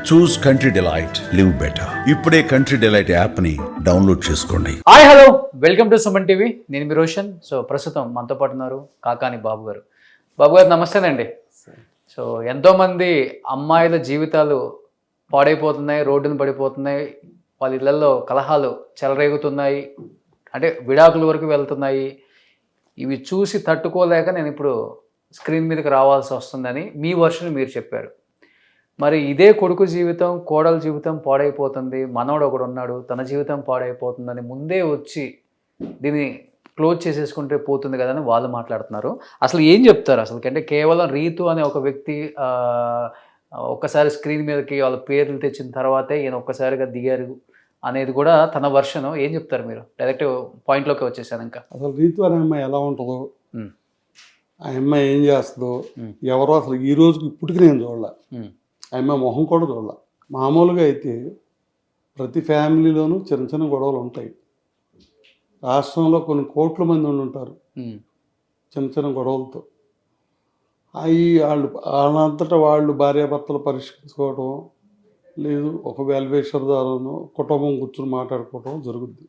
చూస్ country delight, live better. ఇప్పుడే country delight app ని download చేసుకోండి. Hi hello, welcome to Suman TV. నేను మీ Roshan. So ప్రస్తుతం మనతో పాటు ఉన్నారు కాకాని బాబు గారు. బాబు గారు నమస్తేనండి. సో ఎంతోమంది అమ్మాయిల జీవితాలు పాడైపోతున్నాయి, రోడ్డున పడిపోతున్నాయి, వాళ్ళ ఇళ్లలో కలహాలు చెలరేగుతున్నాయి, అంటే విడాకుల వరకు వెళ్తున్నాయి. ఇవి చూసి తట్టుకోలేక నేను ఇప్పుడు స్క్రీన్ మీదకి రావాల్సి వస్తుందని మీ వర్షన్ మీరు చెప్పారు. మరి ఇదే కొడుకు జీవితం, కోడల జీవితం పాడైపోతుంది, మనోడు ఒకడు ఉన్నాడు, తన జీవితం పాడైపోతుందని ముందే వచ్చి దీన్ని క్లోజ్ చేసేసుకుంటే పోతుంది కదా అని వాళ్ళు మాట్లాడుతున్నారు. అసలు ఏం చెప్తారు అసలు? అంటే కేవలం రీతు అనే ఒక వ్యక్తి ఒక్కసారి స్క్రీన్ మీదకి వాళ్ళ పేర్లు తెచ్చిన తర్వాతే ఈయన ఒక్కసారిగా దిగారు అనేది కూడా తన వర్షన్. ఏం చెప్తారు మీరు? డైరెక్ట్ పాయింట్లోకి వచ్చేసాను. ఇంకా అసలు రీతు అనే అమ్మాయి ఎలా ఉంటుందో, ఆ అమ్మాయి ఏం చేస్తుందో, ఎవరో అసలు ఈ రోజుకి ఇప్పటికి నేను చూడలే. ఆ అమ్మాయి మొహం కూడా చూడలే. మామూలుగా అయితే ప్రతి ఫ్యామిలీలోనూ చిన్న చిన్న గొడవలు ఉంటాయి. రాష్ట్రంలో కొన్ని కోట్ల మంది ఉంటారు చిన్న చిన్న గొడవలతో. అవి వాళ్ళంతటా వాళ్ళు భార్యాభర్తలు పరిష్కరించుకోవడం లేదు, ఒక వెల్వేషర్ ద్వారాను కుటుంబం కూర్చొని మాట్లాడుకోవడం జరుగుద్ది.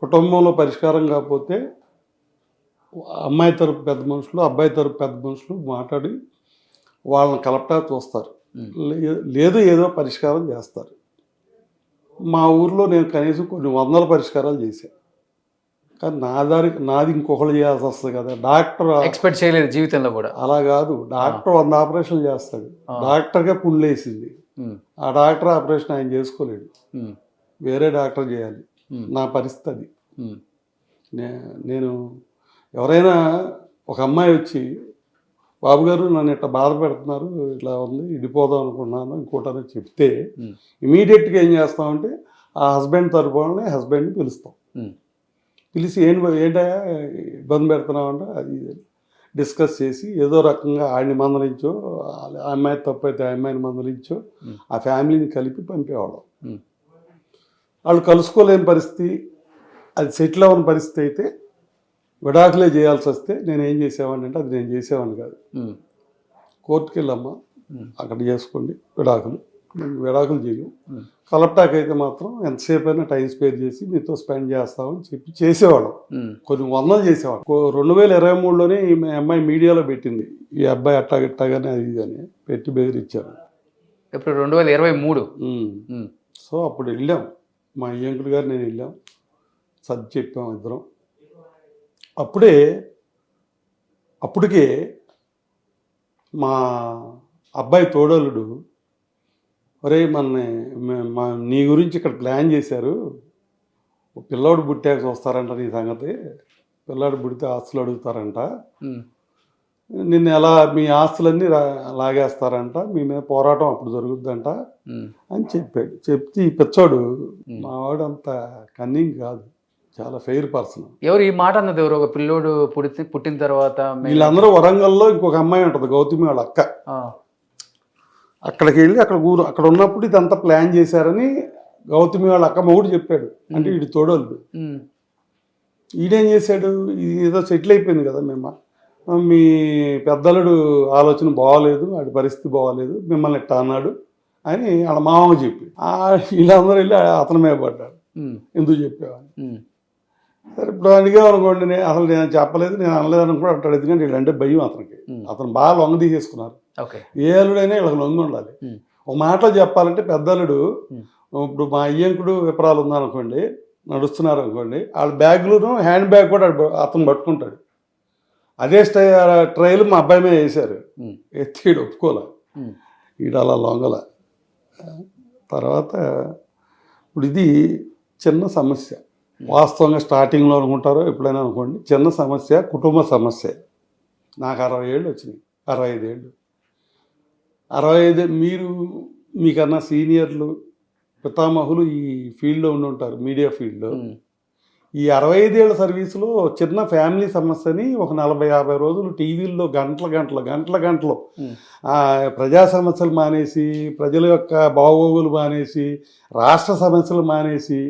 కుటుంబంలో పరిష్కారం కాకపోతే అమ్మాయి తరపు పెద్ద మనుషులు, అబ్బాయి తరపు పెద్ద మనుషులు మాట్లాడి వాళ్ళని కలపటా చూస్తారు, లేదు ఏదో పరిష్కారం చేస్తారు. మా ఊర్లో నేను కనీసం కొన్ని వందల పరిష్కారాలు చేశాను. కానీ నాది ఇంకొకరు చేయాల్సి వస్తుంది కదా. డాక్టర్ ఎక్స్పెక్ట్ చేయలేదు జీవితంలో కూడా. అలా కాదు, డాక్టర్ 100 ఆపరేషన్లు చేస్తాడు, డాక్టర్గా పుండ్లేసింది, ఆ డాక్టర్ ఆపరేషన్ ఆయన చేసుకోలేడు, వేరే డాక్టర్ చేయాలి. నా పరిస్థితి. నేను ఎవరైనా ఒక అమ్మాయి వచ్చి, బాబు గారు నన్ను ఇట్లా బాధ పెడుతున్నారు, ఇట్లా ఉంది, ఇడిపోదాం అనుకున్నాను ఇంకోటని చెప్తే ఇమీడియట్గా ఏం చేస్తామంటే ఆ హస్బెండ్ తరపునే హస్బెండ్ని పిలుస్తాం. పిలిచి ఏంటా ఇబ్బంది పెడుతున్నావు అంటే అది డిస్కస్ చేసి ఏదో రకంగా ఆడిని మందలించో, ఆ అమ్మాయి తప్పైతే ఆ అమ్మాయిని మందలించో ఆ ఫ్యామిలీని కలిపి పంపేవాళ్ళం. వాళ్ళు కలుసుకోలేని పరిస్థితి, అది సెటిల్ అవ్వని పరిస్థితి అయితే విడాకులే చేయాల్సి వస్తే నేను ఏం చేసేవాడిని అంటే, అది నేను చేసేవాడిని కాదు, కోర్టుకి వెళ్ళమ్మా అక్కడ చేసుకోండి విడాకులు, విడాకులు చేయు, కలపటాక్ అయితే మాత్రం ఎంతసేపు అయినా టైం స్పేర్ చేసి మీతో స్పెండ్ చేస్తామని చెప్పి చేసేవాళ్ళం. కొన్ని వందలు చేసేవాళ్ళం. 2023లోనే ఈ అమ్మాయి మీడియాలో పెట్టింది, ఈ అబ్బాయి అట్టాగట్టాగానే అది ఇది అని పెట్టి బెదిరించారు. ఇప్పుడు 2023. సో అప్పుడు వెళ్ళాం, మా అయ్యంకుడు గారు నేను వెళ్ళాం, సర్ది చెప్పాం ఇద్దరం. అప్పటికే మా అబ్బాయి తోడలుడు, ఒరే నీ గురించి ఇక్కడ ప్లాన్ చేశారు, పిల్లోడు పుట్టాక చూస్తారంట నీ సంగతి, పిల్లాడు పుడితే ఆస్తులు అడుగుతారంట, నిన్ను ఎలా మీ ఆస్తులన్నీ లాగేస్తారంట, మీ మీద పోరాటం అప్పుడు జరుగుద్దంట అని చెప్పాడు. చెప్తే ఈ పిచ్చోడు, మావాడు అంత కన్నింగ్ కాదు, చాలా ఫెయిర్ పర్సన్. ఎవరు ఈ మాట అన్నది? ఎవరు? ఒక పిల్లోడు పుట్టిన తర్వాత వీళ్ళందరూ వరంగల్లో ఇంకొక అమ్మాయి ఉంటుంది, గౌతమి వాళ్ళ అక్క. అక్కడికి వెళ్ళి అక్కడ ఉన్నప్పుడు ఇదంతా ప్లాన్ చేశారని గౌతమి వాళ్ళ అక్క మొగుడు చెప్పాడు. అంటే వీడి తోడోళ్ళు. ఈడేం చేశాడు, ఇది ఏదో సెటిల్ అయిపోయింది కదా, మీ పెద్దలుడు ఆలోచన బాగోలేదు, వాడి పరిస్థితి బాగోలేదు, మిమ్మల్ని ఇట్టా అన్నాడు అని వాళ్ళ మామకు చెప్పి వీళ్ళందరూ వెళ్ళి అతని మీద పడ్డాడు, ఎందుకు చెప్పేవాడిని. సరే ఇప్పుడు అడిగామనుకోండి, అసలు నేను చెప్పలేదు, నేను అనలేదు అని కూడా అంటాడు. ఎందుకంటే వీళ్ళంటే భయం అతనికి. అతను బాగా లొంగ తీసేసుకున్నారు. ఏ అల్లుడైనా వీళ్ళకి లొంగి ఉండాలి. ఒక మాటలో చెప్పాలంటే పెద్దలుడు, ఇప్పుడు మా అయ్యంకుడు విపరాలు ఉందనుకోండి, నడుస్తున్నారు అనుకోండి, వాళ్ళ బ్యాగులను హ్యాండ్ బ్యాగ్ కూడా అతను పట్టుకుంటాడు. అదే ట్రైల్ మా అబ్బాయి మీద వేశారు, ఎత్తిడు ఒప్పుకోలే, వీడు అలా లొంగల. తర్వాత ఇప్పుడు ఇది చిన్న సమస్య, వాస్తవంగా స్టార్టింగ్లో అనుకుంటారో ఎప్పుడైనా అనుకోండి, చిన్న సమస్య, కుటుంబ సమస్య. నాకు 60 ఏళ్ళు వచ్చినాయి, 65 ఏళ్ళు. 65 మీకన్నా సీనియర్లు, పితామహులు ఈ ఫీల్డ్లో ఉండి ఉంటారు, మీడియా ఫీల్డ్లో. ఈ 65 ఏళ్ల సర్వీసులో చిన్న ఫ్యామిలీ సమస్యని ఒక 40-50 రోజులు టీవీల్లో గంటలు ప్రజా సమస్యలు మానేసి, ప్రజల యొక్క బాగోగులు మానేసి, రాష్ట్ర సమస్యలు మానేసి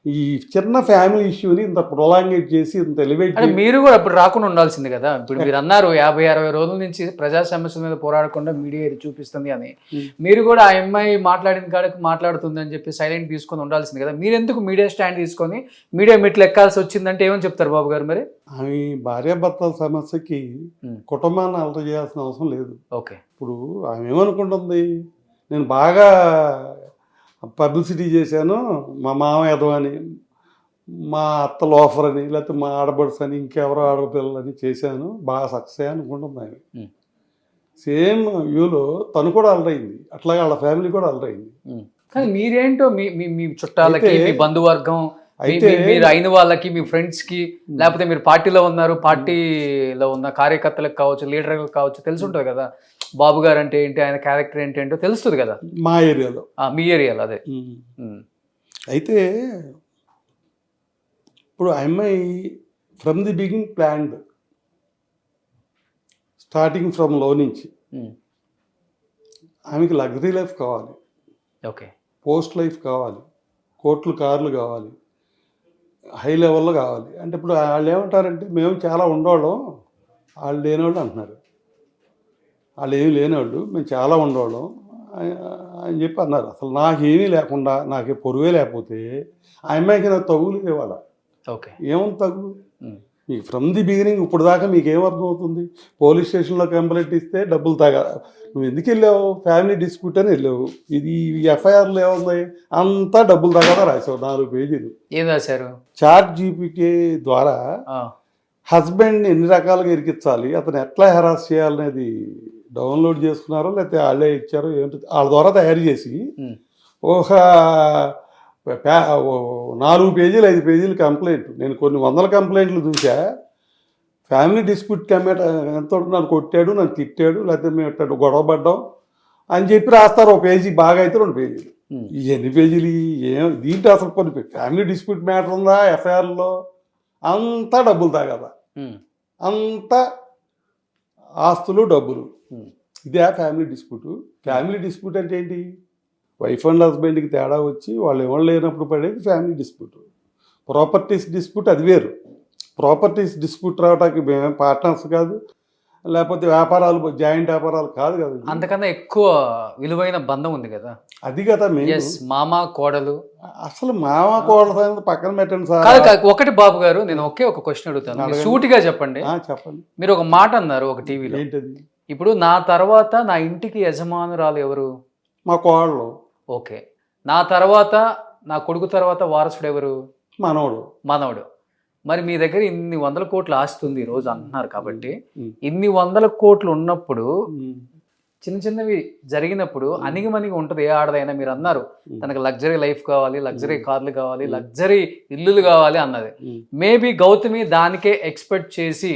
ఈ చిన్న ఫ్యామిలీ ఇష్యూని ఇంత ప్రొలాంగేట్ చేసి ఇంత ఎలివేట్ అంటే మీరు కూడా అప్పుడు రాకుండా ఉండాల్సింది కదా. ఇప్పుడు మీరు అన్నారు 50-60 రోజుల నుంచి ప్రజా సమస్యల మీద పోరాడకుండా మీడియా ఇది చూపిస్తుంది అని. మీరు కూడా ఆ అమ్మాయి మాట్లాడిన కాడకు మాట్లాడుతుంది అని చెప్పి సైలెంట్ తీసుకొని ఉండాల్సింది కదా. మీరు ఎందుకు మీడియా స్టాండ్ తీసుకొని మీడియా మెట్లు ఎక్కాల్సి వచ్చిందంటే ఏమని చెప్తారు బాబు గారు మరి? ఆమె భార్యాభర్తల సమస్యకి కుటుంబాన్ని అలత చేయాల్సిన అవసరం లేదు. ఓకే, ఇప్పుడు ఆమె ఏమనుకుంటుంది, నేను బాగా పబ్లిసిటీ చేశాను, మా మామ ఎదవని, మా అత్త లోఫర్ అని, లేకపోతే మా ఆడబడుసు అని, ఇంకెవరో ఆడపిల్లలని చేశాను, బాగా సక్సెస్ అనుకుంటుంది ఆమె. సేమ్ వ్యూలో తను కూడా అలరైంది, అట్లాగే వాళ్ళ ఫ్యామిలీ కూడా అలరైంది. కానీ మీరేంటో మీ మీ మీ చుట్టాలకి, మీ బంధువర్గం, మీరు అయిన వాళ్ళకి, మీ ఫ్రెండ్స్ కి, లేకపోతే మీరు పార్టీలో ఉన్నారు, పార్టీలో ఉన్న కార్యకర్తలకు కావచ్చు, లీడర్లకు కావచ్చు, తెలిసి ఉంటుంది కదా బాబు గారు అంటే ఏంటి, ఆయన క్యారెక్టర్ ఏంటో తెలుస్తుంది కదా మా ఏరియాలో, మీ ఏరియాలో. అదే అయితే ఇప్పుడు ఆ అమ్మాయి from the beginning planned, starting from లో నుంచి ఆమెకి లగ్జరీ లైఫ్ కావాలి, ఓకే, పోస్ట్ లైఫ్ కావాలి, కోట్లు కార్లు కావాలి, హై లెవెల్లో కావాలి. అంటే ఇప్పుడు వాళ్ళు ఏమంటారంటే మేము చాలా ఉండేవాళ్ళం, వాళ్ళు లేనివాళ్ళు అంటున్నారు. వాళ్ళు ఏమీ లేనివాళ్ళు, మేము చాలా ఉండేవాళ్ళం అని చెప్పి అన్నారు. అసలు నాకేమీ లేకుండా, నాకు పొరుగే లేకపోతే ఆ అమ్మాయికి నాకు తగులు ఇవ్వాల. ఓకే, ఏముంది తగ్గు మీకు ఫ్రమ్ ది బిగినింగ్? ఇప్పుడు దాకా మీకు ఏమర్థం అవుతుంది? పోలీస్ స్టేషన్లో కంప్లైంట్ ఇస్తే డబ్బులు నువ్వు ఎందుకు వెళ్ళావు? ఫ్యామిలీ డిస్ప్యూట్ అని వెళ్ళావు. ఇది ఎఫ్ఐఆర్లో ఏముంది? అంతా డబ్బులు తగ్గదా రాసావు, 4 పేజీలు. ఏం రాశారు? చాట్ జీపీటీ ద్వారా హస్బెండ్ని ఎన్ని రకాలుగా ఇరికించాలి, అతను ఎట్లా హెరాస్ చేయాలనేది డౌన్లోడ్ చేసుకున్నారో లేకపోతే వాళ్ళే ఇచ్చారో ఏంటో, వాళ్ళ ద్వారా తయారు చేసి ఒక 4 పేజీలు 5 పేజీలు కంప్లైంట్. నేను కొన్ని వందల కంప్లైంట్లు చూసా. ఫ్యామిలీ డిస్ప్యూట్ ఎంతో నన్ను కొట్టాడు, నన్ను తిట్టాడు, లేకపోతే మేము ఎట్టాడు గొడవ పడ్డాం అని చెప్పి రాస్తారు. ఒక పేజీ బాగా అయితే 2 పేజీలు. ఈ ఎన్ని పేజీలు దీంట్లో అసలు కొన్ని ఫ్యామిలీ డిస్ప్యూట్ మ్యాటర్ ఉందా ఎఫ్ఐఆర్లో? అంతా డబ్బులు తాగదా, అంతా ఆస్తులు డబ్బులు. ఇదే ఫ్యామిలీ డిస్ప్యూట్. ఫ్యామిలీ డిస్ప్యూట్ అంటే ఏంటి? వైఫ్ అండ్ హస్బెండ్కి తేడా వచ్చి వాళ్ళు ఎవరు లేనప్పుడు పడేది ఫ్యామిలీ డిస్ప్యూట్. ప్రాపర్టీస్ డిస్ప్యూట్ అది వేరు. ప్రాపర్టీస్ డిస్ప్యూట్ రావడానికి మేమేం పార్ట్నర్స్ కాదు, లేకపోతే వ్యాపారాలు జాయింట్ వ్యాపారాలు కాదు కదా. అంతకన్నా ఎక్కువ విలువైన బంధం ఉంది కదా. అది కదా మామ కోడలు. అసలు మామ కోడలు పక్కన పెట్టండి సార్. ఒకటి బాబు గారు, నేను ఒక క్వశ్చన్ అడుగుతాను, సూటిగా చెప్పండి. చెప్పండి. మీరు ఒక మాట అన్నారు ఒక టీవీలో, ఏంటది? ఇప్పుడు నా తర్వాత నా ఇంటికి యజమానురాలు ఎవరు? మా కోడలు. ఓకే, నా తర్వాత నా కొడుకు తర్వాత వారసుడు ఎవరు? మనవడు. మరి మీ దగ్గర ఇన్ని 100 కోట్ల ఆస్తి ఉంది ఈరోజు అంటున్నారు కాబట్టి, ఇన్ని 100 కోట్లు ఉన్నప్పుడు చిన్న చిన్నవి జరిగినప్పుడు అణిగిమణిగి ఉంటుంది ఏ ఆడదైనా. మీరు అన్నారు తనకు లగ్జరీ లైఫ్ కావాలి, లగ్జరీ కార్లు కావాలి, లగ్జరీ ఇల్లులు కావాలి అన్నది. మేబీ గౌతమి దానికే ఎక్స్పెక్ట్ చేసి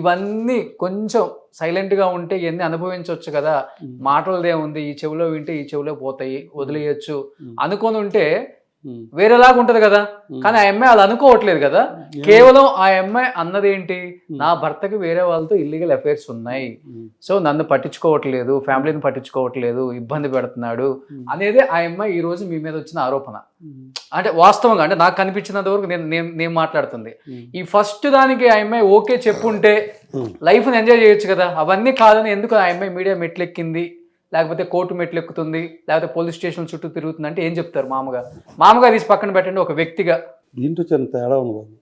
ఇవన్నీ కొంచెం సైలెంట్గా ఉంటే ఇవన్నీ అనుభవించవచ్చు కదా, మాటలదే ఉంది, ఈ చెవిలో వింటే ఈ చెవిలో పోతాయి, వదిలేయచ్చు అనుకొని ఉంటే వేరేలాగా ఉంటది కదా. కానీ ఆ అమ్మాయి అది అనుకోవట్లేదు కదా. కేవలం ఆ అమ్మాయి అన్నది ఏంటి, నా భర్తకి వేరే వాళ్ళతో ఇల్లీగల్ అఫైర్స్ ఉన్నాయి, సో నన్ను పట్టించుకోవట్లేదు, ఫ్యామిలీని పట్టించుకోవట్లేదు, ఇబ్బంది పెడుతున్నాడు అనేది ఆ అమ్మాయి ఈ రోజు మీ మీద వచ్చిన ఆరోపణ. అంటే వాస్తవంగా, అంటే నాకు కనిపించినంత వరకు నేను మాట్లాడుతుంది. ఈ ఫస్ట్ దానికి ఆ అమ్మాయి ఓకే చెప్పుంటే లైఫ్ని ఎంజాయ్ చేయొచ్చు కదా. అవన్నీ కాదని ఎందుకు ఆ అమ్మాయి మీడియా మెట్లెక్కింది, లేకపోతే కోర్టు మెట్లు ఎక్కుతుంది, లేకపోతే పోలీస్ స్టేషన్ చుట్టూ తిరుగుతుంది అంటే ఏం చెప్తారు? మామగా తీసి పక్కన పెట్టండి, ఒక వ్యక్తిగా. దీంట్లో చిన్న తేడా ఉంది బాబు.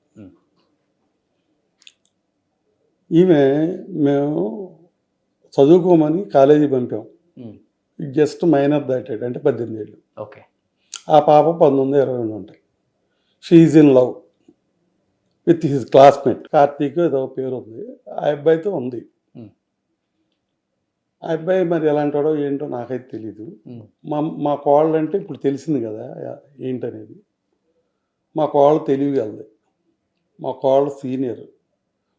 ఈమె మేము చదువుకోమని కాలేజీ పంపాం, జస్ట్ మైనర్ దాటాడు, అంటే 18 ఏళ్ళు. ఓకే, ఆ పాప 19-20 ఉంటాయి. She in love with his classmate Karthik ఏదో పేరు ఉంది. ఆ అబ్బాయితో ఉంది. ఆ అబ్బాయి మరి ఎలాంటాడో ఏంటో నాకైతే తెలీదు. మా కోళ్ళు అంటే ఇప్పుడు తెలిసింది కదా ఏంటనేది. మా కోళ్ళు తెలియగలది, మా కోళ్ళు సీనియర్,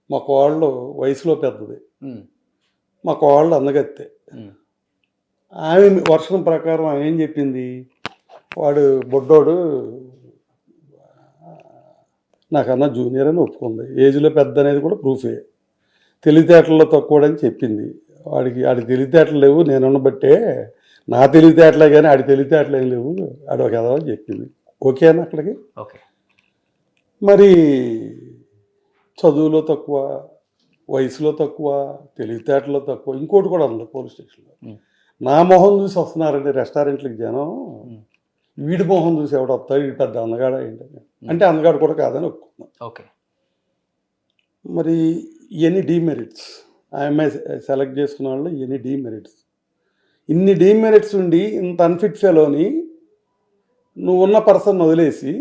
మా కోళ్ళు వయసులో పెద్దది, మా కోళ్ళు అందగత్తే. ఆమె వర్షం ప్రకారం ఆమె ఏం చెప్పింది, వాడు బొడ్డోడు నాకన్నా జూనియర్ అని ఒప్పుకుంది. ఏజ్లో పెద్ద అనేది కూడా ప్రూఫే. తెలివితేటల్లో తక్కువడని చెప్పింది. ఆడి తెలివితేటలు లేవు, నేనున్న బట్టే నా తెలివితేటలే కానీ ఆడి తెలివితేటలు ఏం లేవు, ఆడు ఒక ఎదవని చెప్పింది. ఓకేనా అక్కడికి? ఓకే. మరి చదువులో తక్కువ, వయసులో తక్కువ, తెలివితేటలో తక్కువ, ఇంకోటి కూడా ఉంది పోలీస్ స్టేషన్లో. నా మొహం చూసి వస్తున్నారండి రెస్టారెంట్లకు జనం, వీడి మొహం చూసి ఎవడు వస్తాడు, వీడి పెద్ద అందగాడ ఏంటని. అంటే అందగాడు కూడా కాదని ఒప్పుకున్నాను. ఓకే. మరి ఇవన్నీ డీమెరిట్స్, ఆ అమ్మాయి సెలెక్ట్ చేసుకున్న వాళ్ళు ఇవన్నీ డీమెరిట్స్. ఇన్ని డీమెరిట్స్ ఉండి ఇంత అన్ఫిట్ ఫెలోని నువ్వు ఉన్న పర్సన్ వదిలేసి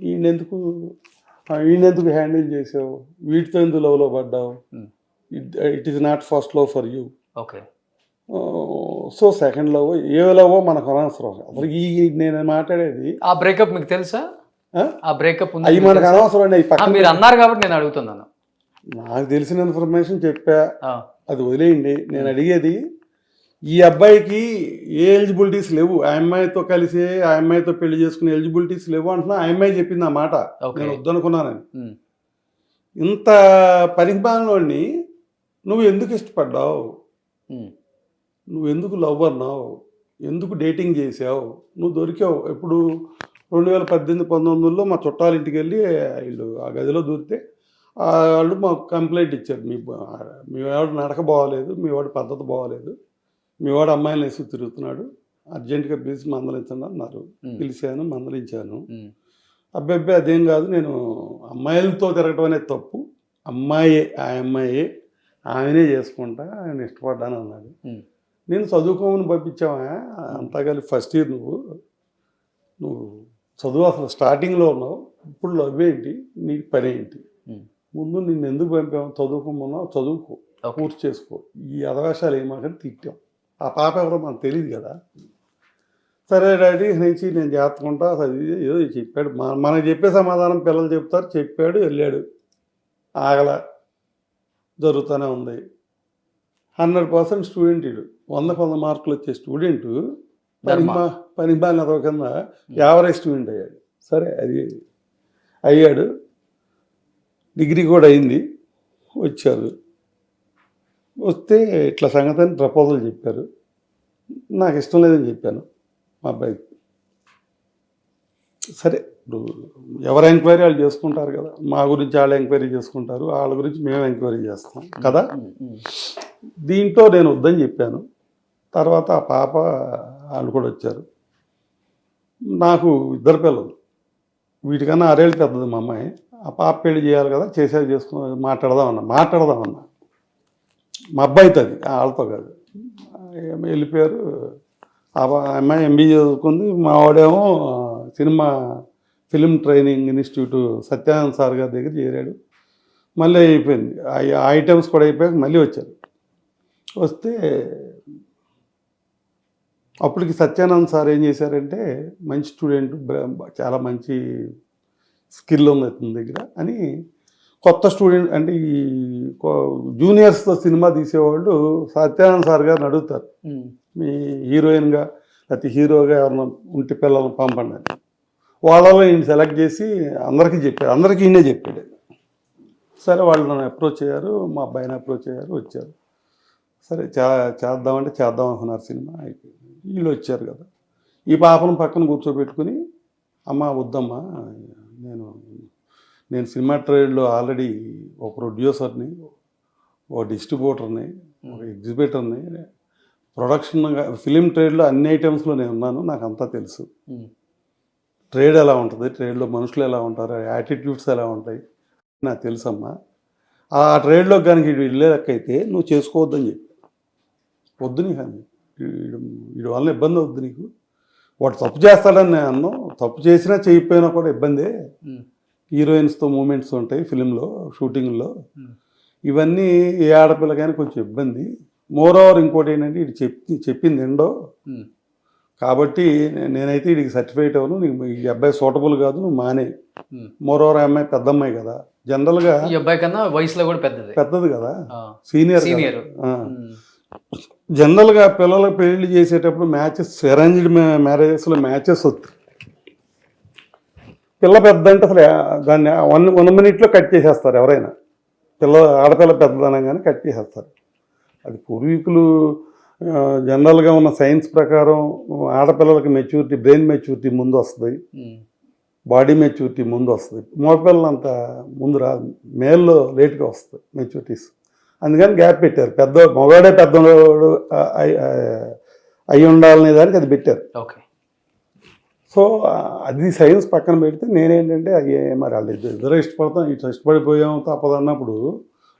ఈయనెందుకు హ్యాండిల్ చేసావు, వీటితో ఎందుకు లవ్లో పడ్డావు, it is not first love for you. Okay. So second love A love మనకు అనవసరం. అసలు నేను మాట్లాడేది ఆ బ్రేకప్ మీకు తెలుసా? ఆ బ్రేకప్ అవి మనకు అనవసరం అండి. అవి మీరు అన్నారు కాబట్టి నేను అడుగుతున్నాను. నాకు తెలిసిన ఇన్ఫర్మేషన్ చెప్పా, అది వదిలేయండి. నేను అడిగేది ఈ అబ్బాయికి ఏ ఎలిజిబిలిటీస్ లేవు, ఆ అమ్మాయితో కలిసి ఆ అమ్మాయితో పెళ్లి చేసుకునే ఎలిజిబిలిటీస్ లేవు అంటున్నా. ఆ అమ్మాయి చెప్పింది ఆ మాట, నేను వద్దనుకున్నానని. ఇంత పరిమాణంలోని నువ్వు ఎందుకు ఇష్టపడ్డావు, నువ్వు ఎందుకు లవ్ అన్నావు, ఎందుకు డేటింగ్ చేసావు, నువ్వు దొరికావు. ఇప్పుడు 2018-19లో మా చుట్టాల ఇంటికి వెళ్ళి వీళ్ళు ఆ గదిలో దూరితే వాళ్ళు మాకు కంప్లైంట్ ఇచ్చారు, మీ వాడు నడక బాగోలేదు, మీ వాడు పద్ధతి బాగోలేదు, మీ వాడు అమ్మాయిని వేసి తిరుగుతున్నాడు, అర్జెంటుగా పిలిచి మందలించండి అన్నారు. పిలిచాను, మందలించాను. అబ్బాయి అదేం కాదు, నేను అమ్మాయిలతో తిరగటం అనేది తప్పు, అమ్మాయే ఆ అమ్మాయే, ఆమెనే చేసుకుంటా, ఆయన ఇష్టపడ్డాను అన్నాడు. నేను చదువుకోమని పంపించావా, అంతా కలిపి ఫస్ట్ ఇయర్, నువ్వు చదువు అసలు స్టార్టింగ్లో ఉన్నావు, ఇప్పుడు లవ్ ఏంటి, నీకు పని ఏంటి, ముందు నిన్ను ఎందుకు పంపాము, చదువుకోమన్నావు, చదువుకో, పూర్తి చేసుకో, ఈ అవకాశాలు ఏమాకని తిట్టాం. ఆ పాప ఎవరో మనకు తెలియదు కదా. సరే డాడీ నుంచి నేను జాగ్రత్తకుంటా, చదివి ఏదో చెప్పాడు, మనకు చెప్పే సమాధానం పిల్లలు చెప్తారు, చెప్పాడు, వెళ్ళాడు, ఆగల, జరుగుతూనే ఉంది. 100% స్టూడెంట్, 100 మార్కులు వచ్చే స్టూడెంటు పని బాగా కింద యావరేజ్ స్టూడెంట్ అయ్యాడు. సరే అది అయ్యాడు, డిగ్రీ కూడా అయింది. వచ్చారు, వస్తే ఇట్లా సంగతి అని ప్రపోజల్ చెప్పారు. నాకు ఇష్టం లేదని చెప్పాను మా అబ్బాయికి. సరే ఇప్పుడు ఎవరు ఎంక్వైరీ వాళ్ళు చేసుకుంటారు కదా, మా గురించి వాళ్ళు ఎంక్వైరీ చేసుకుంటారు, వాళ్ళ గురించి మేము ఎంక్వైరీ చేస్తాం కదా. దీంట్లో నేను వద్దని చెప్పాను. తర్వాత ఆ పాప వాళ్ళు కూడా వచ్చారు. నాకు 2 పిల్లలు, వీటికన్నా 6 ఏళ్ళు పెద్దది మా అమ్మాయి. ఆ పాప పెళ్లి చేయాలి కదా, చేసేది చేసుకుని మాట్లాడదామన్నా మా అబ్బాయితో, అది వాళ్ళతో కాదు. వెళ్ళిపోయారు. ఆ అమ్మాయి MBA చదువుకుంది, మా వాడేమో film training institute Satyanand sir గారి దగ్గర చేరాడు. మళ్ళీ అయిపోయింది, ఆ ఐటమ్స్ కూడా అయిపోయాక మళ్ళీ వచ్చారు. వస్తే అప్పటికి సత్యానంద్ సార్ ఏం చేశారంటే, మంచి స్టూడెంట్, చాలా మంచి స్కిల్ ఉంది అతని దగ్గర అని, కొత్త స్టూడెంట్ అంటే ఈ జూనియర్స్తో సినిమా తీసేవాళ్ళు సత్యానంద్ సార్ గారిని అడుగుతారు, మీ హీరోయిన్గా లేకపోతే హీరోగా ఎవరన్నా ఉంటే పిల్లల్ని పంపండి అని. వాళ్ళలో ఈయన సెలెక్ట్ చేసి అందరికీ చెప్పాడు, అందరికీ ఈయనే చెప్పాడు. సరే వాళ్ళు నన్ను అప్రోచ్ అయ్యారు, మా అబ్బాయిని అప్రోచ్ అయ్యారు, వచ్చారు. సరే చేద్దామంటే చేద్దాం అనుకున్నారు. సినిమా అయిపోయింది, వీళ్ళు వచ్చారు కదా. ఈ పాపను పక్కన కూర్చోబెట్టుకుని, అమ్మ వద్దమ్మా, నేను సినిమా ట్రేడ్లో ఆల్రెడీ ఒక ప్రొడ్యూసర్ని, ఒక డిస్ట్రిబ్యూటర్ని, ఒక ఎగ్జిబిటర్ని, ప్రొడక్షన్ ఫిలిం ట్రేడ్లో అన్ని ఐటమ్స్లో నేను ఉన్నాను, నాకు అంతా తెలుసు. ట్రేడ్ ఎలా ఉంటుంది, ట్రేడ్లో మనుషులు ఎలా ఉంటారు, యాటిట్యూడ్స్ ఎలా ఉంటాయి నాకు తెలుసమ్మా. ఆ ట్రేడ్లో కనుక వెళ్ళే లెక్కయితే నువ్వు చేసుకోవద్దని చెప్పి, వద్దు నీకు అని, వీడి వల్ల ఇబ్బంది అవుద్దు నీకు, వాడు తప్పు చేస్తాడని నేను అన్నాం, తప్పు చేసినా చేయకపోయినా కూడా ఇబ్బందే. హీరోయిన్స్తో మూమెంట్స్ ఉంటాయి ఫిలింలో, షూటింగ్లో, ఇవన్నీ ఏ ఆడపిల్లకైనా కొంచెం ఇబ్బంది. మోర్ ఓవర్ ఇంకోటి ఏంటంటే, ఇది చెప్పింది ఎండో కాబట్టి నేనైతే వీడికి సర్టిఫైట్ అవ్వను, నీకు ఈ అబ్బాయి సూటబుల్ కాదు, నువ్వు మానే. మోర్ ఓవర్ అమ్మాయి పెద్ద అమ్మాయి కదా, జనరల్గా ఈ అబ్బాయి కన్నా వయసులో కూడా పెద్దది కదా, సీనియర్. జనరల్గా పిల్లలకు పెళ్లి చేసేటప్పుడు మ్యాచెస్, అరేంజ్డ్ మ్యారేజెస్లో మ్యాచెస్ వస్తాయి. పిల్ల పెద్ద అంటే అసలు దాన్ని 1 మినిట్లో కట్ చేసేస్తారు ఎవరైనా. ఆడపిల్ల పెద్దదనంగానే కట్ చేసేస్తారు. అది పూర్వీకులు జనరల్గా ఉన్న సైన్స్ ప్రకారం ఆడపిల్లలకి మెచ్యూరిటీ, బ్రెయిన్ మెచ్యూరిటీ ముందు వస్తుంది, బాడీ మెచ్యూరిటీ ముందు వస్తుంది. మగపిల్లలు అంత ముందు రాదు, మేల్లో లేట్గా వస్తుంది మెచ్యూరిటీస్. అందుకని గ్యాప్ పెట్టారు. మగవాడే పెద్దోడు అయి ఉండాలనే దానికి అది పెట్టారు. ఓకే. సో అది సైన్స్ పక్కన పెడితే నేనేంటంటే మరి వాళ్ళు ఇద్దరు ఇష్టపడతాం, ఇట్లా ఇష్టపడిపోయాం తప్పదన్నప్పుడు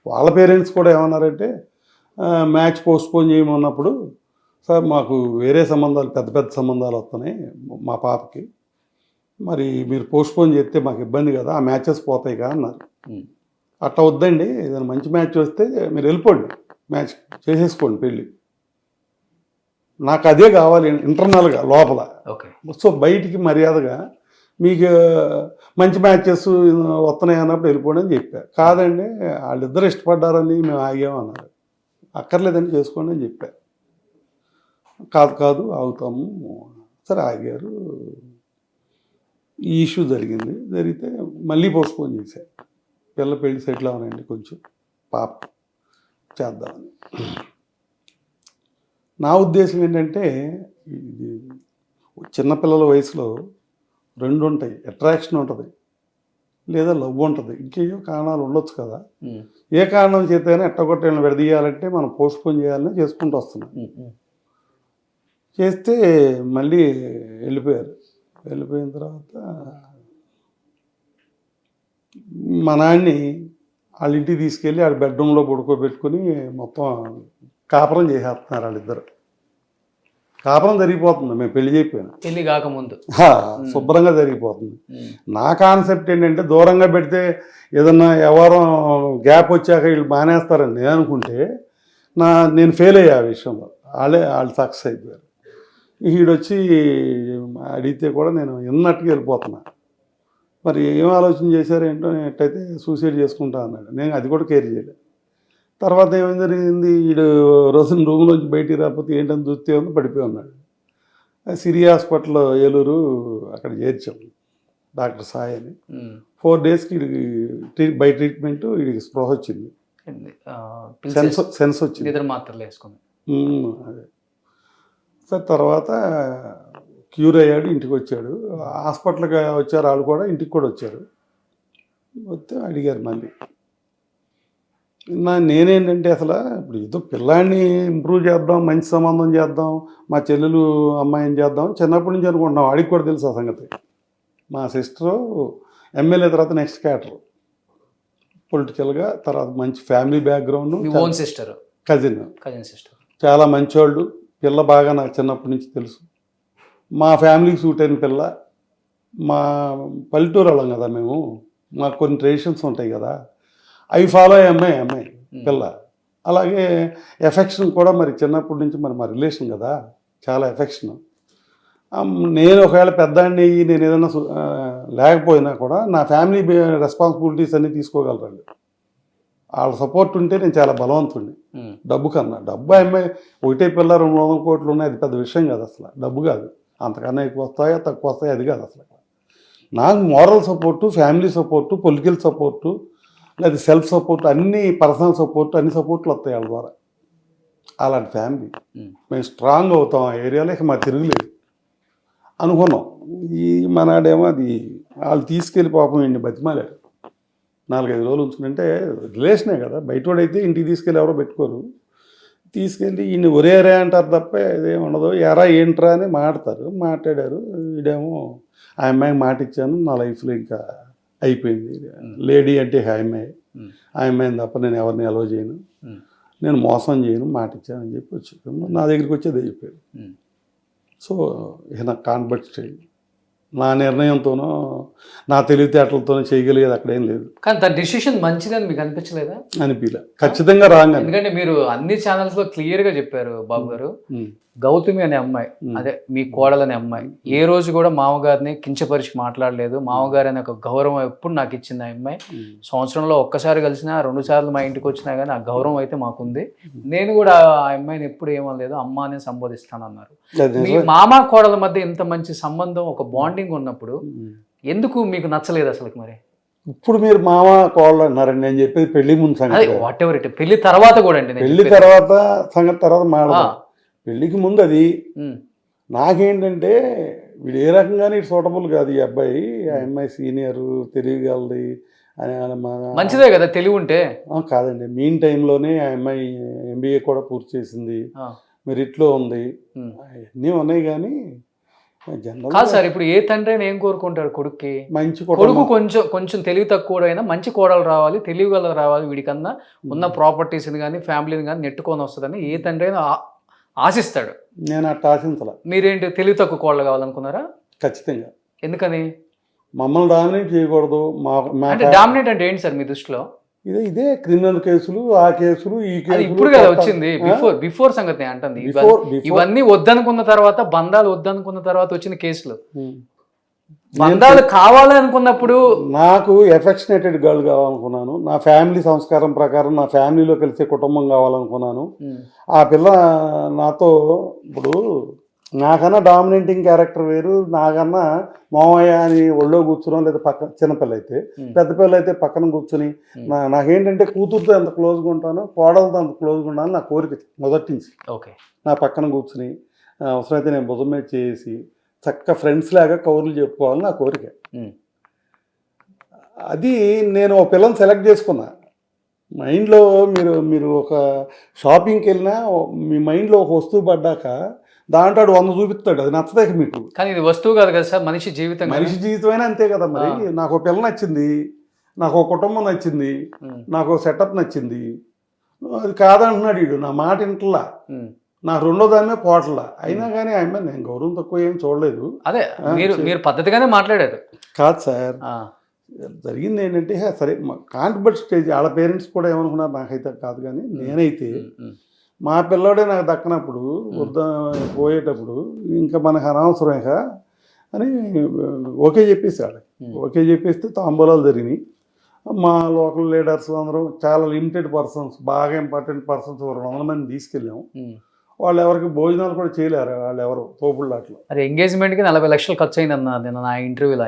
వాళ్ళ పేరెంట్స్ కూడా ఏమన్నారంటే మ్యాచ్ పోస్ట్పోన్ చేయమన్నప్పుడు, సార్ మాకు వేరే సంబంధాలు పెద్ద పెద్ద సంబంధాలు వస్తున్నాయి మా పాపకి, మరి మీరు పోస్ట్పోన్ చేస్తే మాకు ఇబ్బంది కదా, ఆ మ్యాచెస్ పోతాయి కదా అన్నారు. అట్లా వద్దండి, ఏదైనా మంచి మ్యాచ్ వస్తే మీరు వెళ్ళిపోండి, మ్యాచ్ చేసేసుకోండి పెళ్ళి, నాకు అదే కావాలి ఇంటర్నల్గా లోపల. ఓకే. సో బయటికి మర్యాదగా మీకు మంచి మ్యాచెస్ వస్తున్నాయి అన్నప్పుడు వెళ్ళిపోండి అని చెప్పారు. కాదండి వాళ్ళిద్దరు ఇష్టపడ్డారని మేము ఆగామన్నారు. అక్కర్లేదని చేసుకోండి అని చెప్పారు. కాదు ఆగుతాము, సరే ఆగారు. ఈ ఇష్యూ జరిగితే మళ్ళీ పోస్ట్పోన్ చేశారు. పెళ్ళి సెటిల్ అవనండి, కొంచెం పాప చేద్దామని. నా ఉద్దేశం ఏంటంటే ఇది చిన్నపిల్లల వయసులో రెండు ఉంటాయి, అట్రాక్షన్ ఉంటుంది లేదా లవ్ ఉంటుంది, ఇంకేయో కారణాలు ఉండొచ్చు కదా. ఏ కారణం చేతైనా ఎట్టగొట్టేళ్ళని విడదీయాలంటే మనం పోస్ట్పోన్ చేయాలని చేసుకుంటూ వస్తున్నాం. చేస్తే మళ్ళీ వెళ్ళిపోయిన తర్వాత మా నాన్ని వాళ్ళ ఇంటికి తీసుకెళ్ళి వాళ్ళ బెడ్రూమ్లో పడుకోబెట్టుకుని మొత్తం కాపురం చేసేస్తున్నారు వాళ్ళిద్దరు. కాపురం జరిగిపోతుంది, మేము పెళ్లి చేయకపోయినా, పెళ్లి కాకముందు శుభ్రంగా జరిగిపోతుంది. నా కాన్సెప్ట్ ఏంటంటే దూరంగా పెడితే ఏదన్నా ఎవరో గ్యాప్ వచ్చాక వీళ్ళు మానేస్తారని నేను అనుకుంటే నేను ఫెయిల్ అయ్యా ఆ విషయంలో. వాళ్ళు సక్సెస్ అయిపోయారు. వీడొచ్చి అడిగితే కూడా నేను ఎన్నట్టుగా వెళ్ళిపోతున్నా. మరి ఏం ఆలోచన చేశారు ఏంటో, ఎట్టయితే సూసైడ్ చేసుకుంటా అన్నాడు. నేను అది కూడా కేర్ చేయలేదు. తర్వాత ఏమేం జరిగింది, వీడు రోజున రూమ్లోంచి బయటికి రాకపోతే ఏంటని చూస్తే ఉంది పడిపోయి ఉన్నాడు. సిరి హాస్పిటల్లో ఏలూరు అక్కడ చేర్చాం, డాక్టర్ సాయి అని. 4 daysకి వీడికి బై ట్రీట్మెంట్ వీడికి స్పృహ వచ్చింది, సెన్స్ వచ్చింది, నిద్ర మాత్రలు వేసుకుని. అదే సార్. తర్వాత క్యూర్ అయ్యాడు, ఇంటికి వచ్చాడు. హాస్పిటల్కి వచ్చారు వాళ్ళు కూడా, ఇంటికి కూడా వచ్చారు. వస్తే అడిగారు మళ్ళీ. నేనేంటంటే అసలు ఇప్పుడు ఏదో పిల్లాడిని ఇంప్రూవ్ చేద్దాం, మంచి సంబంధం చేద్దాం, మా చెల్లెలు అమ్మాయిని చేద్దాం చిన్నప్పటి నుంచి అనుకుంటున్నాం. వాడికి కూడా తెలుసు ఆ సంగతి. మా సిస్టరు ఎమ్మెల్యే, తర్వాత నెక్స్ట్ క్యాటర్ పొలిటికల్గా, తర్వాత మంచి family background, sister cousin sister, చాలా మంచివాళ్ళు. పిల్ల బాగా నాకు చిన్నప్పటి నుంచి తెలుసు. మా ఫ్యామిలీకి సూట్ అయిన పిల్ల. మా పల్లెటూరు వాళ్ళం కదా మేము, మాకు కొన్ని ట్రెడిషన్స్ ఉంటాయి కదా, అవి ఫాలో అయ్యే అమ్మాయి పిల్ల. అలాగే ఎఫెక్షన్ కూడా మరి చిన్నప్పటి నుంచి మరి మా రిలేషన్ కదా, చాలా ఎఫెక్షన్. నేను ఒకవేళ పెద్దాన్ని నేను ఏదైనా లేకపోయినా కూడా నా ఫ్యామిలీ రెస్పాన్సిబిలిటీస్ అన్నీ తీసుకోగలరండి. వాళ్ళ సపోర్ట్ ఉంటే నేను చాలా బలవంతుడిని. డబ్బు కన్నా, డబ్బు అమ్మాయి ఒకటే పిల్ల 200 కోట్లు ఉన్నాయి, అది పెద్ద విషయం కాదు అసలు. డబ్బు కాదు, అంతకన్నా ఎక్కువ వస్తాయా తక్కువ వస్తాయా అది కాదు అసలు. నాకు moral support, family support, political support, లేదా సెల్ఫ్ సపోర్ట్, అన్ని పర్సనల్ సపోర్ట్, అన్ని సపోర్ట్లు వస్తాయి వాళ్ళ ద్వారా. అలాంటి ఫ్యామిలీ మేము స్ట్రాంగ్ అవుతాం ఆ ఏరియాలో, ఇక మా తిరుగులేదు అనుకున్నాం. ఈ మనాడేమో అది వాళ్ళు తీసుకెళ్ళి పాపం ఇండి బతిమాలారు. 4-5 రోజులు ఉంచుకుంటే రిలేషనే కదా, బయటోడైతే ఇంటికి తీసుకెళ్ళి ఎవరో పెట్టుకోరు. తీసుకెళ్ళి ఈయన ఒరేరే అంటారు తప్ప ఇదేమి ఉండదు. ఎరా ఏంట్రా అని మాట్లాడారు. వీడేమో ఆ అమ్మాయికి మాట ఇచ్చాను, నా లైఫ్లో ఇంకా అయిపోయింది, లేడీ అంటే ఆ అమ్మాయిని తప్ప నేను ఎవరిని అలో చేయను, నేను మోసం చేయను, మాట ఇచ్చానని చెప్పి వచ్చి నా దగ్గరికి వచ్చేది అయిపోయాడు. సో ఇక నాకు కాన్వర్ట్ చేయండి, నా నిర్ణయంతోనో నా తెలివితేటలతోనో చేయగలిగేది అక్కడేం లేదు. కానీ తన డిసిషన్ మంచిదని మీకు అనిపించలేదా? అనిపించలే, ఖచ్చితంగా రాంగ్. ఎందుకంటే మీరు అన్ని ఛానల్స్ లో క్లియర్ గా చెప్పారు బాబు గారు, గౌతమి అనే అమ్మాయి, అదే మీ కోడలనే అమ్మాయి ఏ రోజు కూడా మామగారిని కించపరిచి మాట్లాడలేదు. మామగారు అనే ఒక గౌరవం ఎప్పుడు నాకు ఇచ్చింది ఆ అమ్మాయి. సంవత్సరంలో ఒక్కసారి కలిసినా 2 సార్లు మా ఇంటికి వచ్చినా కానీ ఆ గౌరవం అయితే మాకుంది. నేను కూడా ఆ అమ్మాయిని ఎప్పుడు ఏమనలేదు, అమ్మ అని సంబోధిస్తానన్నారు. మీ మామ కోడల మధ్య ఇంత మంచి సంబంధం, ఒక బాండింగ్ ఉన్నప్పుడు ఎందుకు మీకు నచ్చలేదు అసలు? మరి ఇప్పుడు మీరు మామ కోళ్ళు అన్నారండి, నేను చెప్పేది పెళ్లి ముందు సంగతి. వాట్ ఎవర్ ఇట్, పెళ్లి తర్వాత కూడా అండి, పెళ్లి తర్వాత సంగతి తర్వాత మాట్లాడదాం. పెళ్ళికి ముందు అది నాకేంటంటే వీడు ఏ రకంగానే ఇటు సూటబుల్ కాదు ఈ అబ్బాయి. ఆ అమ్మాయి సీనియర్, తెలియగలది అని మంచిదే కదా తెలివి ఉంటే. కాదండి, మీన్ టైంలోనే ఆ అమ్మాయి MBA కూడా పూర్తి చేసింది, మెరిట్లో ఉంది, అన్నీ ఉన్నాయి. కానీ జనరల్ కాదు సార్, ఇప్పుడు ఏ తండ్రి అయినా ఏం కోరుకుంటాడు కొడుక్కి? మంచి కొడుకు కొంచెం కొంచెం తెలివి తక్కువ అయినా మంచి కోడలు రావాలి, తెలివి గల రావాలి, వీడికన్నా ఉన్న ప్రాపర్టీస్ని కానీ ఫ్యామిలీని కానీ నెట్టుకొని వస్తుందని ఏ తండ్రి అయినా ఆశిస్తాడు. నేను అట్ట ఆశించాల. మీరేంటి తెలివి తక్కువ కోడలు కావాలనుకున్నారా? ఖచ్చితంగా. ఎందుకని? మమ్మల్ని డామినేట్ చేయకూడదు. అంటే డామినేట్ అంటే ఏంటి సార్ మీ దృష్టిలో? ఇదే క్రిమినల్ కేసులు, ఆ కేసులు, ఈ కేసులు. ఇప్పుడు కదా వచ్చింది, బిఫోర్ సంగతి అంటుంది. ఇవన్నీ వద్దనుకున్న తర్వాత, బంధాలు వద్దనుకున్న తర్వాత వచ్చిన కేసులు. బంధాలు కావాలి అనుకున్నప్పుడు నాకు ఎఫెక్షనేటెడ్ గర్ల్ కావాలనుకున్నాను, నా ఫ్యామిలీ సంస్కారం ప్రకారం నా ఫ్యామిలీలో కలిసే కుటుంబం కావాలనుకున్నాను. ఆ పిల్ల నాతో ఇప్పుడు నాకన్నా డామినేటింగ్ క్యారెక్టర్ వేరు, నాకన్నా మామయ్య అని ఒళ్ళో కూర్చున్నాం, లేదా పక్కన చిన్నపిల్ల అయితే, పెద్ద పిల్ల అయితే పక్కన కూర్చుని నాకేంటంటే కూతురుతో ఎంత క్లోజ్గా ఉంటానో కోడలతో అంత క్లోజ్గా ఉండాలని నా కోరిక మొదటి నుంచి. ఓకే, నా పక్కన కూర్చుని అవసరమైతే నేను భుజం మీద చేసి చక్క ఫ్రెండ్స్ లాగా కౌరులు చెప్పుకోవాలని నా కోరిక. అది నేను ఒక పిల్లని సెలెక్ట్ చేసుకున్నా. మైండ్లో మీరు ఒక షాపింగ్కి వెళ్ళినా మీ మైండ్లో ఒక వస్తువు పడ్డాక దాంట్లో 100 చూపిస్తాడు, అది నచ్చదే మీకు. కానీ ఇది వస్తువు కాదు కదా సార్, మనిషి జీవితం. మనిషి జీవితమైనా అంతే కదా. మరి నాకు ఒక పిల్ల నచ్చింది, నాకు ఒక కుటుంబం నచ్చింది, నాకు ఒక సెటప్ నచ్చింది, అది కాదంటున్నాడు వీడు. నా మాట ఇంటలా, నా రెండో దాని మీద పోట్లా. అయినా కానీ ఆయన నేను గౌరవం తక్కువ ఏం చూడలేదు. అదే మీరు పద్ధతిగానే మాట్లాడారు. కాదు సార్, జరిగింది ఏంటంటే సరే కాంట్రిబ్యూట్ స్టేజ్ వాళ్ళ పేరెంట్స్ కూడా ఏమనుకున్నారు నాకైతే కాదు. కానీ నేనైతే మా పిల్లోడే నాకు దక్కనప్పుడు పోయేటప్పుడు ఇంకా మనకు అనవసరం అని ఓకే చెప్పేసాడు. ఓకే చెప్పేస్తే తాంబూలాలు జరిగినాయి. మా లోకల్ లీడర్స్ అందరం చాలా లిమిటెడ్ పర్సన్స్, బాగా ఇంపార్టెంట్ పర్సన్స్ 200 మంది తీసుకెళ్ళాము. వాళ్ళు ఎవరికి భోజనాలు కూడా చేయలేరు, వాళ్ళు ఎవరు తోపుళ్ళాట్లో. అరే ఎంగేజ్మెంట్కి 40 లక్షలు ఖర్చు అయిందన్న నేను నా ఇంటర్వ్యూలో.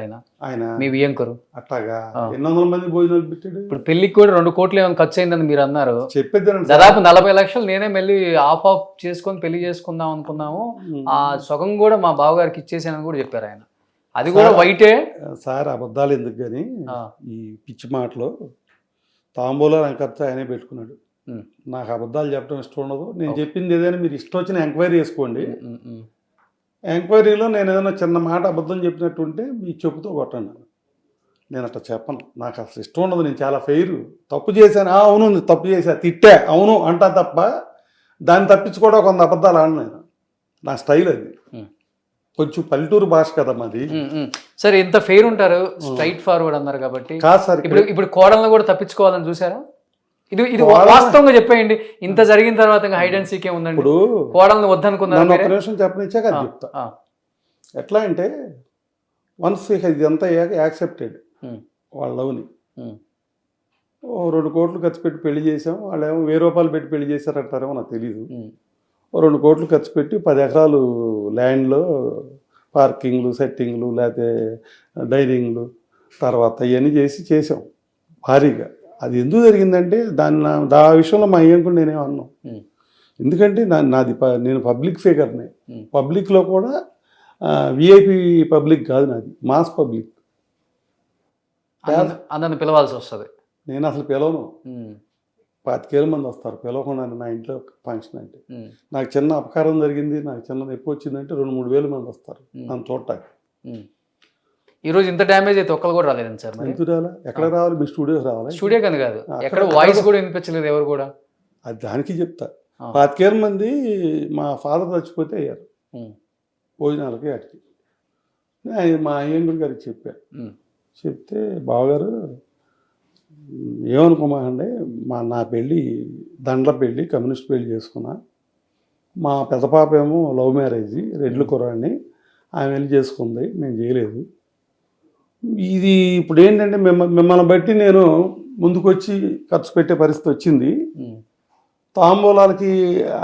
ఆయన మీ వియంకరు అట్లాగా 800 మంది భోజనాలు పెట్టాడు. ఇప్పుడు పెళ్లికి కూడా 2 కోట్లు ఏమైనా ఖర్చు అయిందని మీరు అన్నారు. చెప్పేద్దానండి, దాదాపు 40 లక్షలు నేనే మళ్ళీ ఆఫ్ చేసుకొని పెళ్లి చేసుకుందాం అనుకున్నాము. ఆ సగం కూడా మా బావగారికి ఇచ్చేసానని కూడా చెప్పారు ఆయన. అది కూడా వైటే సార్. అబద్ధాలు ఎందుకు కానీ ఈ పిచ్చి మాటలో తాంబూలాలు ఖర్చు ఆయనే పెట్టుకున్నాడు. నాకు అబద్ధాలు చెప్పడం ఇష్టం ఉండదు. నేను చెప్పింది ఏదైనా మీరు ఇష్టం వచ్చిన ఎంక్వైరీ చేసుకోండి. ఎంక్వైరీలో నేను ఏదైనా చిన్న మాట అబద్ధం చెప్పినట్టు ఉంటే మీ చెప్పుతో కొట్టండి. నేను అట్లా చెప్పను, నాకు అసలు ఇష్టం ఉండదు. నేను చాలా ఫెయిర్. తప్పు చేశాను, అవును తప్పు చేశా, తిట్టా, అవును అంటా తప్ప దాన్ని తప్పించుకోవడం కొంత అబద్ధాలు ఆడ. నేను నా స్టైల్ అది. కొంచెం పల్లెటూరు భాష కదా మాది. సరే, ఇంత ఫెయిర్ ఉంటారు, స్ట్రైట్ ఫార్వర్డ్ అన్నారు కాబట్టి. కాదు సార్, ఇప్పుడు కోడలను కూడా తప్పించుకోవాలని చూసారా? ఇది వాస్తవంగా చెప్పేయండి. ఇంత జరిగిన తర్వాత హైడ్ అండ్ సీక్ ఏముందండి? ఇప్పుడు కోడలను వద్దనుకున్నారు. ఒక నిమిషం చెప్పనిచ్చాక అది చెప్తా. ఎట్లా అంటే వన్స్ ఇదంతా యాక్సెప్టెడ్ వాళ్ళ లవ్ని. 2 కోట్లు ఖర్చు పెట్టి పెళ్లి చేసాం. వాళ్ళు ఏమో 1000 రూపాయలు పెట్టి పెళ్లి చేశారంటారేమో నాకు తెలీదు. 2 కోట్లు ఖర్చు పెట్టి 10 ఎకరాలు ల్యాండ్లో పార్కింగ్లు, సెట్టింగ్లు, లేకపోతే డైనింగ్లు, తర్వాత ఇవన్నీ చేసాం భారీగా. అది ఎందుకు జరిగిందంటే ఆ విషయంలో మా అయ్యంకుడు నేనేమో అన్నాం. ఎందుకంటే నేను పబ్లిక్ ఫిగర్ని. పబ్లిక్లో కూడా విఐపి పబ్లిక్ కాదు, నాది మాస్ పబ్లిక్. అందరిని పిలవాల్సి వస్తుంది. నేను అసలు పిలవను. 25,000 మంది వస్తారు పిలవకుండా నా ఇంట్లో ఫంక్షన్ అంటే. నాకు చిన్న అపకారం జరిగింది, నాకు చిన్న నొప్పి వచ్చిందంటే 2-3 వేల మంది వస్తారు నన్ను చూడటానికి. ఈరోజు ఇంత డ్యామేజ్ అయితే ఒక్కరు కూడా రాలేదండి సార్. ఎందుకు రాలా? ఎక్కడ రావాలి? మీ స్టూడియోకి రావాలి. స్టూడియో కానీ కాదు, ఎక్కడ వాయిస్ కూడా వినిపించలేదు ఎవరు కూడా. అది దానికి చెప్తా. 25,000 మంది మా ఫాదర్ చచ్చిపోతే అయ్యారు భోజనాలకి వాటికి. మా అయ్యంగుడి గారికి చెప్తే బావగారు ఏమనుకోమాకండి, నా పెళ్ళి దండ్ల పెళ్ళి, కమ్యూనిస్ట్ పెళ్ళి చేసుకున్నా. మా పెద్ద పాప ఏమో లవ్ మ్యారేజ్, రెడ్ల కుర్రాడిని, ఆమె వెళ్ళి చేసుకుంది, నేను చేయలేదు. ఇది ఇప్పుడు ఏంటంటే మిమ్మల్ని బట్టి నేను ముందుకొచ్చి ఖర్చు పెట్టే పరిస్థితి వచ్చింది. తాంబూలాలకి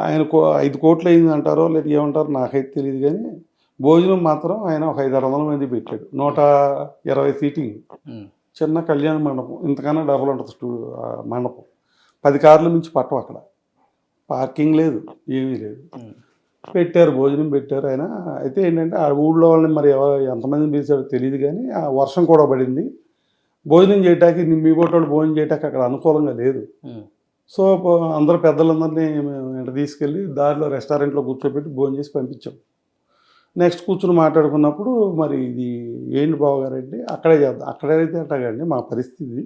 ఆయన 5 కోట్లు అయింది అంటారో లేదా ఏమంటారో నాకైతే తెలియదు. కానీ భోజనం మాత్రం ఆయన ఒక 500-600 మంది పెట్టాడు. 120 సీటింగ్, చిన్న కళ్యాణ మండపం. ఇంతకన్నా డబుల్ ఉంటుంది మండపం. 10 కార్ల మించి పట్టం. అక్కడ పార్కింగ్ లేదు, ఏమీ లేదు. పెట్టారు, భోజనం పెట్టారు. ఆయన అయితే ఏంటంటే ఆ ఊళ్ళో వాళ్ళని మరి ఎంతమందిని పిలిచారో తెలియదు, కానీ ఆ వర్షం కూడా పడింది. భోజనం చేయటానికి మీ బోటోళ్ళు భోజనం చేయటానికి అక్కడ అనుకూలంగా లేదు. సో అందరూ పెద్దలందరినీ మేము తీసుకెళ్ళి దారిలో రెస్టారెంట్లో కూర్చోబెట్టి భోజనం చేసి పంపించాం. నెక్స్ట్ కూర్చుని మాట్లాడుకున్నప్పుడు మరి ఇది ఏంటి బావగారండి, అక్కడే చేద్దాం. అక్కడైతే అట్టగండి మా పరిస్థితి,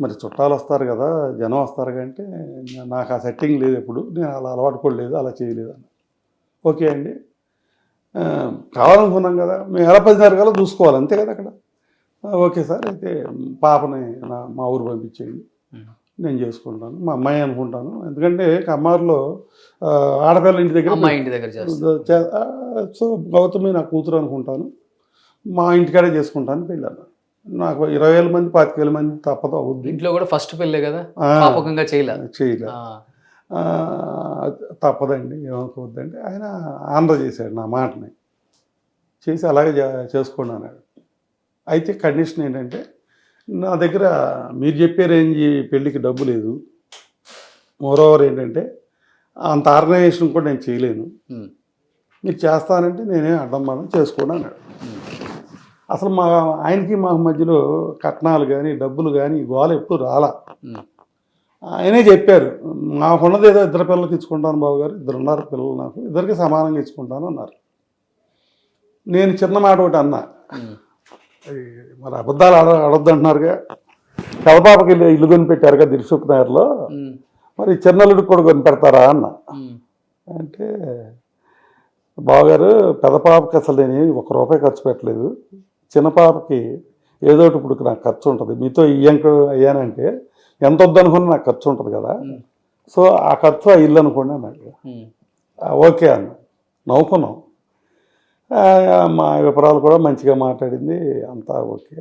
మరి చుట్టాలు వస్తారు కదా, జనం వస్తారు కంటే నాకు ఆ సెట్టింగ్ లేదు, ఎప్పుడు నేను అలా అలవాటు కూడా లేదు, అలా చేయలేదు అన్న. ఓకే అండి, కావాలనుకున్నాం కదా, మేము ఎలా 10:30 కల్లా చూసుకోవాలి అంతే కదా అక్కడ. ఓకే సార్, అయితే పాపని మా ఊరు పంపించేయండి, నేను చేసుకుంటాను, మా అమ్మాయి అనుకుంటాను. ఎందుకంటే కమ్మారులో ఆడపిల్ల ఇంటి దగ్గర సో గౌతమి నా కూతురు అనుకుంటాను, మా ఇంటికాడే చేసుకుంటాను పెళ్ళాను. నాకు 20,000 మంది 25,000 మంది తప్పదు అవుద్ది. ఇంట్లో కూడా ఫస్ట్ పెళ్ళే కదా, చేయలే తప్పదండి, ఏమనుకోవద్దండి. ఆయన ఆంధ్ర చేశాడు నా మాటని, చేసి అలాగే చేసుకోండి అన్నాడు. అయితే కండిషన్ ఏంటంటే, నా దగ్గర మీరు చెప్పే రేంజ్ పెళ్ళికి డబ్బు లేదు, మోరోవర్ ఏంటంటే అంత ఆర్గనైజేషన్ కూడా నేను చేయలేను, మీరు చేస్తానంటే నేనే అడ్డం మనం చేసుకోండి అన్నాడు. అసలు ఆయనకి మాకు మధ్యలో కట్నాలు కానీ డబ్బులు కానీ గోల ఎప్పుడు రాలా. ఆయనే చెప్పారు, మాకున్నది ఏదో 2 పిల్లలకి ఇచ్చుకుంటాను బావగారు, 2 ఉన్నారు పిల్లలు, నాకు 2కి సమానంగా ఇచ్చుకుంటాను అన్నారు. నేను చిన్న మాట ఒకటి అన్నా, మరి అబద్ధాలు అడొద్దు అంటున్నారుగా, కలపాపకి ఇల్లు కొని పెట్టారుగా దిల్సుఖ్ నగర్లో, మరి చిన్నల్లుడికి కూడా కొని పెడతారా అన్న. అంటే బావగారు, పెద్ద పాపకి అసలు నేను ₹1 ఖర్చు పెట్టలేదు, చిన్న పాపకి ఏదో ఒకటి ఇప్పుడు నాకు ఖర్చు ఉంటుంది, మీతో అయ్యానంటే ఎంత వద్దనుకుని నాకు ఖర్చు ఉంటుంది కదా, సో ఆ ఖర్చు ఆ ఇల్లు అనుకోండి అన్నాడు. ఓకే అన్న, నవ్వుకున్నాం. మా వివరాలు కూడా మంచిగా మాట్లాడింది, అంతా ఓకే.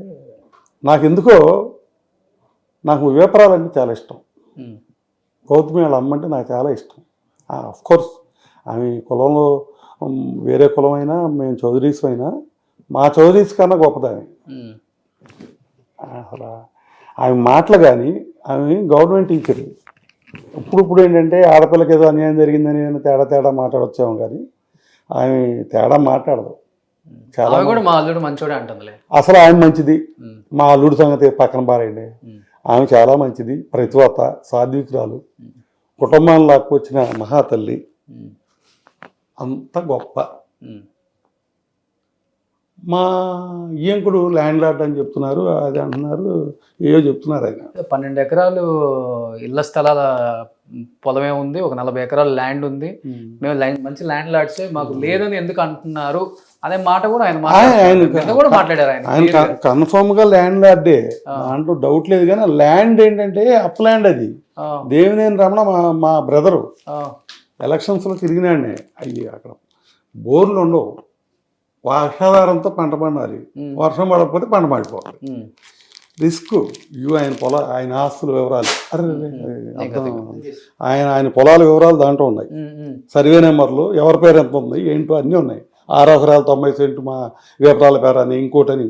నాకు వివరాలంటే చాలా ఇష్టం, గౌతమి వాళ్ళ అమ్మంటే నాకు చాలా ఇష్టం. కోర్స్ ఆమె కులంలో వేరే కులమైనా, మేము చౌదరీస్ అయినా మా చౌదరీస్ కన్నా గొప్పదామె. అసలు ఆమె మాటలు కానీ, ఆమె గవర్నమెంట్ టీచర్. ఇప్పుడు ఏంటంటే ఆడపిల్లకి ఏదో అన్యాయం జరిగిందని తేడా మాట్లాడొచ్చాము, కానీ ఆమె తేడా మాట్లాడదు. చాలా కూడా మా అల్లుడు మంచోడే అంటుంది. అసలు ఆమె మంచిది, మా అల్లుడి సంగతి పక్కన పారేయండి, ఆమె చాలా మంచిది, ప్రతివత, సాత్వికురాలు, కుటుంబాన్ని లాక్కొచ్చిన మహాతల్లి, అంత గొప్ప. మా ఈయంకుడు ల్యాండ్ లార్డ్ అని చెప్తున్నారు, అది అంటున్నారు, ఏవో చెప్తున్నారు. ఆయన 12 ఎకరాలు ఇళ్ల స్థలాల పొలమే ఉంది, ఒక 40 ఎకరాల ల్యాండ్ ఉంది, మేము మంచి ల్యాండ్ లార్డ్సే, మాకు లేదని ఎందుకు అంటున్నారు అనే మాట కూడా ఆయన మాట్లాడారు. ఆయన కన్ఫర్మ్ గా ల్యాండ్ లార్డే, దాంట్లో డౌట్ లేదు. కానీ ల్యాండ్ ఏంటంటే అప్ ల్యాండ్, అది దేవినేని రమణ మా బ్రదరు ఎలక్షన్స్ లో తిరిగినాండి. అయ్యి అక్కడ బోర్లు ఉండవు, వర్షాధారంతో పంట పండాలి, వర్షం పడకపోతే పంట పడిపోవాలి, రిస్క్. ఆయన ఆస్తుల వివరాలు, ఆయన పొలాల వివరాలు దాంట్లో ఉన్నాయి, సర్వే నెంబర్లు, ఎవరి పేరు ఎంత ఉంది ఏంటో అన్నీ ఉన్నాయి. 6 ఎకరాలు 90 సెంటు మా వివరాల పేరు అని, ఇంకోటని.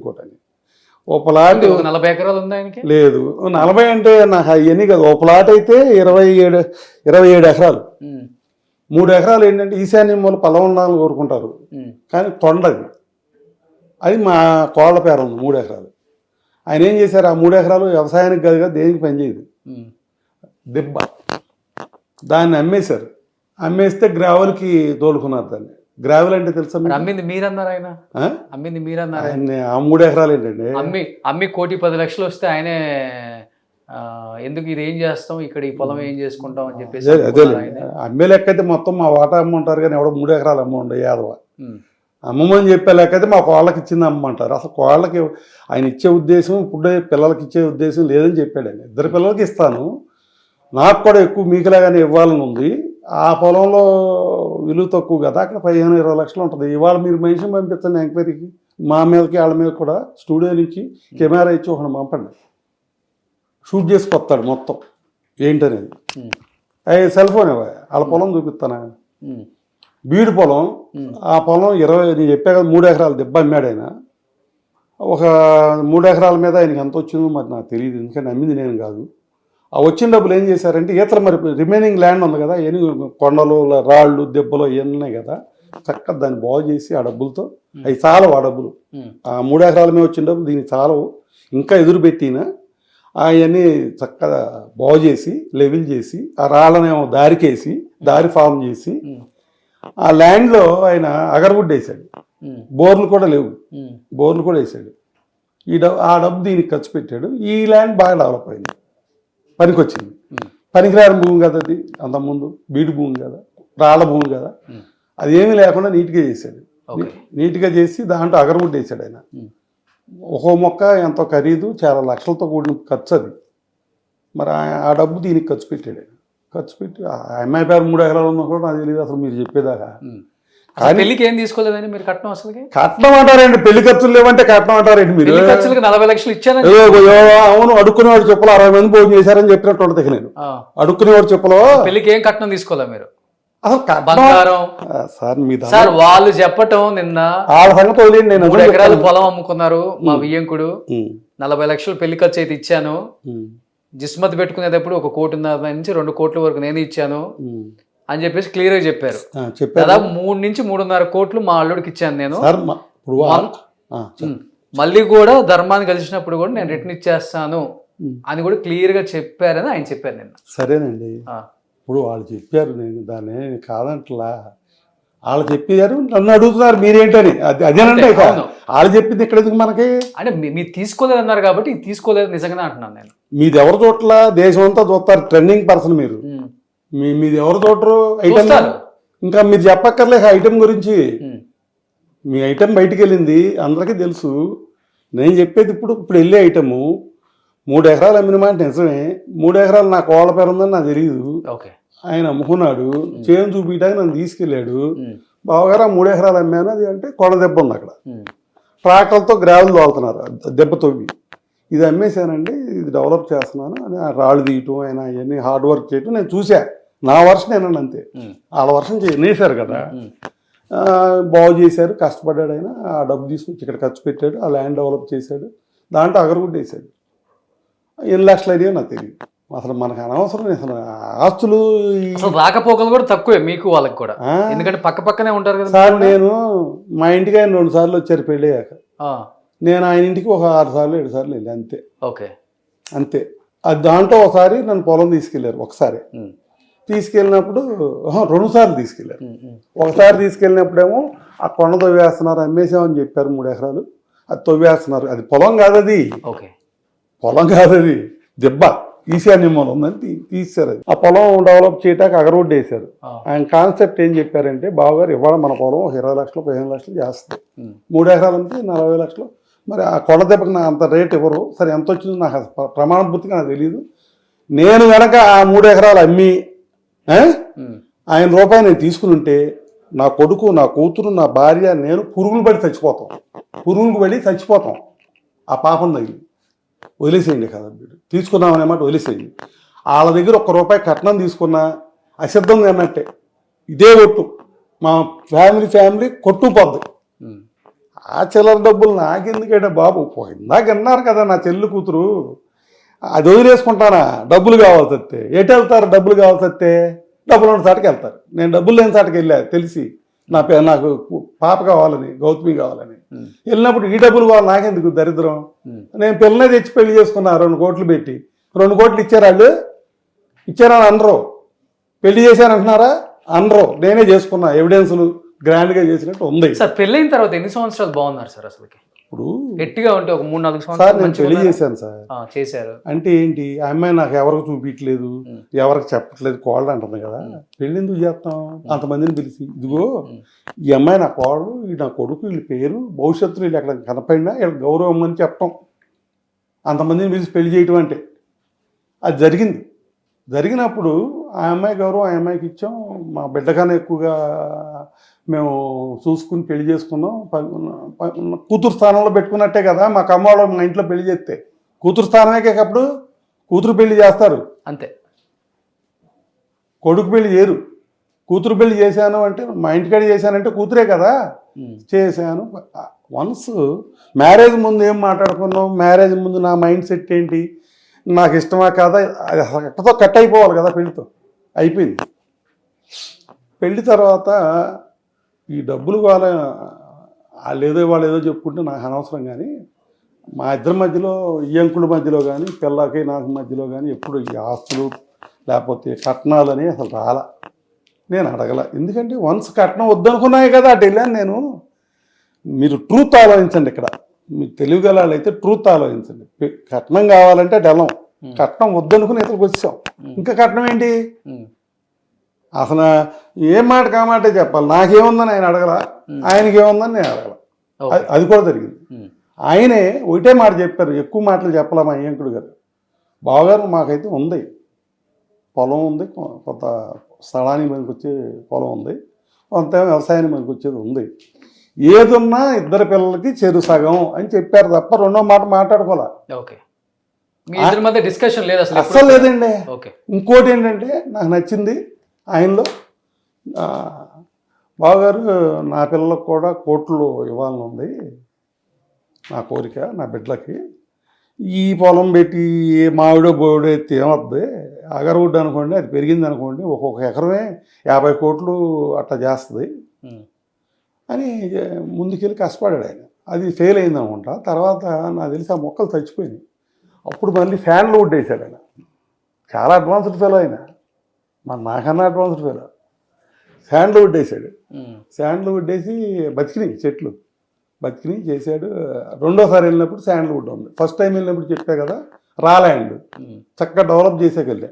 ఓ ప్లాట్ 40 ఎకరాలు ఉంది ఆయనకి, లేదు 40 అంటే నాకు అవన్నీ కదా. ఓ ప్లాట్ అయితే 27 ఎకరాలు, 3 ఎకరాలు ఏంటంటే ఈశాన్యం మూల పొలం ఉండాలని కోరుకుంటారు, కానీ కొండది, అది మా కోళ్ళ పేరు ఉంది 3 ఎకరాలు. ఆయన ఏం చేశారు, ఆ 3 ఎకరాలు వ్యవసాయానికి కాదుగా, దేనికి పనిచేయదు, దిబ్బ. దాన్ని అమ్మేశారు, అమ్మేస్తే గ్రావెల్కి తోలుకున్నారు దాన్ని. గ్రావెల్ అంటే తెలుసా, అమ్మింది మీరన్నారు, ఆయన అమ్మింది మీరన్నారు. ఆ 3 ఎకరాలు ఏంటండి, అమ్మి 1,10,00,000 వస్తే ఆయనే ఎందుకు ఇది ఏం చేస్తాం, ఇక్కడ ఈ పొలం ఏం చేసుకుంటాం అని చెప్పేసి. అదే అమ్మే లెక్క అయితే మొత్తం మా వాటా అమ్మంటారు, కానీ ఎవడో 3 ఎకరాలు అమ్మండి యాదవ. అమ్మమని చెప్పే లెక్క అయితే మా కోళ్ళకి ఇచ్చింది అమ్మంటారు. అసలు కోళ్ళకి ఆయన ఇచ్చే ఉద్దేశం, ఇప్పుడు పిల్లలకి ఇచ్చే ఉద్దేశం లేదని చెప్పాడు ఆయన. 2 పిల్లలకి ఇస్తాను, నాకు కూడా ఎక్కువ మీకులాగానే ఇవ్వాలని ఉంది. ఆ పొలంలో విలువ తక్కువ కదా, అక్కడ 15-20 లక్షలు ఉంటుంది. ఇవాళ మీరు మనిషిని పంపించండి ఎంక్వైరీకి, మా మీదకి వాళ్ళ మీద కూడా, స్టూడియో నుంచి కెమెరా ఇచ్చి ఒకటి పంపండి, షూట్ చేసుకొస్తాడు మొత్తం ఏంటనేది. సెల్ ఫోన్ వాళ్ళ పొలం చూపిస్తాను, బీడు పొలం. ఆ పొలం 20, నేను చెప్పా కదా 3 ఎకరాలు దెబ్బ అమ్మాడు ఆయన. ఒక 3 ఎకరాల మీద ఆయనకి ఎంత వచ్చిందో మరి నాకు తెలియదు, ఎందుకంటే అమ్మింది నేను కాదు. ఆ వచ్చిన డబ్బులు ఏం చేశారంటే ఈతల మరి రిమైనింగ్ ల్యాండ్ ఉంది కదా, కొండలు రాళ్ళు దెబ్బలు ఇవన్నీ ఉన్నాయి కదా, చక్కగా దాన్ని బాగు చేసి ఆ డబ్బులతో అవి చాలవు. ఆ డబ్బులు ఆ 3 ఎకరాల మీద వచ్చిన డబ్బులు దీనికి చాలవు, ఇంకా ఎదురు పెట్టిన అవన్నీ చక్కగా బాగు చేసి లెవెల్ చేసి ఆ రాళ్ళనేమో దారికేసి దారి ఫామ్ చేసి ఆ ల్యాండ్లో ఆయన అగరవుడ్ వేసాడు. బోర్లు కూడా లేవు, బోర్లు కూడా వేసాడు. ఆ డబ్బు దీనికి ఖర్చు పెట్టాడు. ఈ ల్యాండ్ బాగా డెవలప్ అయింది, పనికొచ్చింది. పనికిరాని భూమి కదా అది, అంతకుముందు బీడు భూమి కదా, రాళ్ళ భూమి కదా, అది ఏమీ లేకుండా నీట్గా చేశాడు. నీట్గా చేసి దాంట్లో అగరవుడ్ వేసాడు ఆయన. ఒక్కో మొక్క ఎంతో ఖరీదు, చాలా లక్షలతో కూడిన ఖర్చు అది. మరి ఆ డబ్బు దీనికి ఖర్చు పెట్టాడు ఆయన. ఖర్చు పెట్టి ఆ అమ్మాయి పేరు 3 ఎకరాలు ఉన్నా కూడా నాకు తెలియదు అసలు మీరు చెప్పేదాకా. కానీ పెళ్లికి ఏం తీసుకోలేదండి మీరు కట్నం? అసలు కట్నం అంటారండి, పెళ్లి ఖర్చులు లేవంటే కట్నం అంటారండి మీరు? ఖర్చులకు 40 లక్షలు ఇచ్చాను. అవును, అడుక్కునేవాడు చెప్పులు 60 మంది భోజనం చేశారని చెప్పినట్టు ఉంటుంది. నేను అడుక్కునేవాడు చెప్పులు పెళ్లికి ఏం కట్నం తీసుకోలే మీరు? అసలు బంగారం సార్ వాళ్ళు చెప్పటం నిన్న వాళ్ళ సంగతి వదిలేండి. నేను 3 ఎకరాలు పొలం అమ్ముకున్నారు మా వియ్యంకుడు, 40 లక్షలు పెళ్లి ఖర్చు అయితే ఇచ్చాను, జిస్మత్ పెట్టుకునేటప్పుడు 1.5 కోటి నుంచి 2 కోట్ల వరకు నేను ఇచ్చాను అని చెప్పేసి క్లియర్ గా చెప్పారు. దాదాపు 3 నుంచి 3.5 కోట్లు మా అల్లుడికి ఇచ్చాను నేను. మళ్ళీ కూడా ధర్మాన్ని కలిసినప్పుడు కూడా నేను రిటర్న్ ఇచ్చేస్తాను అని కూడా క్లియర్ గా చెప్పారని ఆయన చెప్పారు నిన్న. సరేనండి, ఇప్పుడు వాళ్ళు చెప్పారు, నేను దాన్ని కాదంటలా. వాళ్ళు చెప్పారు, నన్ను అడుగుతున్నారు మీరేంటని. అదేనంటే వాళ్ళు చెప్పింది ఇక్కడ ఎందుకు మనకి? అంటే మీరు తీసుకోలేదు అన్నారు కాబట్టి తీసుకోలేదు నిజంగానే అంటున్నాను నేను. మీది ఎవరు చోట్ల దేశం అంతా చూస్తారు, ట్రెండింగ్ పర్సన్ మీరు. మీది ఎవరు చూడరు ఐటమ్. ఇంకా మీరు చెప్పక్కర్లేదు ఐటమ్ గురించి. మీ ఐటమ్ బయటికి వెళ్ళింది అందరికీ తెలుసు. నేను చెప్పేది ఇప్పుడు వెళ్ళే ఐటము 3 ఎకరాలు అమ్మిన మాట నిజమే. 3 ఎకరాలు నా కోళ్ళ పేరు ఉందని నాకు తెలియదు. ఆయన అమ్ముకున్నాడు, చేను చూపించడానికి నన్ను తీసుకెళ్ళాడు. బావగారు ఆ 3 ఎకరాలు అమ్మాను అది అంటే కొండ దెబ్బ ఉంది అక్కడ, ట్రాక్టర్లతో గ్రావెల్ తోలుతున్నారు దెబ్బ తవ్వి. ఇది అమ్మేశానండి, ఇది డెవలప్ చేస్తున్నాను అని రాళ్ళు తీయటం, ఆయన అవన్నీ హార్డ్ వర్క్ చేయటం నేను చూసా. నా వర్షం నేనండి అంతే, వాళ్ళ వర్షం నేసారు కదా. బాగు చేశారు, కష్టపడ్డాడు ఆయన. ఆ డబ్బు తీసుకొచ్చి ఇక్కడ ఖర్చు పెట్టాడు, ఆ ల్యాండ్ డెవలప్ చేశాడు, దాంట్లో అగరగుడ్డ వేసాడు. ఎన్ని లక్షలు అయ్యో నాకు తెలియదు. అసలు మనకు అనవసరం. అసలు ఆస్తులు రాకపోకలు కూడా తక్కువే మీకు వాళ్ళకి కూడా, ఎందుకంటే పక్క పక్కనే ఉంటారు కదా సార్. నేను మా ఇంటికి ఆయన 2 సార్లు వచ్చారు పెళ్ళి అయ్యాక. నేను ఆయన ఇంటికి ఒక 6 సార్లు 7 సార్లు వెళ్ళి అంతే. అంతే. అది దాంట్లో ఒకసారి నన్ను పొలం తీసుకెళ్లారు, ఒకసారి తీసుకెళ్ళినప్పుడు 2 సార్లు తీసుకెళ్లారు. ఒకసారి తీసుకెళ్ళినప్పుడేమో ఆ కొండ తవ్వేస్తున్నారు, అమ్మేసామని చెప్పారు 3 ఎకరాలు. అది తవ్వేస్తున్నారు, అది పొలం కాదు, అది పొలం కాదు, అది దెబ్బ ఈశాన్య మూలం ఉందని తీశారు. అది ఆ పొలం డెవలప్ చేయడానికి అగరవుడ్ వేశారు. ఆయన కాన్సెప్ట్ ఏం చెప్పారంటే, బావగారు ఇవాళ మన పొలం 20 లక్షలు 15 లక్షలు చేస్తుంది, 3 ఎకరాలు అంటే 40 లక్షలు. మరి ఆ కొండ దెబ్బకి నాకు అంత రేట్ ఇవ్వరు. సరే ఎంత వచ్చిందో నాకు ప్రమాణ పూర్తిగా నాకు తెలియదు. నేను కనుక ఆ 3 ఎకరాలు అమ్మి ఆయన రూపాయి నేను తీసుకుని ఉంటే నా కొడుకు, నా కూతురు, నా భార్య, నేను పురుగులు పడి చచ్చిపోతాం. ఆ పాపం తగిలి వదిలేసేయండి కదా, తీసుకున్నామనే మాట వదిలేసేయండి. వాళ్ళ దగ్గర 1 రూపాయి కట్నం తీసుకున్నా అసిద్ధంగా అన్నట్టే. ఇదే ఒట్టు, మా ఫ్యామిలీ కొట్టుకుపోద్ది. ఆ చిల్లర డబ్బులు నాకెందుకంటే బాబు, ఇందాక అన్నారు కదా నా చెల్లి కూతురు, అది వదిలేసుకుంటానా? డబ్బులు కావాల్సి వస్తే ఎటు వెళ్తారు? డబ్బులు కావాల్సి వస్తే డబ్బులు ఉన్న చాటుకి వెళ్తారు. నేను డబ్బులు లేని చాటుకి వెళ్ళా తెలిసి, నాకు పాప కావాలని, గౌతమి కావాలని వెళ్ళినప్పుడు ఈ డబ్బులు కావాలి నాకెందుకు దరిద్రం? నేను పిల్లనే తెచ్చి పెళ్లి చేసుకున్నా 2 కోట్లు పెట్టి. 2 కోట్లు ఇచ్చారు వాళ్ళు, ఇచ్చారని అనరు. పెళ్లి చేశారంటున్నారా? అనరు. నేనే చేసుకున్నా, ఎవిడెన్సులు గ్రాండ్గా చేసినట్టు ఉంది. సార్ పెళ్ళైన తర్వాత ఎన్ని సంవత్సరాలు బాగున్నారు సార్? అసలుకి ఇప్పుడు గట్టిగా ఉంటే ఒక 3-4 సార్ సంవత్సరాలు నేను పెళ్లి చేశాను సార్. చేశారు అంటే ఏంటి, ఆ అమ్మాయి నాకు ఎవరికి చూపించట్లేదు, ఎవరికి చెప్పట్లేదు, కోళ్ళు అంటుంది కదా. పెళ్ళి ఎందుకు చేస్తాం? అంతమందిని పిలిచి, ఇదిగో ఈ అమ్మాయి నా కోళ్ళు, ఈ నా కొడుకు, వీళ్ళ పేరు, భవిష్యత్తులో వీళ్ళు ఎక్కడ కనపడినా వీళ్ళకి గౌరవం అని చెప్పటం. అంతమందిని పిలిచి పెళ్లి చేయటం అంటే అది జరిగింది. జరిగినప్పుడు ఆ అమ్మాయి గౌరవం ఆ అమ్మాయికి ఇచ్చాం. మా బిడ్డకన్నా ఎక్కువగా మేము చూసుకుని పెళ్లి చేసుకున్నాం. కూతురు స్థానంలో పెట్టుకున్నట్టే కదా. మా కమ్మవాళ్ళు మా ఇంట్లో పెళ్లి చేస్తే కూతురు స్థానమే అప్పుడు కూతురు పెళ్లి చేస్తారు అంతే, కొడుకు పెళ్లి చేయరు. కూతురు పెళ్లి చేశాను అంటే, మా ఇంటికాడ చేశానంటే కూతురే కదా చేశాను. వన్స్ మ్యారేజ్ ముందు ఏం మాట్లాడుకున్నాం, మ్యారేజ్ ముందు నా మైండ్ సెట్ ఏంటి, నాకు ఇష్టమా కాదా అది ఎక్కడితో కట్ అయిపోవాలి కదా పెళ్లితో. అయిపోయింది. పెళ్లి తర్వాత ఈ డబ్బులు వాళ్ళు ఏదో చెప్పుకుంటే నాకు అనవసరం. కానీ మా ఇద్దరి మధ్యలో ఈ అంకుల మధ్యలో కానీ పిల్లకి నాకు మధ్యలో కానీ ఎప్పుడు ఈ ఆస్తులు లేకపోతే కట్నాలని అసలు రాలా. నేను అడగల. ఎందుకంటే వన్స్ కట్నం వద్దనుకున్నాయి కదా అటు వెళ్ళాను నేను. మీరు ట్రూత్ ఆలోచించండి. ఇక్కడ మీరు తెలుగుగల అయితే ట్రూత్ ఆలోచించండి. కట్నం కావాలంటే అటు వెళ్ళం. కట్నం వద్దనుకుని ఇతరులకు వచ్చాం. ఇంకా కట్నం ఏంటి? అసలు ఏం మాట కామాటే చెప్పాలి. నాకేముందని ఆయన అడగల, ఆయనకి ఏముందని నేను అడగల. అది కూడా జరిగింది. ఆయనే ఒకటే మాట చెప్పారు, ఎక్కువ మాటలు చెప్పలే మా అయ్యంకుడు గారు. బావగారు మాకైతే ఉంది, పొలం ఉంది, కొంత స్థలానికి మనకు వచ్చే పొలం ఉంది, కొంత వ్యవసాయానికి మనకు వచ్చేది ఉంది. ఏదున్నా ఇద్దరు పిల్లలకి చెరు సగం అని చెప్పారు తప్ప రెండో మాట మాట్లాడుకోలే. డిస్కషన్ లేదు అస్సలు లేదండి. ఇంకోటి ఏంటంటే నాకు నచ్చింది ఆయనలో, బావగారు నా పిల్లలకు కూడా కోట్లు ఇవ్వాలని ఉంది నా కోరిక, నా బిడ్డలకి. ఈ పొలం పెట్టి మావిడో బోవిడో ఎత్తి ఏమవుద్ది, అగరవుడ్డు అనుకోండి, అది పెరిగింది అనుకోండి, ఒక్కొక్క ఎకరమే 50 కోట్లు అట్లా చేస్తుంది అని ముందుకెళ్ళి కష్టపడాడు ఆయన. అది ఫెయిల్ అయింది అనుకుంటా. తర్వాత నాకు తెలిసి ఆ మొక్కలు చచ్చిపోయినాయి. అప్పుడు మళ్ళీ ఫ్యాన్లు వుడ్ వేసాడు ఆయన. చాలా అడ్వాన్స్డ్ ఫెలో ఆయన, మరి నాకన్నా అడ్వాన్స్డ్ ఫెలో. ఫ్యాన్లు వుడ్ వేసాడు. శాండ్లు వుడ్ వేసి బతికినాయి చెట్లు, బతికినాయి చేశాడు. రెండోసారి వెళ్ళినప్పుడు శాండ్ల్వుడ్ ఉంది. ఫస్ట్ టైం వెళ్ళినప్పుడు చెప్పా కదా రాల్యాండ్ చక్కగా డెవలప్ చేసాక వెళ్ళా.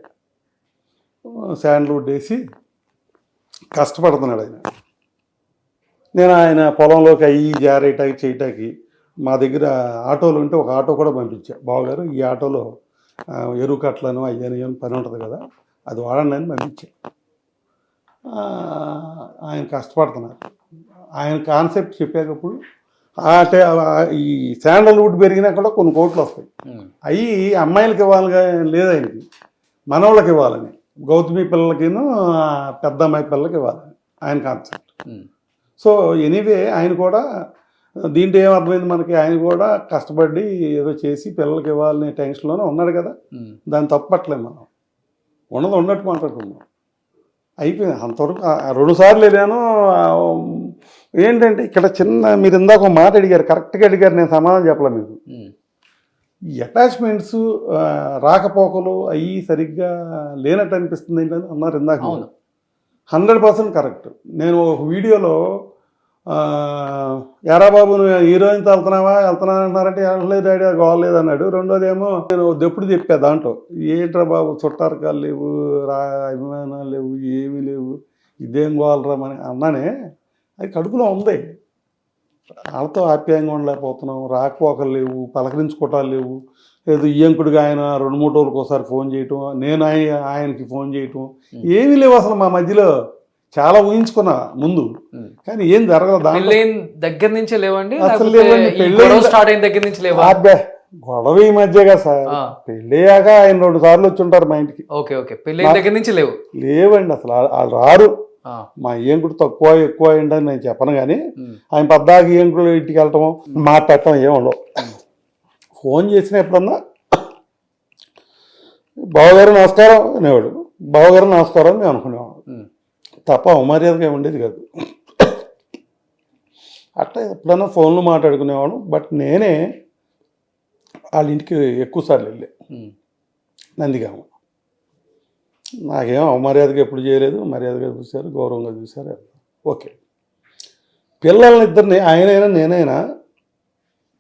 శాండ్ల్వుడ్ వేసి కష్టపడుతున్నాడు ఆయన. నేను ఆయన పొలంలోకి అయ్యి జారేటాకి చేయటానికి మా దగ్గర ఆటోలు ఉంటే ఒక ఆటో కూడా పంపించా. బావగారు ఈ ఆటోలో ఎరువు కట్టలను అయ్యని పని ఉంటుంది కదా, అది వాడండి అని పంపించా. ఆయన కష్టపడుతున్నారు. ఆయన కాన్సెప్ట్ చెప్పేటప్పుడు ఈ శాండల్వుడ్ పెరిగినా కూడా కొన్ని కోట్లు వస్తాయి. అవి అమ్మాయిలకి ఇవ్వాలిగా లేదు ఆయనకి, మనవాళ్ళకి ఇవ్వాలని, గౌతమి పిల్లలకిను పెద్ద అమ్మాయి పిల్లలకి ఇవ్వాలని ఆయన కాన్సెప్ట్. సో ఎనీవే ఆయన కూడా దీంట్లో ఏమర్థమైంది మనకి, ఆయన కూడా కష్టపడి ఏదో చేసి పిల్లలకి ఇవ్వాలనే టెన్షన్లోనే ఉన్నాడు కదా. దాన్ని తప్పట్లేదు, మనం ఉన్నది ఉన్నట్టు మాట్లాడుకుందాం. అయిపోయింది అంతవరకు. 2 సార్లు వెళ్ళాను. ఏంటంటే ఇక్కడ చిన్న, మీరు ఇందాక ఒక మాట అడిగారు, కరెక్ట్గా అడిగారు, నేను సమాధానం చెప్పలే మీకు. ఈ అటాచ్మెంట్స్ రాకపోకలు అవి సరిగ్గా లేనట్టు అనిపిస్తుంది ఏంటని అన్నారు ఇందాక. 100% కరెక్ట్. నేను ఒక వీడియోలో యారా బాబు నువ్వు హీరోయిన్తో వెళ్తున్నావా అంటున్నారంటే వెళ్ళలేదు డాడీ గోవలేదు అన్నాడు. రెండోది ఏమో నేను ఎప్పుడు చెప్పా దాంట్లో, ఏంట్రా బాబు చుట్టారకాలు లేవు, అభిమానాలు లేవు, ఏమీ లేవు, ఇదేం గోవాలరా అని అన్నానే. అది కడుపులో ఉంది. వాళ్ళతో ఆప్యాయంగా ఉండలేకపోతున్నాం, రాకపోకలు లేవు, పలకరించుకోవటాలు లేవు. ఏదో ఈయంకుడిగా ఆయన 2-3 రోజులకు ఒకసారి ఫోన్ చేయటం, నేను ఆయనకి ఫోన్ చేయటం, ఏమీ లేవు అసలు మా మధ్యలో. చాలా ఊహించుకున్నా ముందు, కానీ ఏం జరగదు. దగ్గర నుంచే లేవండి, అసలు లేవండి. పెళ్ళి స్టార్ట్ అయిన దగ్గర నుంచి లేవా? గొడవ ఈ మధ్యగా సార్. పెళ్ళయ్యాక ఆయన 2 సార్లు వచ్చి ఉంటారు మా ఇంటికి. పెళ్ళి దగ్గర నుంచి లేవండి అసలు. వాళ్ళు రారు. మా ఏంకుడు తక్కువ ఎక్కువ అయిందని నేను చెప్పను, కానీ ఆయన పద్దాకి ఏంకుడు ఇంటికి వెళ్ళటం మాట్లాడటం ఏముండవు. ఫోన్ చేసిన ఎప్పుడన్నా బావగారు నమస్కారం అనేవాడు, బావగారు నమస్కారం మేము అనుకునేవాడు తప్ప అమర్యాదగా ఉండేది కాదు. అట్లా ఎప్పుడన్నా ఫోన్లు మాట్లాడుకునేవాడు. బట్ నేనే వాళ్ళ ఇంటికి ఎక్కువసార్లు వెళ్ళే, నందిగామ. నాకేమో అమర్యాదగా ఎప్పుడు చేయలేదు, మర్యాదగా చూశారు, గౌరవంగా చూశారు. ఓకే. పిల్లల్ని ఇద్దరిని ఆయనైనా నేనైనా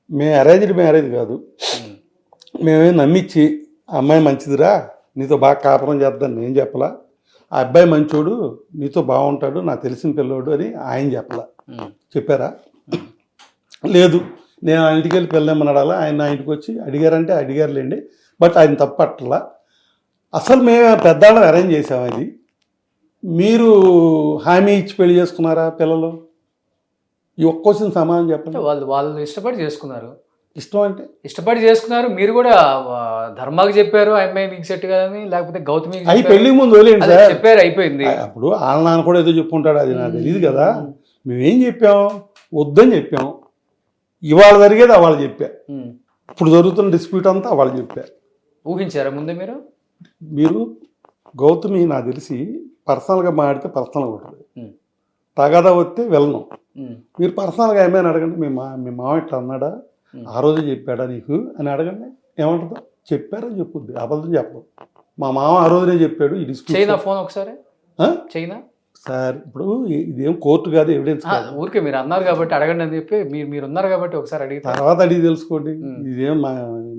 మేము అరేంజ్డ్ మ్యారేజ్ కాదు. మేమేం నమ్మించి అమ్మాయి మంచిదిరా నీతో బాగా కాపురం చేద్దాం నేను చెప్పలా, ఆ అబ్బాయి మంచోడు నీతో బాగుంటాడు నాకు తెలిసిన పిల్లోడు అని ఆయన చెప్పలా. చెప్పారా? లేదు. నేను ఆయన ఇంటికి వెళ్ళి పెళ్ళమ్మని అడగాల, ఆయన నా ఇంటికి వచ్చి అడిగారంటే అడిగారులేండి, బట్ ఆయన తప్పట్లా. అసలు మేము పెద్దవాళ్ళని అరేంజ్ చేసాము. అది మీరు హామీ ఇచ్చి పెళ్లి చేసుకున్నారా పిల్లలు? ఈ ఒక్క క్వశ్చన్ సమాధానం చెప్పండి. వాళ్ళు ఇష్టపడి చేసుకున్నారు. ఇష్టం అంటే ఇష్టపడి చేసుకున్నారు. మీరు కూడా ధర్మాకి చెప్పారు అమ్మాయి మీకు సెట్ కదని, లేకపోతే గౌతమి అయి పెళ్లికి ముందు వదిలేండి సార్, చెప్పారు అయిపోయింది. అప్పుడు వాళ్ళ నాన్న కూడా ఏదో చెప్పుకుంటాడు, అది నాకు తెలియదు కదా. మేమేం చెప్పాం, వద్దని చెప్పాం. ఇవాళ జరిగేది వాళ్ళు చెప్పా, ఇప్పుడు జరుగుతున్న డిస్ప్యూట్ అంతా వాళ్ళు చెప్పా. ఊహించారా ముందే మీరు? మీరు గౌతమి నాకు తెలిసి పర్సనల్గా మాడితే పర్సనల్గా ఉంటుంది, ఉమ్, తగాదా వస్తే వెళ్ళను. ఉమ్, మీరు పర్సనల్గా ఏమైనా అడగండి, మీ మామ ఇట్లా అన్నాడా, ఆ రోజు చెప్పాడా నీకు అని అడగండి, ఏమంటుందో చెప్పారని చెప్పుద్ది, అబద్ధం చెప్పదు. మా మామ ఆ రోజునే చెప్పాడు ఈ డిస్ప్యూట్. చైనా ఫోన్ ఒకసారి చైనా సార్. ఇప్పుడు ఇదేం కోర్టు కాదు, ఎవిడెన్స్ కాదు. ఊరికే మీరు అన్నారు కాబట్టి అడగండి అని చెప్పి మీరు ఉన్నారు కాబట్టి ఒకసారి అడిగితే తర్వాత అడిగి తెలుసుకోండి. ఇదేం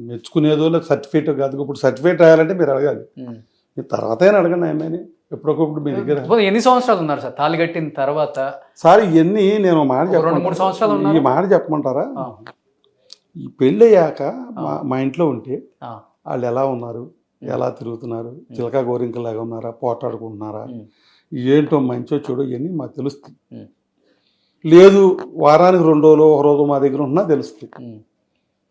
మెచ్చుకునేదో లేదు, సర్టిఫికేట్ కాదు. ఇప్పుడు సర్టిఫికేట్ రాయాలంటే మీరు అడగాలి, మీరు తర్వాత అయినా అడగండి ఏమైనా ఎప్పటికప్పుడు మీ దగ్గర. ఎన్ని సంవత్సరాలు ఉన్నారు సార్ తాళి కట్టిన తర్వాత? సార్ ఇవన్నీ నేను మాట 2-3 సంవత్సరాలు ఈ మాట చెప్పమంటారా? ఈ పెళ్ళి అయ్యాక మా ఇంట్లో ఉంటే వాళ్ళు ఎలా ఉన్నారు, ఎలా తిరుగుతున్నారు, చిలక గోరింకలాగా ఉన్నారా, పోటాడుకుంటున్నారా, ఏంటో మంచో చెడు ఇవన్నీ మాకు తెలుస్తుంది. లేదు వారానికి 2 రోజులు 1 రోజు మా దగ్గర ఉంటున్నా తెలుస్తుంది.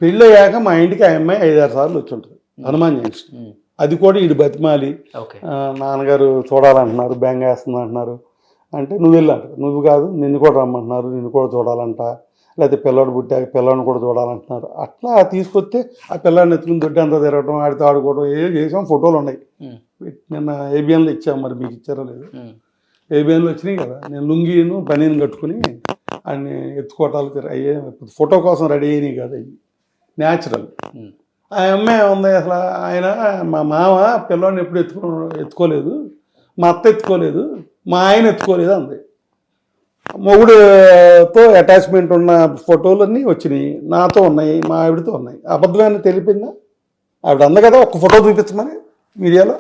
పెళ్ళి అయ్యాక మా ఇంటికి ఆ అమ్మాయి 5-6 సార్లు వచ్చి ఉంటుంది హనుమాన్ జంక్షన్. అది కూడా వీడు బతిమాలి, నాన్నగారు చూడాలంటున్నారు, బెంగ వేస్తుంది అంటున్నారు అంటే నువ్వు వెళ్ళంట, నువ్వు కాదు నిన్ను కూడా రమ్మంటున్నారు, నిన్ను కూడా చూడాలంట, లేకపోతే పిల్లాడు పుట్టాక పిల్లాడిని కూడా చూడాలంటున్నారు. అట్లా తీసుకొస్తే ఆ పిల్లాడిని ఎత్తుకుని దొడ్డి అంతా తిరగడం, ఆడితో ఆడుకోవడం ఏం చేసాం. ఫోటోలు ఉన్నాయి, నిన్న ఏబిఎన్లో ఇచ్చాం, మరి మీకు ఇచ్చారో లేదు. ఏబిఎన్లో వచ్చినాయి కదా, నేను లుంగీను బనీని కట్టుకుని అన్ని ఎత్తుకోవటాలు అయ్యే ఫోటో కోసం రెడీ అయినాయి కదా, అవి న్యాచురల్. ఆ అమ్మాయి ఉంది అసలు, ఆయన మా మామ పిల్లోడిని ఎప్పుడు ఎత్తుకోలేదు, మా అత్త ఎత్తుకోలేదు, మా ఆయన ఎత్తుకోలేదు అంది. మొగుడుతో అటాచ్మెంట్ ఉన్న ఫోటోలన్నీ వచ్చినాయి, నాతో ఉన్నాయి, మా ఆవిడతో ఉన్నాయి. అబద్ధమైన తెలిపిందా? ఆవిడ అంద కదా ఒక్క ఫోటో చూపించమని మీడియాలో,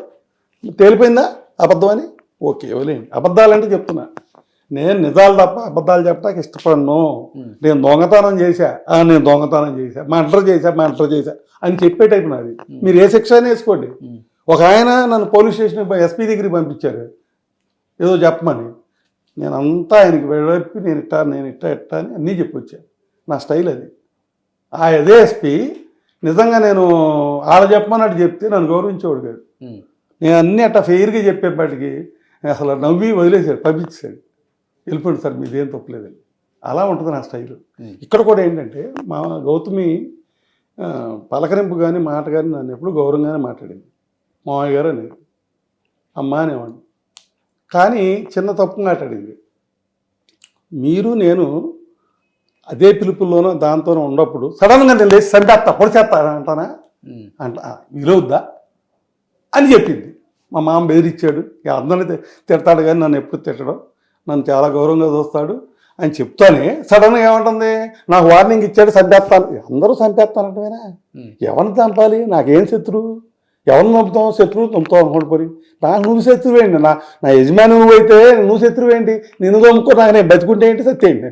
తేలిపోయిందా అబద్ధం అని? ఓకే వదిలేండి. అబద్ధాలంటే చెప్తున్నా, నేను నిజాలు తప్ప అబద్ధాలు చెప్పడానికి ఇష్టపడను. నేను దొంగతనం చేశా, నేను దొంగతనం చేశా, మర్డర్ చేశా అని చెప్పే టైపు నాది. మీరు ఏ శిక్ష అని వేసుకోండి. ఒక ఆయన నన్ను పోలీస్ స్టేషన్ ఎస్పీ దగ్గరికి పంపించారు ఏదో చెప్పమని, నేను అంతా ఆయనకి వెళ్ళి నేను ఇట్టా అని అన్నీ చెప్పొచ్చాను. నా స్టైల్ అది. అదే ఎస్పీ నిజంగా నేను ఆడ చెప్పమన్నట్టు చెప్తే నన్ను గౌరవించేవాడు కాదు. నేను అన్నీ అట్టా ఫెయిర్గా చెప్పేప్పటికి అసలు నవ్వి వదిలేసాడు, పంపించాడు, వెళ్ళిపోండి సార్ మీదేం తప్పలేదని. అలా ఉంటుంది నా స్టైలు. ఇక్కడ కూడా ఏంటంటే మా గౌతమి పలకరింపు కానీ మాట కానీ నన్ను ఎప్పుడు గౌరవంగానే మాట్లాడింది. మామయ్య గారు అనేది అమ్మ అనేవాడిని. కానీ చిన్న తప్పు మాట్లాడింది. మీరు నేను అదే పిలుపుల్లోనో దాంతోనో ఉన్నప్పుడు సడన్గా నేను లేచి సంపేస్తా పొడిచేస్తా అంటానా విలువద్దా అని చెప్పింది. మా మామ బెదిరించాడు, అందరినీ తిడతాడు కానీ నన్ను ఎప్పుడు తిట్టడం, నన్ను చాలా గౌరవంగా చూస్తాడు అని చెప్తానే సడన్గా ఏమంటుంది, నాకు వార్నింగ్ ఇచ్చాడు సంపేస్తాను. అందరూ సంపేస్తానంటేనా? ఎవరిని చంపాలి? నాకేం శత్రువు? ఎవరిని చంపుతావు? శత్రువు చంపుతావు అనుకోండి. పోయి నాకు నువ్వు శత్రువేంటి? నా యజమాని నువ్వైతే నువ్వు శత్రువేంటి? నిన్ను చంపుకున్నాక నేను బతుకుంటే ఏంటి సత్య ఏంటి?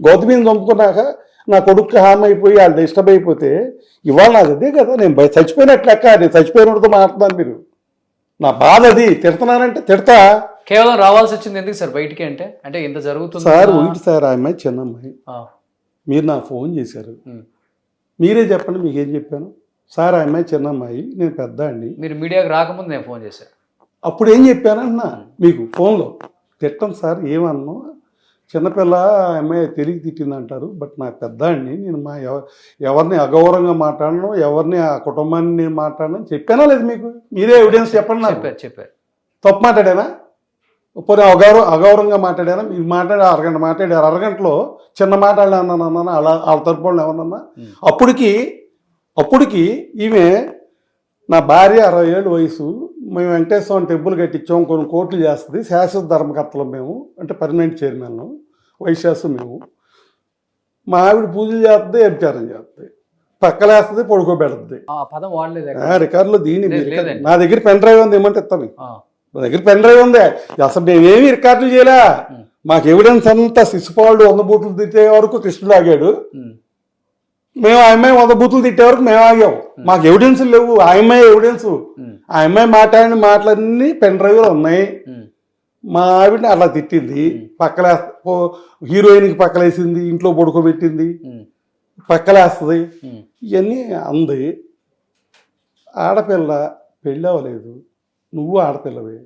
గౌతమిని చంపుకున్నాక నా కొడుకు హామీ అయిపోయి వాళ్ళు డిస్టర్బ్ అయిపోతే ఇవాళ నాకు అదే కదా, నేను చచ్చిపోయినట్లు లెక్క. నేను చచ్చిపోయినతో మాట్లాడుతున్నాను. మీరు నా బాధ అది. తిడుతున్నానంటే తిడతా. కేవలం రావాల్సి వచ్చింది ఎందుకు సార్ బయటికి? అంటే ఇంత జరుగుతుంది సార్. ఒకటి సార్, ఆ అమ్మాయి చిన్న అమ్మాయి. మీరు నాకు ఫోన్ చేశారు, మీరే చెప్పండి మీకేం చెప్పాను? సార్ ఆ అమ్మాయి చిన్న అమ్మాయి, నేను పెద్ద అండి. మీరు మీడియాకి రాకముందు నేను ఫోన్ చేశాను, అప్పుడు ఏం చెప్పానన్నా మీకు ఫోన్లో? తిట్టం సార్, ఏమన్నా చిన్నపిల్ల అమ్మాయి తెలివి తిట్టిందంటారు, బట్ నాకు పెద్ద అండి, నేను మా ఎవరిని అగౌరవంగా మాట్లాడను, ఎవరిని ఆ కుటుంబాన్ని నేను మాట్లాడను చెప్పానా లేదు మీకు? మీరే ఎవిడెన్స్ చెప్పండి నాకు. చెప్పారు. తప్పు మాట్లాడానా? పోనీ అగౌరవంగా మాట్లాడానా? మీరు మాట్లాడి అరగంట మాట్లాడారు, అరగంటలో చిన్న మాట్లాడానన్నా అలా వాళ్ళ తరపున ఎవరన్నా? అప్పటికి ఈమె నా భార్య 60 ఏళ్ళ వయసు, మేము వెంకటేశ్వర టెంపుల్ కట్టించాం, కొన్ని కోట్లు చేస్తుంది, శాశ్వత ధర్మకర్తలు మేము, అంటే పర్మనెంట్ చైర్మన్ వైశాసు మేము. మా ఆవిడ పూజలు చేస్తుంది, వ్యభిచారం చేస్తుంది, పక్కలేస్తుంది, పడుకోబెడుతుంది. రికార్డులో దీన్ని నా దగ్గర పెన్ డ్రైవ్ ఉంది, ఏమంటే ఇస్తాను. నా దగ్గర పెన్ డ్రైవ్ ఉంది. అసలు మేమేమి రికార్డులు చేయలే. మాకు ఎవిడెన్స్ అంతా శిశుపాలుడు 100 బూతులు తిట్టే వరకు కృష్ణుడు ఆగాడు, మేము ఆ అమ్మాయి 100 బూతులు తిట్టే వరకు మేము ఆగాము. మాకు ఎవిడెన్స్ లేవు. ఆ అమ్మాయి ఎవిడెన్స్, ఆ అమ్మాయి మాట్లాడిన మాటలన్నీ పెన్ డ్రైవ్లో ఉన్నాయి. మా ఆవిడని అలా తిట్టింది, పక్కలే హీరోయిన్కి పక్కలేసింది, ఇంట్లో పడుకోబెట్టింది, పక్కలేస్తుంది, ఇవన్నీ అంది. ఆడపిల్ల పెళ్ళి అవ్వలేదు, నువ్వు ఆడపిల్లవే,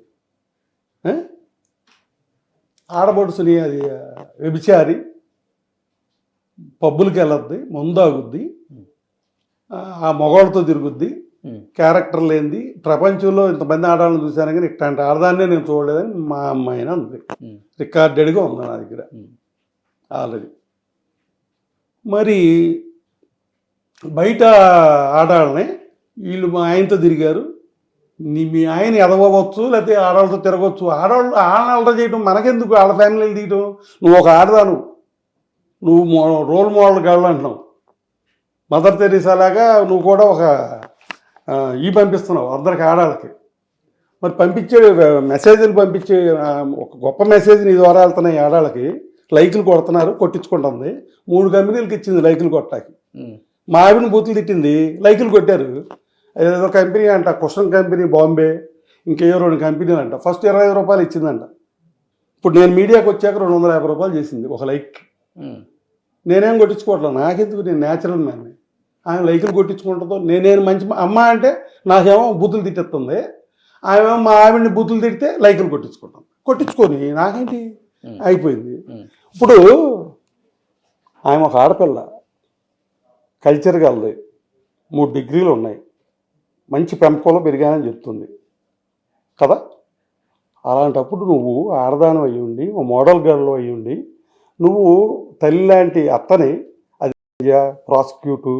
ఆడబడుసుని అది వ్యభిచారి, పబ్బులకి వెళ్ళద్ది, మందు ఆగుద్ది, ఆ మగవాళ్ళతో తిరుగుద్ది, క్యారెక్టర్ లేనిది, ప్రపంచంలో ఇంతమంది ఆడవాళ్ళని చూశాను కానీ ఇట్లాంటి ఆడదాన్నే నేను చూడలేదని మా అమ్మాయిన ఉంది. రికార్డెడ్గా ఉంది నా దగ్గర ఆల్రెడీ. మరి బయట ఆడవాళ్ళని వీళ్ళు మా ఆయనతో తిరిగారు, మీ ఆయన ఎదవచ్చు లేకపోతే ఆడవాళ్ళతో తిరగవచ్చు, ఆడవాళ్ళతో చేయటం మనకెందుకు, ఆడ ఫ్యామిలీలు తీయటం, నువ్వు ఒక ఆడదాను, నువ్వు రోల్ మోడల్ గర్ల్ అంటున్నావు, మదర్ తెరీసా లాగా నువ్వు కూడా ఒక పంపిస్తున్నావు అందరికి ఆడవాళ్ళకి. మరి పంపించే మెసేజ్లు పంపించే ఒక గొప్ప మెసేజ్ నీ ద్వారా వెళ్తున్నాయి ఆడవాళ్ళకి, లైకులు కొడుతున్నారు, కొట్టించుకుంటుంది. 3 కంపెనీలకు ఇచ్చింది లైకులు కొట్టాకి. మా ఆవిడని బూతులు తిట్టింది, లైకులు కొట్టారు. ఏదో కంపెనీ అంట, కుషన్ కంపెనీ బాంబే, ఇంకేయో 2 కంపెనీలు అంట. ఫస్ట్ 25 రూపాయలు ఇచ్చిందంట. ఇప్పుడు నేను మీడియాకి వచ్చాక 250 రూపాయలు చేసింది ఒక లైక్. నేనేం కొట్టించుకోవట్లేదు, నాకెందుకు, నేను న్యాచురల్ మ్యాన్. ఆమె లైకులు కొట్టించుకుంటుందో, నేను మంచి అమ్మ అంటే నాకేమో బూతులు తిట్టిస్తుంది, ఆమె మా ఆవిడని బూతులు తిడితే లైకులు కొట్టించుకుంటాం. కొట్టించుకొని నాకేంటి, అయిపోయింది. ఇప్పుడు ఆమె ఒక ఆడపిల్ల, కల్చర్ గలది, 3 డిగ్రీలు ఉన్నాయి, మంచి పెంపకంలో పెరిగానని చెప్తుంది కదా. అలాంటప్పుడు నువ్వు ఆడదానం అయ్యి ఉండి, ఓ మోడల్ గర్ల్ అయ్యి ఉండి, నువ్వు తల్లి లాంటి అత్తని అది ప్రాసిక్యూటు,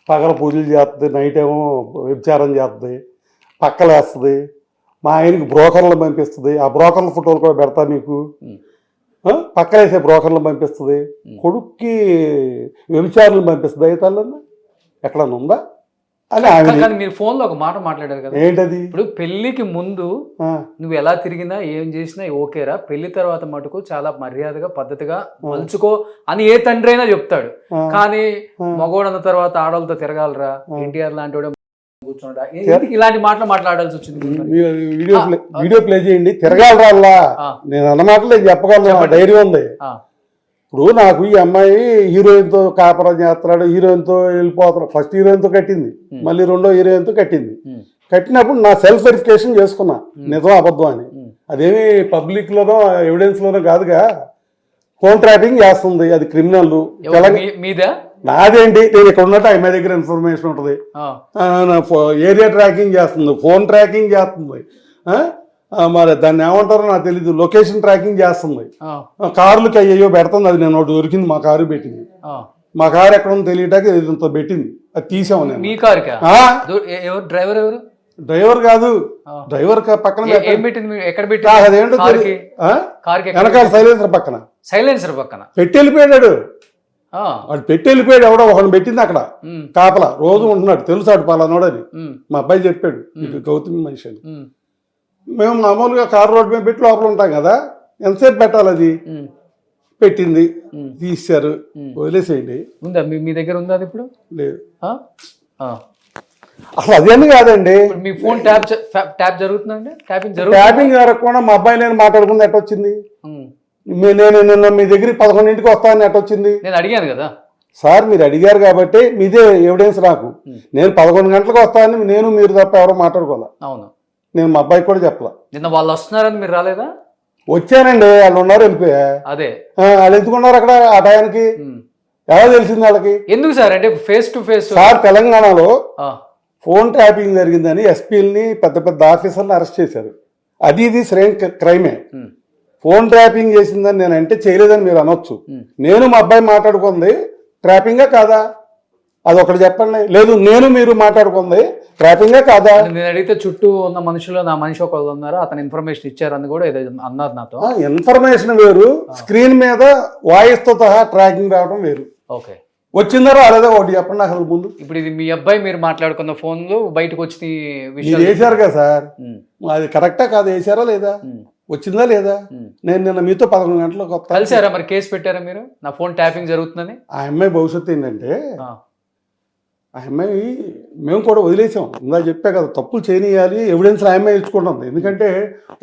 పగల పూజలు చేస్తుంది, నైట్ ఏమో వ్యభిచారం చేస్తుంది, పక్కలేస్తుంది, మా ఆయనకి బ్రోకర్లు పంపిస్తుంది, ఆ బ్రోకర్ల ఫోటోలు కూడా పెడతా నీకు, పక్కలేసే బ్రోకర్లు పంపిస్తుంది, కొడుక్కి వ్యభిచారులు పంపిస్తుంది, అయితే ఎక్కడన్నా ఉందా అని కానీ మీరు ఫోన్ లో ఒక మాట మాట్లాడారు కదా, ఏంటది? ఇప్పుడు పెళ్లికి ముందు నువ్వు ఎలా తిరిగినా ఏం చేసినా ఓకేరా, పెళ్లి తర్వాత మటుకు చాలా మర్యాదగా పద్ధతిగా మలుచుకో అని ఏ తండ్రి అయినా చెప్తాడు. కానీ మగోడు అన్న తర్వాత ఆడవాళ్ళతో తిరగాలరా, ఎన్టీఆర్ లాంటి వాడు కూర్చోడా, ఇలాంటి మాటలు మాట్లాడాల్సి వచ్చింది. వీడియో ప్లే చేయండి, తిరగాలరా. నేను అన్న మాటలు నేను చెప్పగలను, ధైర్యం ఉంది. ఇప్పుడు నాకు ఈ అమ్మాయి హీరోయిన్తో కాపురం చేస్తున్నాడు, హీరోయిన్తో వెళ్ళిపోతున్నాడు. ఫస్ట్ హీరోయిన్తో కట్టింది, మళ్ళీ 2వ హీరోయిన్తో కట్టింది. కట్టినప్పుడు నా సెల్ఫ్ వెరిఫికేషన్ చేసుకున్నా నిజం అబద్ధం అని. అదేమి పబ్లిక్లోనో ఎవిడెన్స్లోనో కాదుగా, ఫోన్ ట్రాపింగ్ చేస్తుంది, అది క్రిమినల్. నాదేంటి, నేను ఇక్కడ ఉన్నట్టు ఆమె దగ్గర ఇన్ఫర్మేషన్ ఉంటుంది, ఏరియా ట్రాకింగ్ చేస్తుంది, ఫోన్ ట్రాకింగ్ చేస్తుంది, మరి దాన్ని ఏమంటారో నాకు తెలీదు, లొకేషన్ ట్రాకింగ్ చేస్తుంది, కార్లకి అయ్యో పెడుతుంది. అది నేను ఒకటి దొరికింది, మా కారు పెట్టింది, మా కారు ఎక్కడ ఉందో తెలియటానికి ఇంత పెట్టింది, అది తీసాము నేను. మీ కారు డ్రైవర్ ఎవరు? డ్రైవర్ కాదు, డ్రైవర్ పక్కన అదేంటో వెనకాల సైలెన్సర్ పక్కన పెట్టి వెళ్ళిపోయాడు. వాడు పెట్టి వెళ్ళిపోయాడు, ఎవడో ఒకటి పెట్టింది అక్కడ కాపలా, రోజు ఉంటున్నాడు, తెలుసాడు పలానోడని మా అబ్బాయి చెప్పాడు, ఇటు గౌతమి మనిషి అని. మేము మామూలుగా కారు రోడ్డు మీద పెట్టి లోపల ఉంటాం కదా, ఎంతసేపు పెట్టాలి, అది పెట్టింది, తీశారు, వదిలేసేయండి. ఉందా మీ దగ్గర? ఉందా అది ఇప్పుడు? లేదు. అసలు అదేమి కాదండి, మీ ఫోన్ ట్యాప్ జరుగుతుందండి, ట్యాపింగ్ జరగకుండా మా అబ్బాయి నేను మాట్లాడుకుంది ఎట్టొచ్చింది? నేను నిన్న మీ దగ్గరికి 11ంటికి వస్తానని ఎట్టొచ్చింది? నేను అడిగాను కదా సార్, మీరు అడిగారు కాబట్టి మీదే ఎవిడెన్స్ నాకు. నేను 11 గంటలకు వస్తానని నేను మీరు తప్ప ఎవరో మాట్లాడుకోవాలి. అవును, నేను మా అబ్బాయికి కూడా చెప్పలా. నిన్న వాళ్ళు వస్తున్నారని మీరు రాలేదా? వచ్చానండి, వాళ్ళు ఉన్నారు, వెళ్ళిపోయా. అదే వాళ్ళు ఎందుకున్నారు అక్కడ ఆ టయానికి? ఎలా తెలిసింది వాళ్ళకి? ఎందుకు సార్ అంటే ఫేస్ టు ఫేస్? సార్, తెలంగాణలో ఫోన్ ట్యాపింగ్ జరిగిందని ఎస్పీలని పెద్ద పెద్ద ఆఫీసర్లు అరెస్ట్ చేశారు. ఇది శ్రేణి క్రైమే. ఫోన్ ట్రాపింగ్ చేసిందని నేను అంటే చేయలేదని మీరు అనొచ్చు. నేను మా అబ్బాయి మాట్లాడుకుంది ట్రాపింగా కాదా? అదొకటి చెప్పండి. లేదు, నేను మీరు మాట్లాడుకుంది ట్రాపింగే కాదా? నేను అడిగితే చుట్టూ ఉన్న మనుషులు, నా మనిషి ఒకళ్ళు ఉన్నారు, అతను ఇన్ఫర్మేషన్ ఇచ్చారని కూడా ఏదో అన్నారు నాతో. ఇన్ఫర్మేషన్ వేరు, స్క్రీన్ మీద వాయిస్ తో సహా ట్రాకింగ్ రావడం వేరు. ఓకే, వచ్చిందో రాలేదో ఒకటి చెప్పండి నాకు అసలు ముందు. ఇప్పుడు ఇది మీ అబ్బాయి మీరు మాట్లాడుకున్న ఫోన్లు బయటకు వచ్చి వేశారు కదా సార్, అది కరెక్టా కాదు? వేసారా లేదా? వచ్చిందా లేదా? నేను నిన్న మీతో 11 గంటలకు కలిసారా? మరి కేసు పెట్టారా మీరు నా ఫోన్ ట్యాపింగ్ జరుగుతుందని? ఆ అమ్మాయి భవిష్యత్తు ఏంటంటే, ఆ అమ్మాయి మేము కూడా వదిలేసాం. ఇందా చెప్పా కదా, తప్పులు చేయనియాలి, ఎవిడెన్స్ ఆ అమ్మాయి ఇచ్చుకుంటుంది. ఎందుకంటే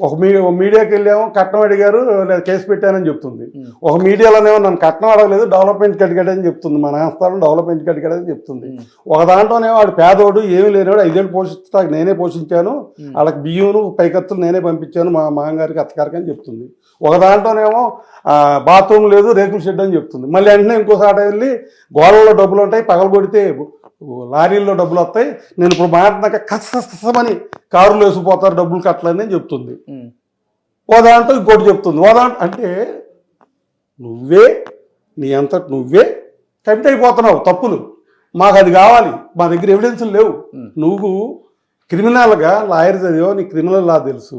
ఒక మీడియాకి వెళ్ళాము, కట్నం అడిగారు, లేదా కేసు పెట్టానని చెప్తుంది. ఒక మీడియాలోనేమో నన్ను కట్నం అడగలేదు, డెవలప్మెంట్కి అడిగాడని చెప్తుంది, మన ఆస్థానం డెవలప్మెంట్కి అడిగాడని చెప్తుంది. ఒక దాంట్లోనేమో వాడు పేదోడు, ఏమీ లేనివాడు, 5 ఏళ్ళు పోషిస్తాక నేనే పోషించాను, వాళ్ళకి బియ్యం పైకత్తులు నేనే పంపించాను మా మామగారికి అత్తగారికి అని చెప్తుంది. ఒక దాంట్లోనేమో బాత్రూమ్ లేదు, రేకుల షెడ్ అని చెప్తుంది. మళ్ళీ వెంటనే ఇంకోసారి వెళ్ళి గోడల్లో డబ్బులు ఉంటాయి, పగలు కొడితే లారీల్లో డబ్బులు వస్తాయి, నేను ఇప్పుడు మాట్లాడినాక కసమని కారులో వేసిపోతారు డబ్బులు కట్టలని అని చెప్తుంది. ఓ దాంట్లో ఇంకోటి చెప్తుంది. అంటే నువ్వే నీ అంతటి నువ్వే కమిట్ అయిపోతున్నావు తప్పులు. మాకు అది కావాలి, మా దగ్గర ఎవిడెన్సులు లేవు. నువ్వు క్రిమినల్గా లాయర్ చదివో, నీ క్రిమినల్ లా తెలుసు.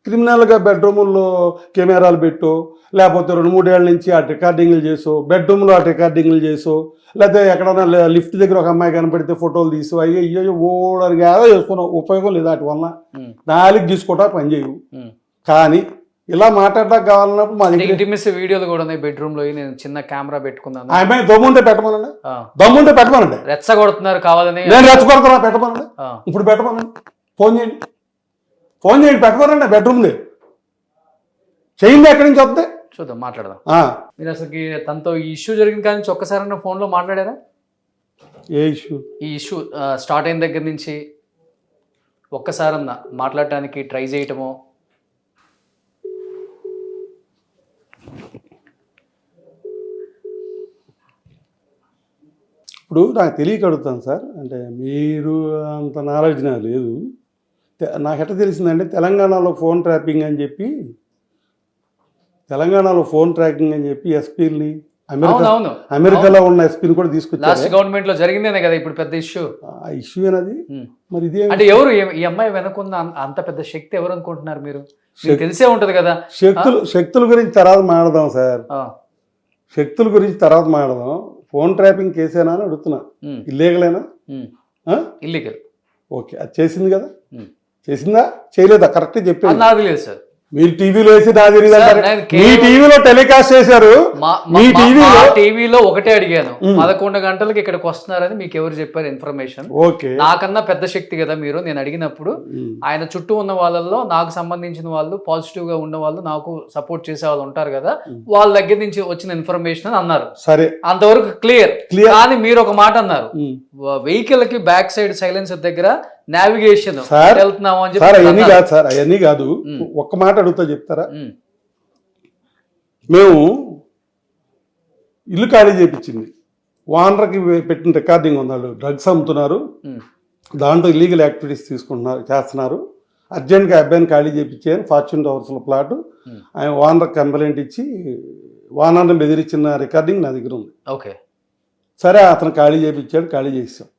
క్రిమినల్గా బెడ్రూముల్లో కెమెరాలు పెట్టో, లేకపోతే 2-3 ఏళ్ళ నుంచి ఆ రికార్డింగ్లు చేసో, బెడ్రూమ్లో ఆ రికార్డింగ్లు చేసో, లేకపోతే ఎక్కడన్నా లిఫ్ట్ దగ్గర ఒక అమ్మాయి కనపడితే ఫోటోలు తీసు, అయ్యో ఓడని ఏదో చేసుకున్నావు, ఉపయోగం లేదు వాటి వల్ల. 4 తీసుకోవటా పని చేయవు. కానీ ఇలా మాట్లాడడానికి కావాలన్నప్పుడు మా దగ్గర ఇంటిమేసి వీడియోలు కూడా ఉన్నాయి. బెడ్రూమ్ లో నేను చిన్న కెమెరా పెట్టుకున్నాను. ఆ అమ్మాయి దమ్ముంటే పెట్టమనండి, దమ్ముంటే పెట్టమనండి. రెచ్చగొడుతున్నారు కావాలని. నేను రెచ్చగొడుతున్నా, పెట్టమనండి. ఇప్పుడు పెట్టమనండి, ఫోన్ చేయండి, పెట్టమనండి. బెడ్రూమ్ లేదు చేయండి, ఎక్కడి నుంచి వద్దే చూద్దాం, మాట్లాడదాం. మీరు అసలు తనతో ఈ ఇష్యూ జరిగింది కానీ ఒక్కసారి ఫోన్ లో మాట్లాడారా? ఏ ఇష్యూ? ఈ ఇష్యూ స్టార్ట్ అయిన దగ్గర నుంచి ఒక్కసారన్నా మాట్లాడటానికి ట్రై చేయటమో? ఇప్పుడు నాకు తెలియక అడుగుతాను సార్, అంటే మీరు అంత నాలెడ్జ్ నాకు లేదు. నాకు ఎట్లా తెలిసిందంటే తెలంగాణలో ఫోన్ ట్రాపింగ్ అని చెప్పి ఎస్పీని అమెరికాలో ఉన్న ఎస్పీని కూడా తీసుకొచ్చారు. గవర్నమెంట్ లో జరిగిందేనే కదా ఇప్పుడు పెద్ద ఇష్యూ. ఆ ఇష్యూ అనేది మరి ఇదే అంటే ఎవరు ఈ అమ్మాయి వెనుకున్న అంత పెద్ద శక్తి ఎవరు అనుకుంటున్నారు మీరు? తెలిసే ఉంటది కదా. శక్తుల గురించి తర్వాత మాట్లాడదాం సార్, శక్తుల గురించి తర్వాత మాట్లాడదాం. ఫోన్ ట్రాపింగ్ కేసేనా అని అడుగుతున్నా. ఇల్లీగలేనా? ఇల్లీగల్. ఓకే, అది చేసింది కదా, చేసిందా చేయలేదా? కరెక్ట్ చెప్పాను. నాకు లేదు సార్. మీరు టీవీలో వేసి నా మీ టీవీలో టెలికాస్ట్ చేశారు. మీ టీవీలో ఒకటే అడిగాను, 11 గంటలకు ఇక్కడికి వస్తున్నారని మీకు ఎవరు చెప్పారు ఇన్ఫర్మేషన్? ఓకే, నాకన్నా పెద్ద శక్తి కదా మీరు. నేను అడిగినప్పుడు ఆయన చుట్టూ ఉన్న వాళ్ళల్లో నాకు సంబంధించిన వాళ్ళు, పాజిటివ్ గా ఉన్న వాళ్ళు, నాకు సపోర్ట్ చేసే వాళ్ళు ఉంటారు కదా, వాళ్ళ దగ్గర నుంచి వచ్చిన ఇన్ఫర్మేషన్ అని అన్నారు. సరే, అంతవరకు క్లియర్. కానీ మీరు ఒక మాట అన్నారు, వెహికల్ కి బ్యాక్ సైడ్ సైలెన్సర్ దగ్గర నావిగేషన్ వెళ్తున్నాము అని చెప్పి. అవన్నీ కాదు సార్, అవన్నీ కాదు. ఒక్క మాట అడుగుతా చెప్తారా? మేము ఇల్లు ఖాళీ చేయించింది, ఓనర్కి పెట్టిన రికార్డింగ్ ఉన్నాడు. డ్రగ్స్ అమ్ముతున్నారు, దాంట్లో ఇల్లీగల్ యాక్టివిటీస్ చేస్తున్నారు. అర్జెంట్గా అబ్బాయిని ఖాళీ చేయించాను. ఫార్చ్యూన్ టవర్స్లో ప్లాట్. ఆయన ఓనర్కి కంప్లైంట్ ఇచ్చి ఓనర్ని బెదిరించిన రికార్డింగ్ నా దగ్గర ఉంది. ఓకే, సరే, అతను ఖాళీ చేయించాడు, ఖాళీ చేసాం.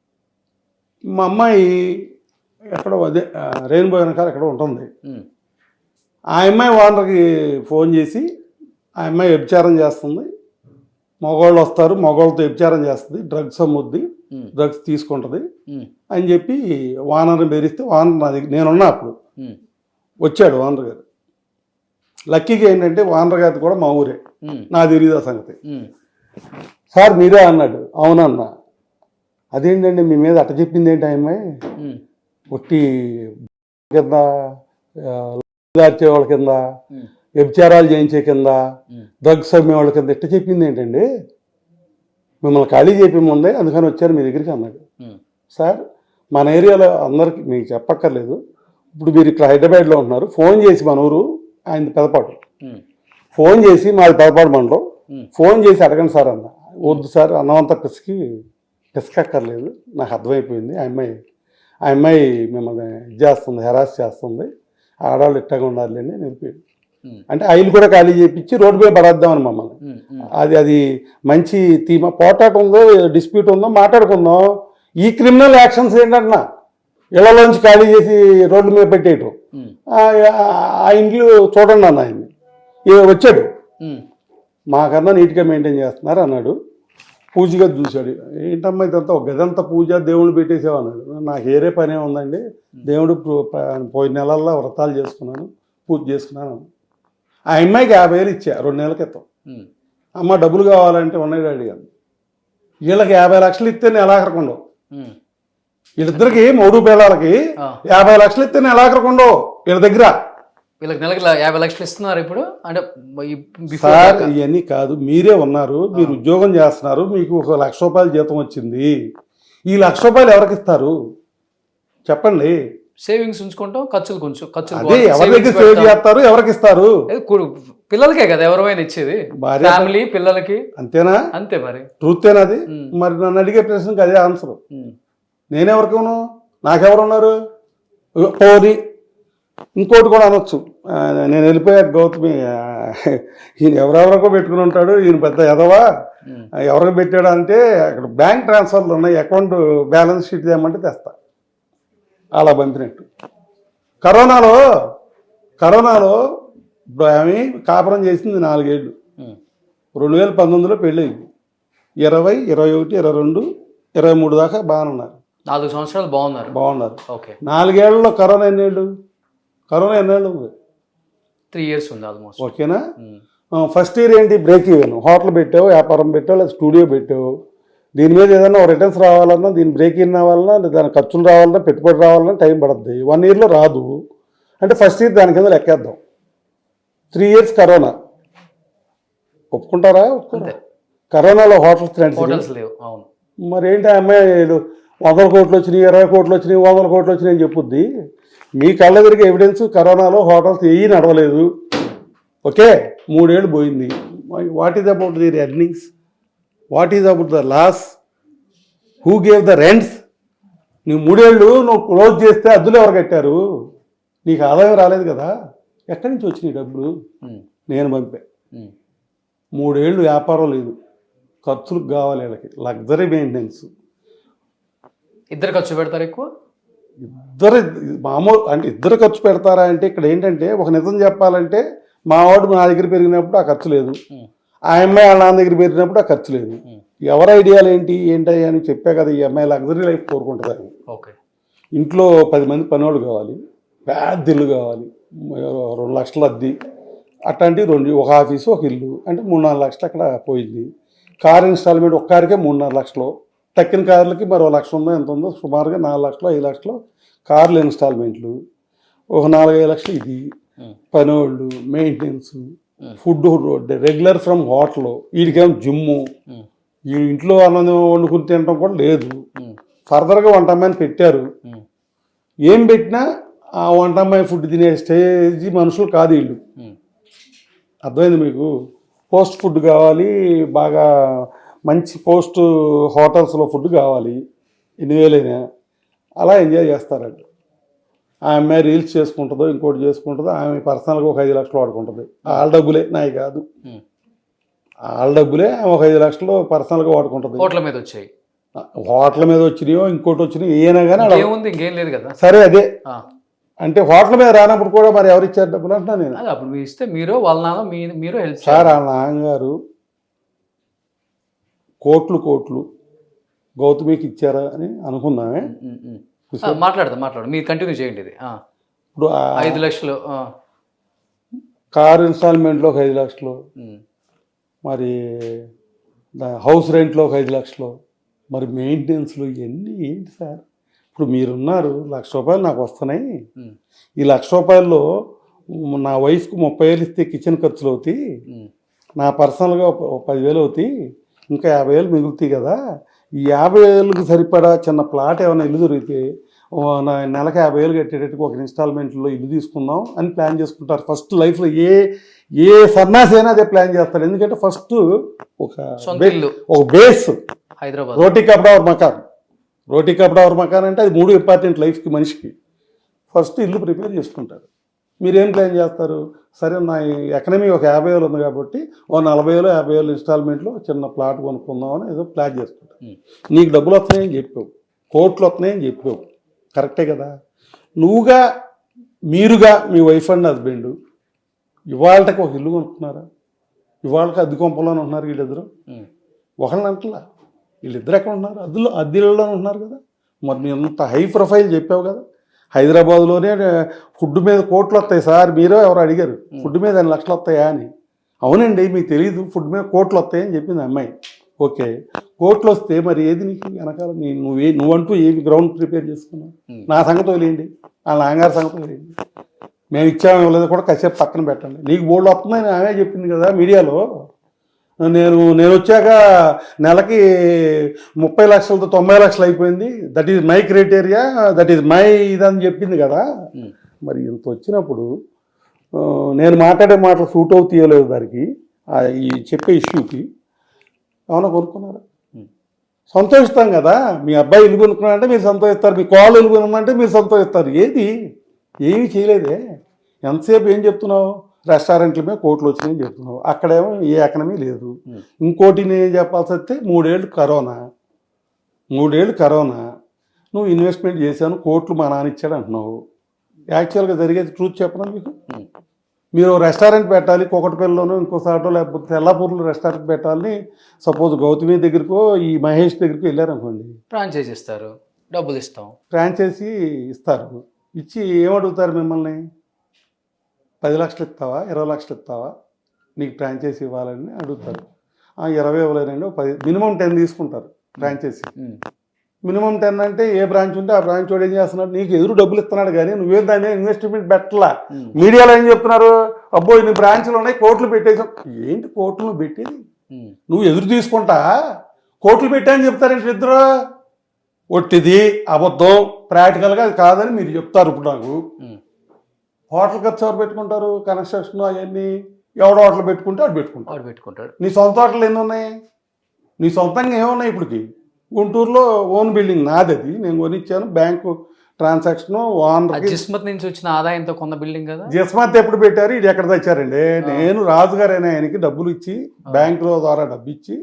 మా అమ్మాయి ఎక్కడో అదే రెయిన్బో వెనకాల ఎక్కడో ఉంటుంది. ఆ అమ్మాయి ఓనర్కి ఫోన్ చేసి, ఆ అమ్మాయి వ్యభిచారం చేస్తుంది, మగవాళ్ళు వస్తారు, మగవాళ్ళతో వ్యభిచారం చేస్తుంది, డ్రగ్స్ అమ్ముద్ది, డ్రగ్స్ తీసుకుంటుంది అని చెప్పి ఓనర్ని బెదిరిస్తే, ఓనర్ నా దగ్గర నేనున్నా అప్పుడు వచ్చాడు ఓనర్ గారు. లక్కీగా ఏంటంటే ఓనర్ గారి కూడా మా ఊరే, నా తెలియదు ఆ సంగతి. సార్ మీరే అన్నాడు. అవునన్నా. అదేంటండి మీ మీద అట్ట చెప్పింది ఏంటి ఆ అమ్మాయి? ఒట్టి కింద దార్చే వాళ్ళ కింద, వ్యభిచారాలు చేయించే కింద, డ్రగ్స్ అమ్మే వాళ్ళ కింద ఎట్ట చెప్పింది ఏంటండి? మిమ్మల్ని ఖాళీ చేపి ముందే అందుకని వచ్చారు మీ దగ్గరికి అన్నాడు. సార్, మన ఏరియాలో అందరికి మీకు చెప్పక్కర్లేదు. ఇప్పుడు మీరు ఇక్కడ హైదరాబాద్లో ఉంటున్నారు, ఫోన్ చేసి మన ఊరు ఆయన పెదపాటు, ఫోన్ చేసి మాది పెదపాటు మండలం, ఫోన్ చేసి అడగండి సార్ అన్న. వద్దు సార్, అన్నమంతా పిసకక్కర్లేదు, నాకు అర్థమైపోయింది. ఆ అమ్మాయి మిమ్మల్ని ఇది చేస్తుంది, హెరాస్ చేస్తుంది, ఆడవాళ్ళు ఇట్టగా ఉండాలి అని నిలిపోయింది. అంటే ఆయన కూడా ఖాళీ చేయించి రోడ్డు మీద పడేద్దామని మమ్మల్ని. అది మంచి థీమా? పోటాట ఉందో, డిస్ప్యూట్ ఉందో మాట్లాడుకుందాం. ఈ క్రిమినల్ యాక్షన్స్ ఏంటంటున్నా, ఇళ్లలోంచి ఖాళీ చేసి రోడ్ల మీద పెట్టేయటం. ఆ ఇంట్లో చూడండి అన్న, ఆయన్ని వచ్చాడు, మాకన్నా నీట్గా మెయింటైన్ చేస్తున్నారు అన్నాడు. పూజగా చూశాడు. ఏంటమ్మా ఇదంతా ఒక గదంతా పూజ, దేవుళ్ళు పెట్టేసావు అన్నాడు. నాకు ఏరే పనే ఉందండి, దేవుడు పోయిన నెలల్లో వ్రతాలు చేసుకున్నాను, పూజ చేసుకున్నాను. ఆ అమ్మాయికి 50,000 ఇచ్చా 2 నెలల క్రితం. అమ్మ డబ్బులు కావాలంటే ఉన్నాయి అడిగాను. వీళ్ళకి 50 లక్షలు ఇస్తే నేను ఎలాగరకుండవు, వీళ్ళిద్దరికి 3 పిల్లలకి 50 లక్షలు ఇస్తే నేను ఎలాగరకుండవు వీళ్ళ దగ్గర. వీళ్ళకి నెలకి 50 లక్షలు ఇస్తున్నారు ఇప్పుడు. అంటే సార్ ఇవన్నీ కాదు, మీరే ఉన్నారు, మీరు ఉద్యోగం చేస్తున్నారు, మీకు 1 లక్ష రూపాయలు జీతం వచ్చింది. ఈ 1 లక్ష రూపాయలు ఎవరికి ఇస్తారు చెప్పండి? సేవింగ్స్ ఉంచుకుంటాం, ఖర్చులు కొంచెం ఖర్చులు అదే ఎవరి దగ్గర సేవ్ చేస్తారు, ఎవరికి ఇస్తారు? పిల్లలకే కదా ఎవరైనా ఇచ్చేది, భార్య ఫ్యామిలీ పిల్లలకి, అంతేనా? అంతే మరి. ట్రూతేనా అది? మరి నన్ను అడిగే ప్రశ్నకి అదే ఆన్సర్. నేనెవరికను, నాకెవరు ఉన్నారు? పోనీ ఇంకోటి కూడా అనొచ్చు, నేను వెళ్ళిపోయాక గౌతమి ఈయన ఎవరెవరికో పెట్టుకుని ఉంటాడు, ఈయన పెద్ద ఎదవా, ఎవరికి పెట్టాడు అంటే అక్కడ బ్యాంక్ ట్రాన్స్ఫర్లు ఉన్నాయి, అకౌంట్ బ్యాలెన్స్ షీట్ తెమ్మంటే తెస్తా, అలా పంపినట్టు. కరోనాలో ఆమె కాపురం చేసింది 4 ఏళ్ళు. 2019లో పెళ్ళి అయింది. 20, 21, 22, 23 దాకా బాగానే ఉన్నారు. 4 సంవత్సరాలు బాగున్నారు. ఓకే. 4 ఏళ్లలో కరోనా ఎన్నేళ్ళు ఉంది? 3 years ఉంది ఆల్మోస్ట్. ఓకేనా? ఫస్ట్ ఇయర్ ఏంటి? Break even. హోటల్ పెట్టావు, వ్యాపారం పెట్టావు, లేదా స్టూడియో పెట్టావు, దీని మీద ఏదైనా రిటర్న్స్ రావాలన్నా, దీని బ్రేక్ ఇన్ రావాలన్నా, దాని ఖర్చులు రావాలన్నా, పెట్టుబడి రావాలన్నా టైం పడుతుంది. 1 yearలో రాదు అంటే ఫస్ట్ ఇయర్ దాని కింద లెక్కేద్దాం. 3 years కరోనా. ఒప్పుకుంటారా? కరోనాలో హోటల్స్ లేవు. అవును. మరి ఏంటి అమ్మాయిలు 100 కోట్లు వచ్చినాయి, 20 కోట్లు వచ్చినాయి, 100 కోట్లు వచ్చినాయి అని చెప్పుద్ది. మీ కళ్ళ దగ్గర ఎవిడెన్స్ కరోనాలో హోటల్స్ ఏవి నడవలేదు. ఓకే, 3 ఏళ్ళు పోయింది. What is about the earnings? What is about the loss? Who gave the rents? నువ్వు 3 ఏళ్ళు నువ్వు క్లోజ్ చేస్తే అద్దులు ఎవరు కట్టారు? నీకు ఆదాయం రాలేదు కదా. ఎక్కడి నుంచి వచ్చినాయి డబ్బులు? నేను పంపా. 3 ఏళ్ళు వ్యాపారం లేదు, ఖర్చులకు కావాలి వీళ్ళకి, లగ్జరీ మెయింటెనెన్స్. ఇద్దరు ఖర్చు పెడతారు ఎక్కువ? మామూలు అంటే ఇద్దరు ఖర్చు పెడతారా అంటే ఇక్కడ ఏంటంటే, ఒక నిజం చెప్పాలంటే, మా వాడు నా దగ్గర పెరిగినప్పుడు ఆ ఖర్చు లేదు, ఆ అమ్మాయి వాళ్ళ నాన్న దగ్గర పెరిగినప్పుడు ఆ ఖర్చు లేదు. ఎవరి ఐడియాలు ఏంటి అని చెప్పా కదా. ఈ అమ్మాయి లగ్జరీ లైఫ్ కోరుకుంటుంది. ఓకే. ఇంట్లో 10 మంది పనివాళ్ళు కావాలి, పెద్ద ఇల్లు కావాలి, 2 లక్షలు అద్దె, అట్లాంటి ఒక ఆఫీసు, ఒక ఇల్లు అంటే 3-4 లక్షలు అక్కడ పోయింది. కార్ ఇన్స్టాల్మెంట్ ఒక్క కారుకే 3-4 లక్షలు, తక్కిన కార్లకి మరో 1 లక్ష ఉందో ఎంత ఉందో, సుమారుగా 4 లక్షలు 5 లక్షలు కార్లు ఇన్స్టాల్మెంట్లు, ఒక 4-5 లక్షలు ఇది, పనివాళ్ళు, maintenance, food regular from hotel, వీడికేమో జిమ్ము, ఈ ఇంట్లో అన్నం వండుకుని తినడం కూడా లేదు. ఫర్దర్గా వంట అమ్మాయిని పెట్టారు. ఏం పెట్టినా ఆ వంట అమ్మాయి ఫుడ్ తినే స్టేజ్ మనుషులు కాదు వీళ్ళు. అర్థమైంది మీకు? పోస్ట్ ఫుడ్ కావాలి, బాగా మంచి పోస్ట్ హోటల్స్లో ఫుడ్ కావాలి, 8,000 అలా ఎంజాయ్ చేస్తారండి. ఆ అమ్మాయి రీల్స్ చేసుకుంటుందో ఇంకోటి చేసుకుంటుందో, ఆమె పర్సనల్గా ఒక 5 లక్షలు వాడుకుంటుంది. వాళ్ళ డబ్బులే, నాయి కాదు, వాళ్ళ డబ్బులే. ఆమె ఒక 5 లక్షలు పర్సనల్గా వాడుకుంటుంది. హోటల్ మీద వచ్చాయి, హోటల్ మీద వచ్చినాయో ఇంకోటి వచ్చినాయో ఏనా కానీ ఇంకేం లేదు కదా. సరే, అదే అంటే హోటల్ మీద రానప్పుడు కూడా మరి ఎవరు ఇచ్చారు డబ్బులు అంటున్నా నేను. అప్పుడు మీరు ఇస్తే మీరు వాళ్ళ నాన్న మీరు హెల్ప్ సార్. వాళ్ళ నాన్నగారు కోట్లు గౌతమికి ఇచ్చారా అని అనుకుందామే. మాట్లాడు మీరు కంటిన్యూ చేయండి. ఇది ఇప్పుడు 5 లక్షలు కారు ఇన్స్టాల్మెంట్లో ఒక 5 లక్షలు, మరి హౌస్ రెంట్లో ఒక 5 లక్షలు, మరి మెయింటెనెన్స్లు ఇవన్నీ ఏంటి సార్? ఇప్పుడు మీరున్నారు, ₹1,00,000 నాకు వస్తున్నాయి. ఈ ₹1,00,000లో నా వైఫ్కి 30,000 ఇస్తే కిచెన్ ఖర్చులు అవుతాయి, నా పర్సనల్గా 10,000 అవుతాయి, ఇంకా 50,000 మిగులుతాయి కదా. ఈ 50,000కి సరిపడా చిన్న ప్లాట్ ఏమైనా ఇల్లు దొరికితే నెలకు 50,000 కట్టేటట్టుగా ఒక ఇన్స్టాల్మెంట్లో ఇల్లు తీసుకుందాం అని ప్లాన్ చేసుకుంటారు. ఫస్ట్ లైఫ్లో ఏ సన్నాసి అయినా అదే ప్లాన్ చేస్తారు. ఎందుకంటే ఫస్ట్ ఒక బేస్, హైదరాబాద్ రోటీ కపడా और మకాన్ అంటే అది 3 ఇంపార్టెంట్ లైఫ్కి మనిషికి. ఫస్ట్ ఇల్లు ప్రిపేర్ చేసుకుంటారు. మీరేం ప్లాన్ చేస్తారు? సరే, నా ఎకనమీ ఒక 50,000 ఉంది కాబట్టి ఓ 40,000 50,000 ఇన్స్టాల్మెంట్లో చిన్న ప్లాట్ కొనుక్కుందామని ఏదో ప్లాన్ చేసుకుంటారు. నీకు డబ్బులు వస్తున్నాయని చెప్పావు, కోట్లు వస్తున్నాయని చెప్పావు, కరెక్టే కదా. మీరుగా మీ వైఫ్ అండ్ హస్బెండ్ ఇవాళకి ఒక ఇల్లు కొనుక్కున్నారా? ఇవాళకి అద్దె కొంపలోనే ఉంటున్నారు వీళ్ళిద్దరు. ఒకళ్ళని అంటలా, వీళ్ళిద్దరు ఎక్కడ ఉంటున్నారు? అద్దెల్లోనే ఉంటున్నారు కదా. మరి మీ అంత హై ప్రొఫైల్ చెప్పావు కదా. హైదరాబాద్లోనే ఫుడ్ మీద కోట్లు వస్తాయి సార్, మీరో ఎవరు అడిగారు ఫుడ్ మీద 2 లక్షలు వస్తాయా అని. అవునండి, మీకు తెలియదు, ఫుడ్ మీద కోట్లు వస్తాయని చెప్పింది అమ్మాయి. ఓకే, కోట్లు వస్తే మరి ఏది నీకు వెనకాల? నువ్వంటూ ఏమి గ్రౌండ్ ప్రిపేర్ చేసుకున్నావు? నా సంగతి వదిలేయండి, వాళ్ళ నాన్నగారి సంగతి వదిలేయండి, మేము ఇచ్చాము ఇవ్వలేదు కూడా కాసేపు పక్కన పెట్టండి. నీకు బోల్డ్ వస్తుందని ఆమె చెప్పింది కదా మీడియాలో. నేను వచ్చాక నెలకి 30 లక్షలతో 90 లక్షలు అయిపోయింది, that is my criteria, that is my ఇదని చెప్పింది కదా. మరి ఇంత వచ్చినప్పుడు నేను మాట్లాడే మాటలు సూట్ అవుట్ తీయలేదు దానికి, ఈ చెప్పే ఇష్యూకి. ఏమన్నా కొనుక్కున్నారా? సంతోషిస్తాం కదా. మీ అబ్బాయి ఇల్లు కొనుక్కున్నారంటే మీరు సంతోషిస్తారు, మీ కోళ్ళు ఇల్లు కొనుక్కుంటే మీరు సంతోషిస్తారు. ఏమీ చేయలేదే. ఎంతసేపు ఏం చెప్తున్నావు? రెస్టారెంట్ల మీద కోట్లు వచ్చినాయని చెప్తున్నావు. అక్కడేమో ఏ ఎకనమీ లేదు. ఇంకోటి నేను చెప్పాల్సి వస్తే 3 ఏళ్ళు కరోనా, నువ్వు ఇన్వెస్ట్మెంట్ చేశాను, కోట్లు మా నాన్న ఇచ్చాడు అంటున్నావు. యాక్చువల్గా జరిగేది ట్రూత్ చెప్పనా మీకు? మీరు రెస్టారెంట్ పెట్టాలి, కుకటపల్లిలోనో ఇంకోసాటో లేకపోతే తెల్లాపూర్లో రెస్టారెంట్ పెట్టాలని సపోజ్ గౌతమి దగ్గరకో ఈ మహేష్ దగ్గరికి వెళ్ళారనుకోండి, ఫ్రాంచైజీ ఇస్తారు, డబ్బులు ఇస్తాం. ఫ్రాంచైజీ ఇస్తారు. ఇచ్చి ఏమడుగుతారు మిమ్మల్ని? 10 లక్షలు ఇస్తావా, 20 లక్షలు ఇస్తావా, నీకు ఫ్రాంచైజీ ఇవ్వాలని అడుగుతారు. 20 ఇవ్వలేనండి, 10, మినిమం 10 తీసుకుంటారు ఫ్రాంచైజీ. మినిమం 10 అంటే ఏ బ్రాంచ్ ఉంటే ఆ బ్రాంచ్ వాడు ఏం చేస్తున్నాడు, నీకు ఎదురు డబ్బులు ఇస్తున్నాడు కానీ నువ్వేం దాన్ని ఇన్వెస్ట్మెంట్ పెట్టలా. మీడియాలో ఏం చెప్తున్నారు, అబ్బో ఇన్ని బ్రాంచ్లు ఉన్నాయి, కోట్లు పెట్టేసాం. ఏంటి కోట్లు పెట్టేది? నువ్వు ఎదురు తీసుకుంటా కోట్లు పెట్టాయని చెప్తారేంటి ఇద్దరు? ఒట్టిది అబద్ధం, ప్రాక్టికల్గా అది కాదని మీరు చెప్తారు. ఇప్పుడు నాకు హోటల్ ఖర్చు ఎవరు పెట్టుకుంటారు? కన్స్ట్రక్షన్ అవన్నీ ఎవడో హోటల్ పెట్టుకుంటే వాడు పెట్టుకుంటాడు. నీ సొంత హోటల్ ఎన్ని ఉన్నాయి? నీ సొంతంగా ఏమున్నాయి? ఇప్పటికి గుంటూరులో ఓన్ బిల్డింగ్ నాది, అది నేను కొనిచ్చాను. బ్యాంకు ట్రాన్సాక్షన్ ఓనర్ జిస్మత్ నుంచి వచ్చిన ఆదాయంతో కొన్న బిల్డింగ్ కదా. జిస్మత్ ఎప్పుడు పెట్టారు? ఇది ఎక్కడ తెచ్చారండి? నేను రాజుగారైనా ఆయనకి డబ్బులు ఇచ్చి, బ్యాంకుల ద్వారా డబ్బు ఇచ్చి,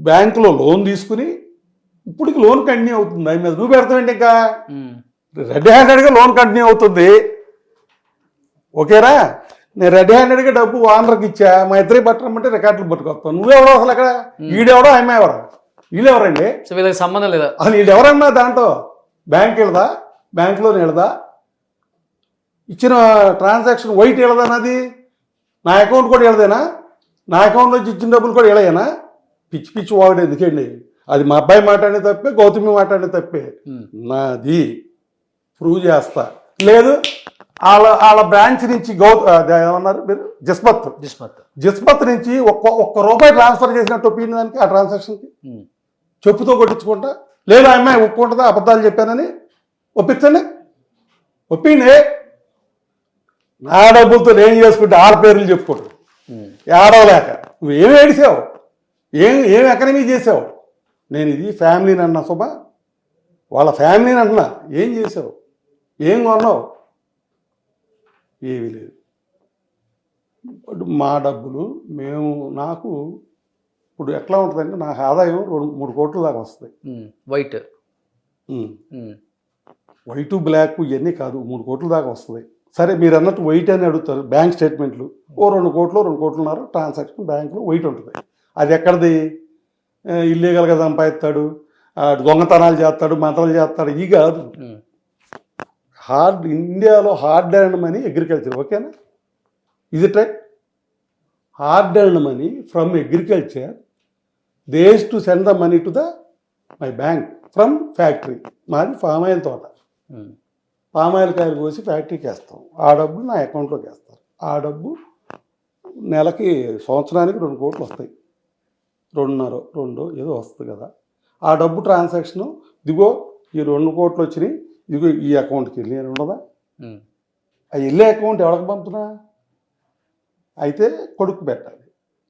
బ్యాంకులో లోన్ తీసుకుని, ఇప్పటికి లోన్ కంటిన్యూ అవుతుంది. దాని మీద నువ్వు పెడతావేంటి? ఇంకా రెడ్ హ్యాండెడ్గా లోన్ కంటిన్యూ అవుతుంది. ఓకేరా? నేను రెడ్ హ్యాండెడ్గా డబ్బు ఓనర్కి ఇచ్చా, మా ఇద్దరి పట్టమంటే రికార్డులు పట్టుకొస్తాను. నువ్వెవడో అసలు అక్కడ, ఈడెవడో అమ్మాయి ఎవరు? వీళ్ళెవరండి? సో వీళ్ళకి సంబంధం లేదా? అసలు వీళ్ళు ఎవరన్నా దాంట్లో బ్యాంక్ వెళదా, బ్యాంకులో వెళదా, ఇచ్చిన ట్రాన్సాక్షన్ వైట్ వెళదా? నాది నా అకౌంట్ కూడా వెళదేనా? నా అకౌంట్లో ఇచ్చిన డబ్బులు కూడా వెళ్ళయేనా? పిచ్చి వాడు ఎందుకండి? అది మా అబ్బాయి మాట్లాడే తప్పే, గౌతమి మాట్లాడే తప్పే. నాది ప్రూవ్ చేస్తా. లేదు వాళ్ళ బ్రాంచ్ నుంచి ఏమన్నారు మీరు? జిస్మత్ నుంచి ఒక్క రూపాయి ట్రాన్స్ఫర్ చేసినట్టు ఒప్పింది దానికి, ఆ ట్రాన్సాక్షన్కి చెప్పుతో కొట్టించుకుంటా. లేదు ఆ అమ్మాయి ఒప్పుకుంటుందా అబద్ధాలు చెప్పానని? ఒప్పిండే నా డబ్బులతో నేను చేసుకుంటే వాళ్ళ పేర్లు చెప్పుకోడు ఏడవలేక. నువ్వేమి ఏడిసావు? ఏం ఎకనమీ చేసావు? నేను ఇది ఫ్యామిలీని అన్నా శుభ, వాళ్ళ ఫ్యామిలీని అంటున్నా. ఏం చేసావు? ఏం కొన్నావు? ఏమీ లేదు. మా డబ్బులు నాకు ఇప్పుడు ఎట్లా ఉంటుందంటే, నాకు ఆదాయం 2-3 కోట్ల దాకా వస్తుంది. వైట్ బ్లాక్ ఇవన్నీ కాదు, 3 కోట్ల దాకా వస్తుంది. సరే మీరు అన్నట్టు వైట్ అని అడుగుతారు. బ్యాంక్ స్టేట్మెంట్లు 2 కోట్లు 2 కోట్లున్నర ట్రాన్సాక్షన్ బ్యాంకులో వైట్ ఉంటుంది. అది ఎక్కడిది? ఇల్లీగల్గా సంపాదిస్తాడు, దొంగతనాలు చేస్తాడు, మంటలు చేస్తాడు. ఈ కాదు. ఇండియాలో హార్డ్ ఎర్న్డ్ మనీ అగ్రికల్చర్. ఓకేనా? ఇది right? Hard earned money from agriculture, they used to send the money to my bank from factory. మాది పామ్ ఆయిల్ తోట. పామ్ ఆయిల్ కాయలు కోసి ఫ్యాక్టరీకి వేస్తాం. ఆ డబ్బు నా అకౌంట్లోకి వేస్తారు. ఆ డబ్బు నెలకి, సంవత్సరానికి 2 కోట్లు వస్తాయి. 2.5 ఏదో వస్తుంది కదా. ఆ డబ్బు ట్రాన్సాక్షను, ఇదిగో ఈ 2 కోట్లు వచ్చినాయి, ఇదిగో ఈ అకౌంట్కి వెళ్ళి అని ఉండదా? ఆ వెళ్ళే అకౌంట్ ఎవరికి పంపుతున్నా? అయితే కొడుకు పెట్టాలి,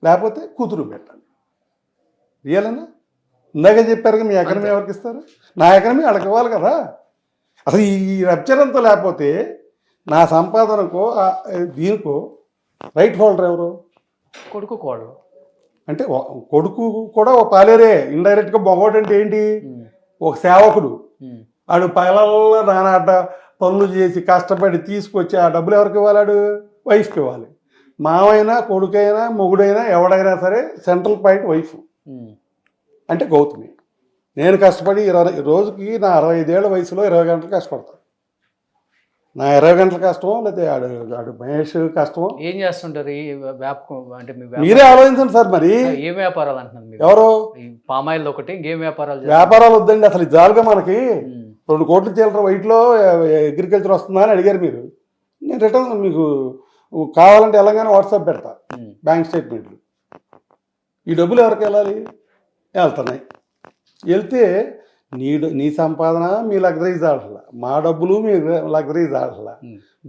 లేకపోతే కూతురు పెట్టాలి. రియలేనా? ఇందాక చెప్పారు మీ ఎకనమీ ఎవరికి ఇస్తారు? నా ఎకనమీ వాళ్ళకి ఇవ్వాలి కదా. అసలు ఈ రప్చరంతో లేకపోతే నా సంపాదనకో దీనికో రైట్ హోల్డర్ ఎవరు? కొడుకు కోడలు. అంటే కొడుకు కూడా ఒక పాలేరే. ఇండైరెక్ట్గా మగవాడు అంటే ఏంటి? ఒక సేవకుడు. ఆడు పగలల్లో నానాట పనులు చేసి కష్టపడి తీసుకొచ్చి ఆ డబ్బులు ఎవరికి ఇవ్వాలి? వైఫ్కి ఇవ్వాలి. మావైనా, కొడుకైనా, మొగుడైనా, ఎవడైనా సరే సెంట్రల్ పాయింట్ వైఫ్. అంటే గౌతమి. నేను కష్టపడి రోజుకి నా 65 ఏళ్ల వయసులో 20 గంటలు కష్టపడతాను. నా 20 గంటల కష్టమో, లేకపోతే ఆడు మహేష్ కష్టమో. ఏం చేస్తుంటారు అంటే? మీరే ఆలోచించండి సార్. మరి ఏం వ్యాపారాలు అంటున్నారు? ఎవరు? పామాయిల్ ఒకటి, ఇంకేం వ్యాపారాలు? వ్యాపారాలు వద్దండి. అసలు జాలుగా మనకి 2 కోట్ల చిల్లర వైట్లో అగ్రికల్చర్ వస్తుందా అని అడిగారు మీరు. నేను రిటర్న్ మీకు కావాలంటే ఎలాగైనా వాట్సాప్ పెడతా బ్యాంక్ స్టేట్మెంట్లు. ఈ డబ్బులు ఎవరికి వెళ్ళాలి? వెళ్తున్నాయి. వెళ్తే నీ సంపాదన మీ లగ్జరీస్ ఆడట్లా, మా డబ్బులు మీ లగ్జరీస్ ఆడట్లా.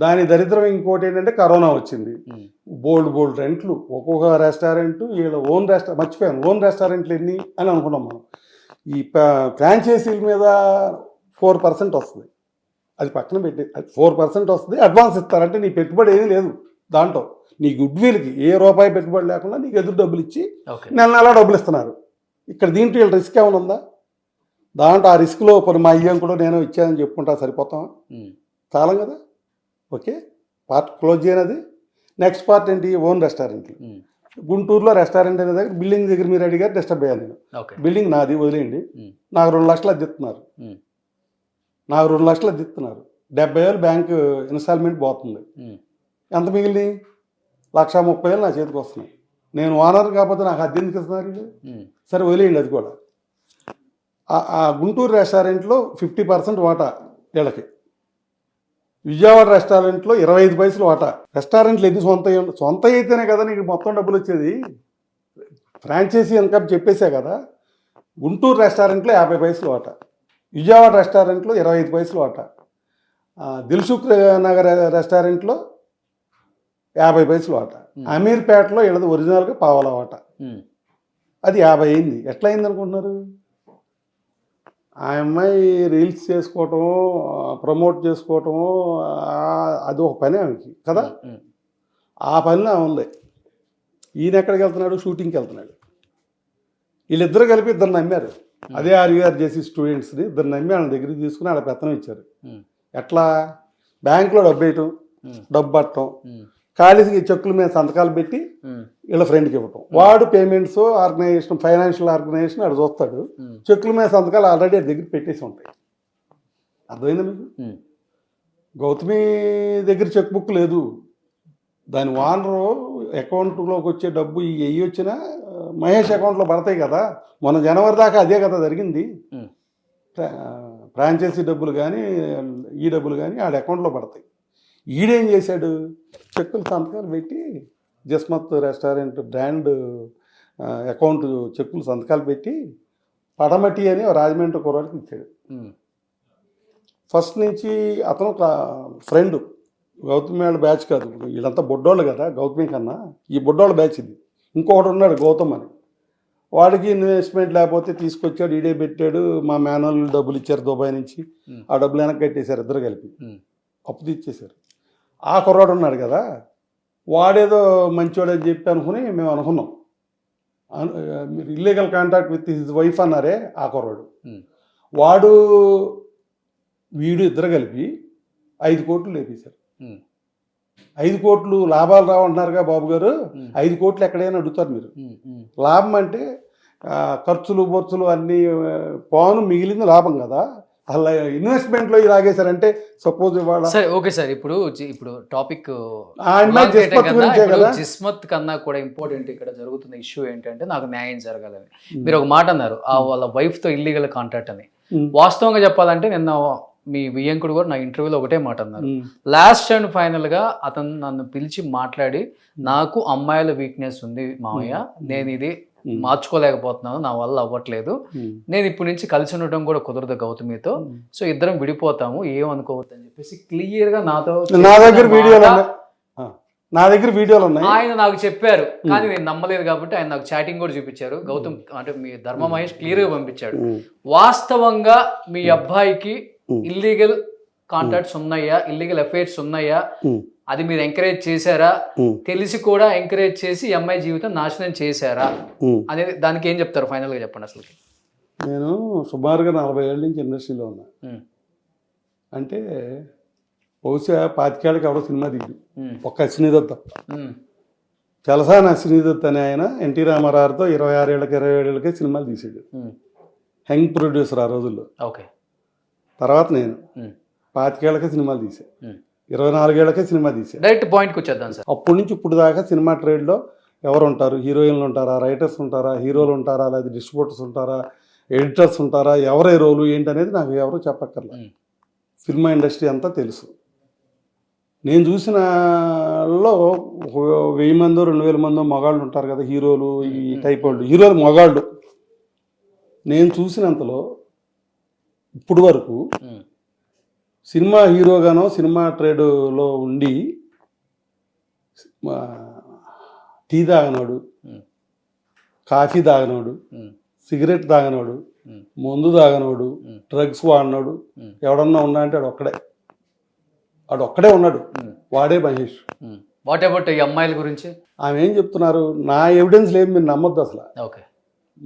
దాని దరిద్రం ఇంకోటి ఏంటంటే కరోనా వచ్చింది. బోల్డ్ రెంట్లు, ఒక్కొక్క రెస్టారెంట్ వీళ్ళ ఓన్ మర్చిపోయాను, ఓన్ రెస్టారెంట్లు ఎన్ని అని అనుకున్నాం మనం. ఈ ఫ్రాంచైజీల మీద 4% వస్తుంది. అది పక్కన పెట్టి, అది 4% వస్తుంది, అడ్వాన్స్ ఇస్తారంటే నీ పెట్టుబడి ఏమీ లేదు దాంట్లో. నీ గుడ్ విల్కి ఏ రూపాయి పెట్టుబడి లేకుండా నీకు ఎదురు డబ్బులు ఇచ్చి నెల డబ్బులు ఇస్తున్నారు. ఇక్కడ దీంట్లో వీళ్ళ రిస్క్ ఏమైనా ఉందా? దాంట్లో ఆ రిస్క్లో కొన్ని మా అయ్యం కూడా నేను ఇచ్చానని చెప్పుకుంటా సరిపోతామా? చాలం కదా. ఓకే, పార్ట్ క్లోజ్ చేయనది. నెక్స్ట్ పార్ట్ ఏంటి? ఓన్ రెస్టారెంట్లు. గుంటూరులో రెస్టారెంట్ అనే దగ్గర బిల్డింగ్ దగ్గర మీరు అడిగారు, డిస్టర్బ్ అయ్యాను నేను. బిల్డింగ్ నాది, వదిలేయండి. నాకు 2 లక్షలు అద్దెత్తున్నారు. 70,000 బ్యాంకు ఇన్స్టాల్మెంట్ పోతుంది. ఎంత మిగిలింది? 1,30,000 నా చేతికి వస్తున్నాయి. నేను ఓనర్ కాకపోతే నాకు అద్దె ఎందుకు ఇస్తున్నారు? సరే వదిలేయండి అది కూడా. ఆ గుంటూరు రెస్టారెంట్లో 50% వాటా వీళ్ళకి, విజయవాడ రెస్టారెంట్లో 25 పైసలు వాటా. రెస్టారెంట్లు ఎన్ని సొంత అయితేనే కదా నీకు మొత్తం డబ్బులు వచ్చేది. ఫ్రాంచైజీ ఇన్కమ్ చెప్పేసే కదా. గుంటూరు రెస్టారెంట్లో 50 పైసలు వాటా, విజయవాడ రెస్టారెంట్లో 25 పైసలు వాటా, దిల్సుఖ్ నగర్ రెస్టారెంట్లో 50 పైసలు వాటా, అమీర్పేటలో వీళ్ళది ఒరిజినల్గా పావలా వాటా. అది 50 అయింది. ఎట్లా అయింది అనుకుంటున్నారు? ఆ అమ్మాయి రీల్స్ చేసుకోవటము, ప్రమోట్ చేసుకోవటము, అది ఒక పని ఆమెకి కదా. ఆ పనిలో ఉంది. ఈయన ఎక్కడికి వెళ్తున్నాడు? షూటింగ్కి వెళ్తున్నాడు. వీళ్ళిద్దరు కలిపి 2 నమ్మారు. అదే ఆర్వీఆర్ చేసి స్టూడెంట్స్ని 2 నమ్మి వాళ్ళ దగ్గరికి తీసుకుని వాళ్ళ పెత్తనం ఇచ్చారు. ఎట్లా? బ్యాంకులో డబ్బు వేయటం, డబ్బు పట్టడం, ఖాళీకి చెక్కుల మీద సంతకాలు పెట్టి వీళ్ళ ఫ్రెండ్కి ఇవ్వటం. వాడు పేమెంట్స్ ఆర్గనైజేషన్, ఫైనాన్షియల్ ఆర్గనైజేషన్ వాడు చూస్తాడు. చెక్కుల మీద సంతకాలు ఆల్రెడీ దగ్గర పెట్టేసి ఉంటాయి. అర్థమైందా మీకు? గౌతమి దగ్గర చెక్ బుక్ లేదు. దాని ఓనరు అకౌంట్లోకి వచ్చే డబ్బు ఇవి వచ్చినా మహేష్ అకౌంట్లో పడతాయి కదా. మొన్న జనవరి దాకా అదే కదా జరిగింది. ఫ్రాంచైజీ డబ్బులు కానీ ఈ డబ్బులు కానీ ఆడ అకౌంట్లో పడతాయి. ఈడేం చేశాడు? చెక్కులు సంతకాలు పెట్టి జస్మత్ రెస్టారెంట్ బ్రాండ్ అకౌంట్ చెక్కులు సంతకాలు పెట్టి పడమటి అని రాజమండ్రి కుర్రాడికి ఇచ్చాడు. ఫస్ట్ నుంచి అతను ఫ్రెండ్, గౌతమి వాళ్ళ బ్యాచ్ కాదు, వీళ్ళంతా బొడ్డోళ్ళు కదా గౌతమి కన్నా. ఈ బొడ్డోళ్ళ బ్యాచ్ ఇది. ఇంకొకటి ఉన్నాడు గౌతమ్ అని, వాడికి ఇన్వెస్ట్మెంట్ లేకపోతే తీసుకొచ్చాడు, ఈడే పెట్టాడు. మా మేనోళ్ళు డబ్బులు ఇచ్చారు దుబాయ్ నుంచి, ఆ డబ్బులు వెనక్కి కట్టేశారు. ఇద్దరు కలిపి అప్పు తీర్చేశారు. ఆ కుర్రాడు ఉన్నాడు కదా, వాడేదో మంచివాడని చెప్పి అనుకుని మేము అనుకున్నాం. మీరు illegal contact with his wife అన్నారే, ఆ కుర్రాడు. వాడు వీడు ఇద్దరు కలిపి 5 కోట్లు లేపేశారు. 5 కోట్లు లాభాలు రావంటున్నారుగా బాబు గారు. 5 కోట్లు ఎక్కడైనా అడుగుతారు మీరు. లాభం అంటే ఖర్చులు బొర్చులు అన్నీ పోను, మిగిలింది లాభం కదా. అలా ఇన్వెస్ట్మెంట్లో ఇలాగేశారంటే సపోజ్ ఇవాళ సరే ఓకే సార్. ఇప్పుడు టాపిక్ జిస్మత్ కన్నా కూడా ఇంపార్టెంట్ ఇక్కడ జరుగుతున్న ఇష్యూ ఏంటంటే నాకు న్యాయం జరగాలని. మీరు ఒక మాట అన్నారు, ఆ వాళ్ళ వైఫ్తో ఇల్లీగల్ కాంటాక్ట్ అని. వాస్తవంగా చెప్పాలంటే నిన్న మీ వియ్యంకుడు కూడా నా ఇంటర్వ్యూలో ఒకటే మాట అన్నారు. లాస్ట్ అండ్ ఫైనల్గా అతను నన్ను పిలిచి మాట్లాడి, నాకు అమ్మాయిల వీక్నెస్ ఉంది మామయ్య, నేను ఇది మార్చుకోలేకపోతున్నాను, నా వల్ల అవ్వట్లేదు, నేను ఇప్పటి నుంచి కలిసి ఉండటం కూడా కుదరదు గౌతమితో, సో ఇద్దరం విడిపోతాము, ఏమనుకోవద్దు అని చెప్పేసి క్లియర్ గా నా దగ్గర వీడియోలు ఉన్నాయి. ఆయన నాకు చెప్పారు, కానీ నేను నమ్మలేదు కాబట్టి ఆయన నాకు చాటింగ్ కూడా చూపించారు. గౌతమ్ అంటే మీ ధర్మ మహేష్ క్లియర్ గా పంపించాడు. వాస్తవంగా మీ అబ్బాయికి ఇల్లీగల్ కాంటాక్ట్స్ ఉన్నాయా, ఇల్లీగల్ అఫైర్స్ ఉన్నాయా, అది మీరు ఎంకరేజ్ చేశారా, తెలిసి కూడా ఎంకరేజ్ చేసి అమ్మాయి జీవితం నాశనం చేశారా అనేది దానికి ఏం చెప్తారు ఫైనల్ గా చెప్పండి. అసలు నేను సుమారుగా 40 ఏళ్ళ నుంచి ఇండస్ట్రీలో ఉన్నా. అంటే బహుశా 25 ఏళ్ళకి ఎవరో సినిమా దిగుడు, ఒక్క అశ్వినీదత్ తప్ప. చలసాని అశ్వినీదత్ అనే ఆయన ఎన్టీ రామారావుతో 26 ఏళ్ళకి 27 ఏళ్ళకే సినిమాలు తీసాడు. యంగ్ ప్రొడ్యూసర్ ఆ రోజుల్లో. ఓకే. తర్వాత నేను 25 ఏళ్ళకే సినిమాలు తీసా, 24 ఏళ్ళకే సినిమా తీసా. డైరెక్ట్ పాయింట్కి వచ్చేద్దాం సార్. అప్పటి నుంచి ఇప్పుడు దాకా సినిమా ట్రేడ్లో ఎవరు ఉంటారు? హీరోయిన్లు ఉంటారా, రైటర్స్ ఉంటారా, హీరోలు ఉంటారా, లేదా డిస్ట్రిబ్యూటర్స్ ఉంటారా, ఎడిటర్స్ ఉంటారా, ఎవరే రోలు ఏంటి అనేది నాకు ఎవరు చెప్పక్కర్లేదు. సినిమా ఇండస్ట్రీ అంతా తెలుసు. నేను చూసినలో 1000 మందో 2000 మందో మగాళ్ళు ఉంటారు కదా హీరోలు, ఈ టైప్ వాళ్ళు హీరోలు మగాళ్ళు. నేను చూసినంతలో ఇప్పుడు వరకు సినిమా హీరోగానో సినిమా ట్రేడ్లో ఉండి టీ తాగనోడు, కాఫీ తాగనోడు, సిగరెట్ తాగనోడు, మందు తాగనోడు, డ్రగ్స్ వాడినోడు ఎవడన్నా ఉన్నా అంటే వాడు ఒక్కడే ఉన్నాడు, వాడే మహేష్. వాట్ అబౌట్ ఈ అమ్మాయిల గురించి? ఆమె ఏం చెప్తున్నారు, నా ఎవిడెన్స్ లేదు మీరు నమ్మొద్దు అసలు, ఓకే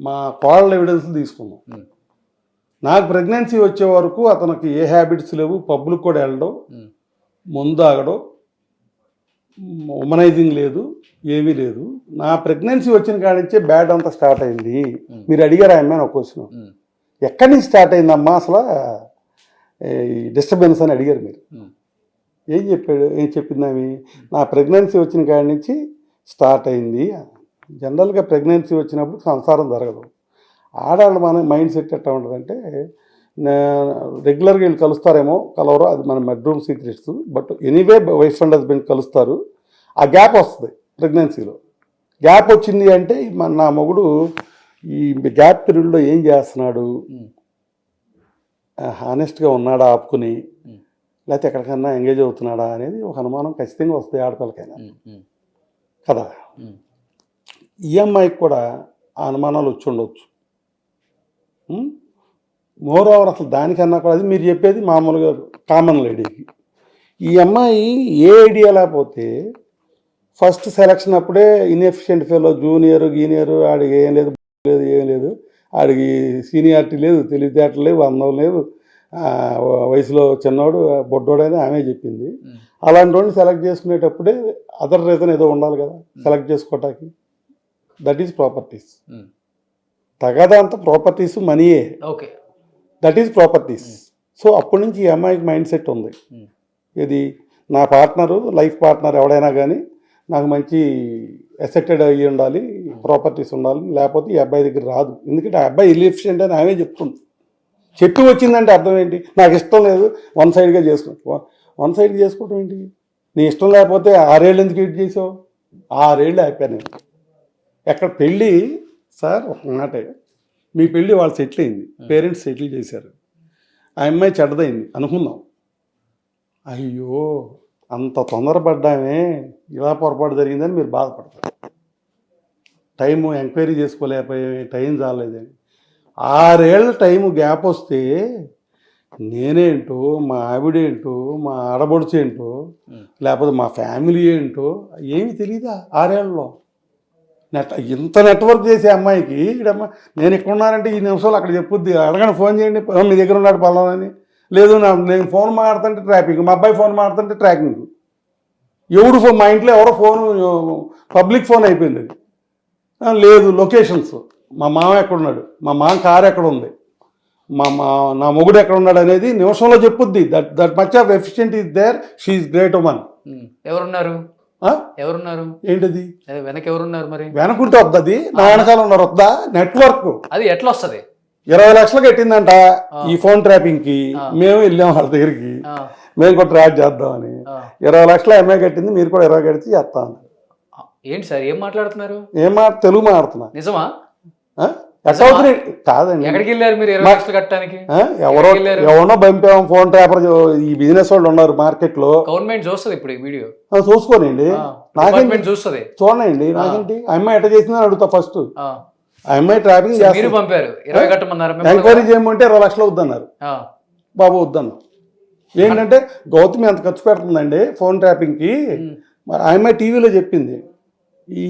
మా కోళ్ళ ఎవిడెన్స్లు తీసుకున్నాం. నాకు ప్రెగ్నెన్సీ వచ్చే వరకు అతనికి ఏ హ్యాబిట్స్ లేవు, పబ్లిక్ కూడా వెళ్ళడం, మందు తాగడం, ఉమనైజింగ్ లేదు, ఏమీ లేదు. నా ప్రెగ్నెన్సీ వచ్చిన కాడి నుంచే బ్యాడ్ అంతా స్టార్ట్ అయింది. మీరు అడిగారు ఆమె ఒక క్వశ్చన్, ఎక్కడి నుంచి స్టార్ట్ అయిందమ్మా అసలు డిస్టర్బెన్స్ అని అడిగారు మీరు. ఏం చెప్పింది ఆమె, నా ప్రెగ్నెన్సీ వచ్చిన కాడి నుంచి స్టార్ట్ అయింది. జనరల్గా ప్రెగ్నెన్సీ వచ్చినప్పుడు సంసారం జరగదు. ఆడవాళ్ళ మన మైండ్ సెట్ ఎట్లా ఉంటుందంటే, రెగ్యులర్గా వీళ్ళు కలుస్తారేమో కలవరో అది మన bedroom secrets, but anyway wife and husband కలుస్తారు. ఆ గ్యాప్ వస్తుంది ప్రెగ్నెన్సీలో. గ్యాప్ వచ్చింది అంటే నా మొగుడు ఈ గ్యాప్ పీరియడ్లో ఏం చేస్తున్నాడు, హానెస్ట్గా ఉన్నాడా ఆపుకుని, లేకపోతే ఎక్కడికన్నా ఎంగేజ్ అవుతున్నాడా అనేది ఒక అనుమానం ఖచ్చితంగా వస్తుంది ఆడపిల్లకైనా కదా. ఈ అమ్మాయికి కూడా ఆ అనుమానాలు వచ్చి ఉండవచ్చు. మోర్ ఓవర్ అసలు దానికన్నా కూడా అది మీరు చెప్పేది మామూలుగా కామన్ లేడీకి. ఈ అమ్మాయి ఏ ఐడియా లేకపోతే ఫస్ట్ సెలక్షన్ అప్పుడే ఇన్ఎఫిషియెంట్ ఫెలో, జూనియర్ గీనియర్, ఆడికి ఏం లేదు ఏం లేదు, ఆడికి సీనియారిటీ లేదు, తెలివితేటలు లేవు, అందం లేవు, వయసులో చిన్నవాడు బొడ్డోడని ఆమె చెప్పింది. అలాంటి వాడిని సెలెక్ట్ చేసుకునేటప్పుడే అదర్ రీజన్ ఏదో ఉండాలి కదా సెలెక్ట్ చేసుకోవటానికి. That is properties. తగదంత ప్రాపర్టీస్ మనీయే, okay, that is properties. So అప్పటి నుంచి ఈ అమ్మాయికి మైండ్ సెట్ ఉంది, ఇది నా పార్ట్నరు, లైఫ్ పార్ట్నర్ ఎవడైనా కానీ నాకు మంచి అసెటెడ్ అయ్యి ఉండాలి, ప్రాపర్టీస్ ఉండాలి, లేకపోతే ఈ అబ్బాయి దగ్గర రాదు. ఎందుకంటే ఆ అబ్బాయి ఇల్లిఫిషియెంట్ అని ఆమె చెప్తుంది. చెప్పి వచ్చిందంటే అర్థం ఏంటి, నాకు ఇష్టం లేదు వన్ సైడ్గా చేసుకో. వన్ సైడ్గా చేసుకోవటం ఏంటి, నీ ఇష్టం లేకపోతే 6 ఏళ్ళు ఎందుకు వెయిట్ చేసావు? 6 ఏళ్ళు అయిపోయాను. ఎక్కడ పెళ్ళి సార్ ఒక మాటే, మీ పెళ్ళి వాళ్ళు సెటిల్ అయింది, పేరెంట్స్ సెటిల్ చేశారు, ఆ అమ్మాయి చెడ్డదైంది అనుకుందాం. అయ్యో అంత తొందరపడ్డామే, ఇలా పొరపాటు జరిగిందని మీరు బాధపడతారు. టైము ఎంక్వైరీ చేసుకోలేకపోయే, టైం చాలేదని. 6 ఏళ్ళ టైము గ్యాప్ వస్తే నేనేంటో, మా ఆవిడేంటో, మా ఆడబడుచు ఏంటో, లేకపోతే మా ఫ్యామిలీ ఏంటో ఏమీ తెలీదా 6 ఏళ్ళలో. ఇంత నెట్వర్క్ చేసే అమ్మాయికి ఇడమ్మ నేను ఇక్కడ ఉన్నానంటే ఈ నిమిషాలు అక్కడ చెప్పుద్ది, అడగండి ఫోన్ చేయండి మీ దగ్గర ఉన్నాడు పలానని. లేదు నేను ఫోన్ మాట్లాడుతుంటే ట్రాఫిక్, మా అబ్బాయి ఫోన్ మాట్లాడుతుంటే ట్రాకింగ్. ఎవడు ఫోన్, మా ఇంట్లో ఎవరో ఫోను పబ్లిక్ ఫోన్ అయిపోయింది అది. లేదు లొకేషన్స్, మా మామ ఎక్కడున్నాడు, మా మామ కారు ఎక్కడ ఉంది, నా మొగుడు ఎక్కడ ఉన్నాడు అనేది నిమిషంలో చెప్పుద్ది. That much of efficient is there, she is great woman. ఎవరున్నారు ఏంటది వెనక ఎవరున్నారు? మరి వెనకుంటే వద్దది, నా వెనకాల ఉన్నారు వద్దా? నెట్వర్క్ అది ఎట్లా వస్తుంది? 20 లక్షలు కట్టిందంట ఈ ఫోన్ ట్రాపింగ్ కి. మేము వెళ్ళాం వాళ్ళ దగ్గరికి, మేము కూడా ట్రాక్ చేద్దామని. 20 లక్షలు ఎంఐ కట్టింది, మీరు కూడా 20 కడితే చేస్తాం. ఏంటి సార్ ఏం మాట్లాడుతున్నారు? తెలుగు మాట్లాడుతున్నా. నిజమా? కాదండి, ఎక్కడికి వెళ్ళారు మీరు 20 లక్షలు కట్టడానికి? ఎవరో పంపాం ఫోన్ ట్రాపర్. ఈ బిజినెస్ వాళ్ళు ఉన్నారు మార్కెట్ లో. గవర్నమెంట్ చూస్తుంది ఇప్పుడు ఈ వీడియో, చూసుకోనండి, నాకేంటి చూస్తుంది, చూడండి నాకేంటి. ఆ అమ్మాయి ఎట్లా చేసిందని అడుగుతా ఫస్ట్. ఆ అమ్మాయి ట్రాపింగ్ మీరు పంపారు, 20 కట్టమన్నారు, ఎంక్వైరీ చేయమంటే 20 లక్షలు వద్దన్నారు. బాబు వద్దన్నా. ఏంటంటే గౌతమి అంత ఖర్చు పెడుతుందండి ఫోన్ ట్రాపింగ్కి. మరి ఆ అమ్మాయి టీవీలో చెప్పింది, ఈ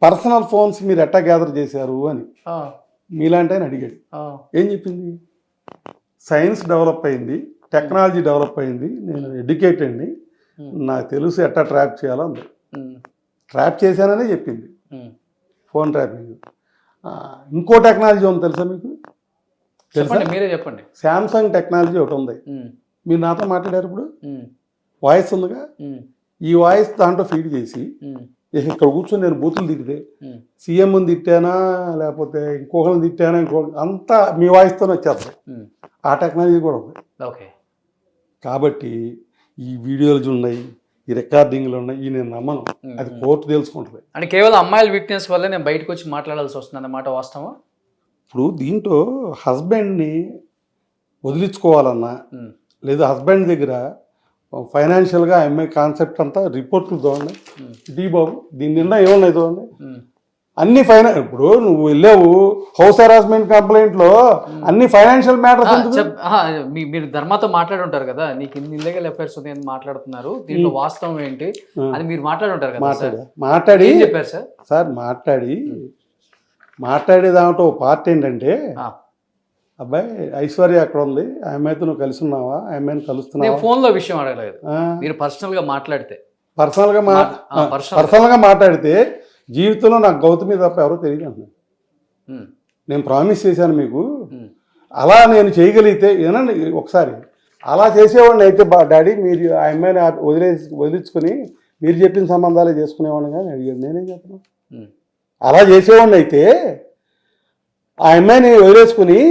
పర్సనల్ ఫోన్స్ మీరు ఎట్టా గ్యాదర్ చేశారు అని. మీలాంటి ఆయన అడిగాడు. ఏం చెప్పింది, సైన్స్ డెవలప్ అయింది, టెక్నాలజీ డెవలప్ అయింది, నేను ఎడ్యుకేటెడ్ని, నాకు తెలుసు ఎట్టా ట్రాప్ చేయాలో అంది. ట్రాప్ చేశాననే చెప్పింది ఫోన్ ట్రాపింగ్. ఇంకో టెక్నాలజీ ఉంది తెలుసా మీకు? మీరే చెప్పండి. శాంసంగ్ టెక్నాలజీ ఒకటి ఉంది. మీరు నాతో మాట్లాడారు ఇప్పుడు, వాయిస్ ఉందిగా, ఈ వాయిస్ దాంట్లో ఫీడ్ చేసి ఇక్కడ కూర్చొని నేను బూతులు తిట్టితే, సీఎంని తిట్టానా లేకపోతే ఇంకొకరిని తిట్టానా, అంతా మీ వాయిస్తోనే వచ్చేస్తాయి. ఆ టెక్నాలజీ కూడా ఉంది. ఓకే. కాబట్టి ఈ వీడియోలు ఉన్నాయి, ఈ రికార్డింగ్లు ఉన్నాయి, ఈ నేను నమ్మను. అది కోర్టు తెలుసుకుంటుంది. అంటే కేవలం అమ్మాయిల వీక్నెస్ వల్లే నేను బయటకు వచ్చి మాట్లాడాల్సి వస్తుంది అన్నమాట, వాస్తవం. ఇప్పుడు దీంట్లో హస్బెండ్ని వదిలించుకోవాలన్నా లేదా హస్బెండ్ దగ్గర ఫైనాన్షియల్గా అమ్మాయి కాన్సెప్ట్ అంతా రిపోర్ట్లు చూడండి. ఇది బాబు దీని నిండా ఏమున్నాయి చూడండి. అన్ని ఇప్పుడు నువ్వు వెళ్ళావు హౌస్ హెరాస్మెంట్ కంప్లైంట్లో అన్ని ఫైనాన్షియల్ మ్యాటర్స్. మీరు ధర్మాతో మాట్లాడి ఉంటారు కదా, నీకు ఇన్ని ఇల్లీగల్ అఫైర్స్ ఉన్నాయని మాట్లాడుతున్నారు, దీంట్లో వాస్తవం ఏంటి అని మీరు మాట్లాడి ఉంటారు కదా. మాట్లాడి ఏం చెప్పారు సార్? మాట్లాడే దాంట్లో పార్ట్ ఏంటంటే, అబ్బాయి ఐశ్వర్య అక్కడ ఉంది, ఆ అమ్మాయితో నువ్వు కలిసి ఉన్నావా, ఆ అమ్మాయిని కలుస్తున్నావా? ఫోన్ లో విషయం అడగలేదు, మీరు పర్సనల్ గా మాట్లాడితే. పర్సనల్గా మాట్లాడితే జీవితంలో నాకు గౌతమి తప్ప ఎవరో తెలియదు అంటున్నాను. నేను ప్రామిస్ చేశాను మీకు, అలా నేను చేయగలిగితే ఏనండి ఒకసారి అలా చేసేవాడిని అయితే డాడీ మీరు ఆ అమ్మాయిని వదిలించుకొని మీరు చెప్పిన సంబంధాలే చేసుకునేవాడిని కానీ అడిగాడు. నేనేం చెప్పను. అలా చేసేవాడిని అయితే ఆ అమ్మాయిని వదిలేసుకుని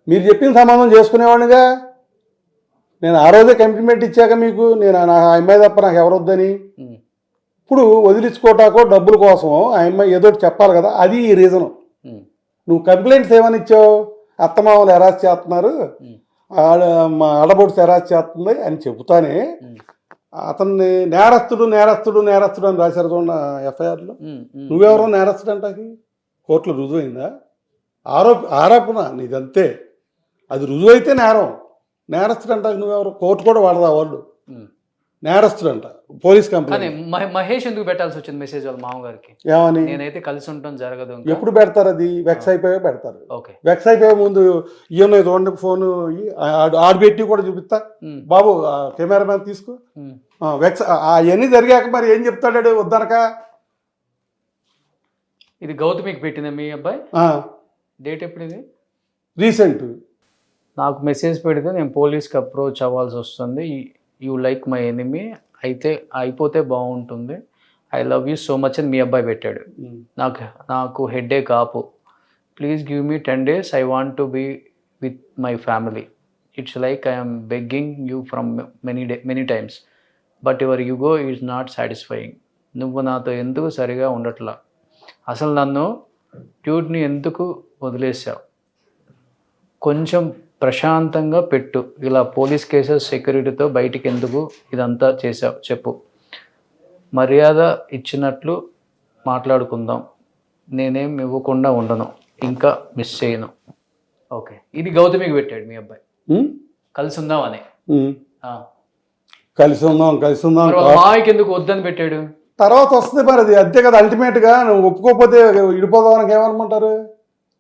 మీరు చెప్పిన సంబంధం చేసుకునేవాడినిగా. నేను ఆ రోజే కమిట్మెంట్ ఇచ్చాక మీకు, నేను ఆ అమ్మాయి తప్ప నాకు ఎవరొద్దని. ఇప్పుడు వదిలించుకోటాకో డబ్బుల కోసం ఆ అమ్మాయి ఏదో చెప్పాలి కదా, అది ఈ రీజను. నువ్వు కంప్లైంట్స్ ఏమని ఇచ్చావు, అత్తమామలు హెరాస్ చేస్తున్నారు, ఆడబొడ్స్ హెరాస్ చేస్తుంది అని చెబుతానే అతన్ని నేరస్తుడు అని రాశారు చూడండి ఎఫ్ఐఆర్లో. నువ్వెవరో నేరస్తుడు అంటాకి కోర్టులో రుజువైందా? ఆరోపణ నీదంతే, అది రుజువు అయితే నేరం. నేరస్తుడు అంటాకి నువ్వెవరు? కోర్టు కూడా వాడదా వాళ్ళు నేరస్తుడు అంట, పోలీస్ కంప్లైంట్. మహేష్ ఎందుకు పెట్టాల్సి వచ్చింది మెసేజ్ వాళ్ళ మామగారికి? ఏమని? నేనైతే కలిసి ఉంటాం జరగదు. ఎప్పుడు పెడతారు? అది వెక్స్ అయిపోయా పెడతారు. ఓకే, వెక్స్ అయిపోయే ముందు ఈఎంఐ చూడండి, ఫోన్ ఆడబెట్టి కూడా చూపిస్తా బాబు, కెమెరామ్యాన్ తీసుకో. వెక్స్ అవన్నీ జరిగాక మరి ఏం చెప్తాడు వద్దనక? ఇది గౌతమికి పెట్టిందా మీ అబ్బాయి? డేట్ ఎప్పుడు ఇది? రీసెంట్. నాకు మెసేజ్ పెడితే నేను పోలీస్కి అప్రోచ్ అవ్వాల్సి వస్తుంది, యూ లైక్ మై ఎనిమీ, అయితే అయిపోతే బాగుంటుంది, I love you so much అని మీ అబ్బాయి పెట్టాడు. నాకు హెడేక్ ఆపు, please give me 10 days, I want to be with my family, it's like I'm begging you from many times, but your ego is not satisfying. నువ్వు నాతో ఎందుకు సరిగా ఉండట్లా, అసలు నన్ను క్యూట్ని ఎందుకు వదిలేసావు, కొంచెం ప్రశాంతంగా పెట్టు, ఇలా పోలీస్ కేసెస్ సెక్యూరిటీతో బయటికి ఎందుకు ఇదంతా చేసావు చెప్పు, మర్యాద ఇచ్చినట్లు మాట్లాడుకుందాం, నేనేం ఇవ్వకుండా ఉండను, ఇంకా మిస్ చేయను. ఓకే, ఇది గౌతమికి పెట్టాడు మీ అబ్బాయి, కలిసి ఉందాం అని. కలిసి ఉందాం మావికి ఎందుకు వద్దని పెట్టాడు? తర్వాత వస్తుంది మరి, అది అంతే కదా. అల్టిమేట్గా నువ్వు ఒప్పుకోకపోతే ఇడిపోదామని ఏమనుకుంటారు?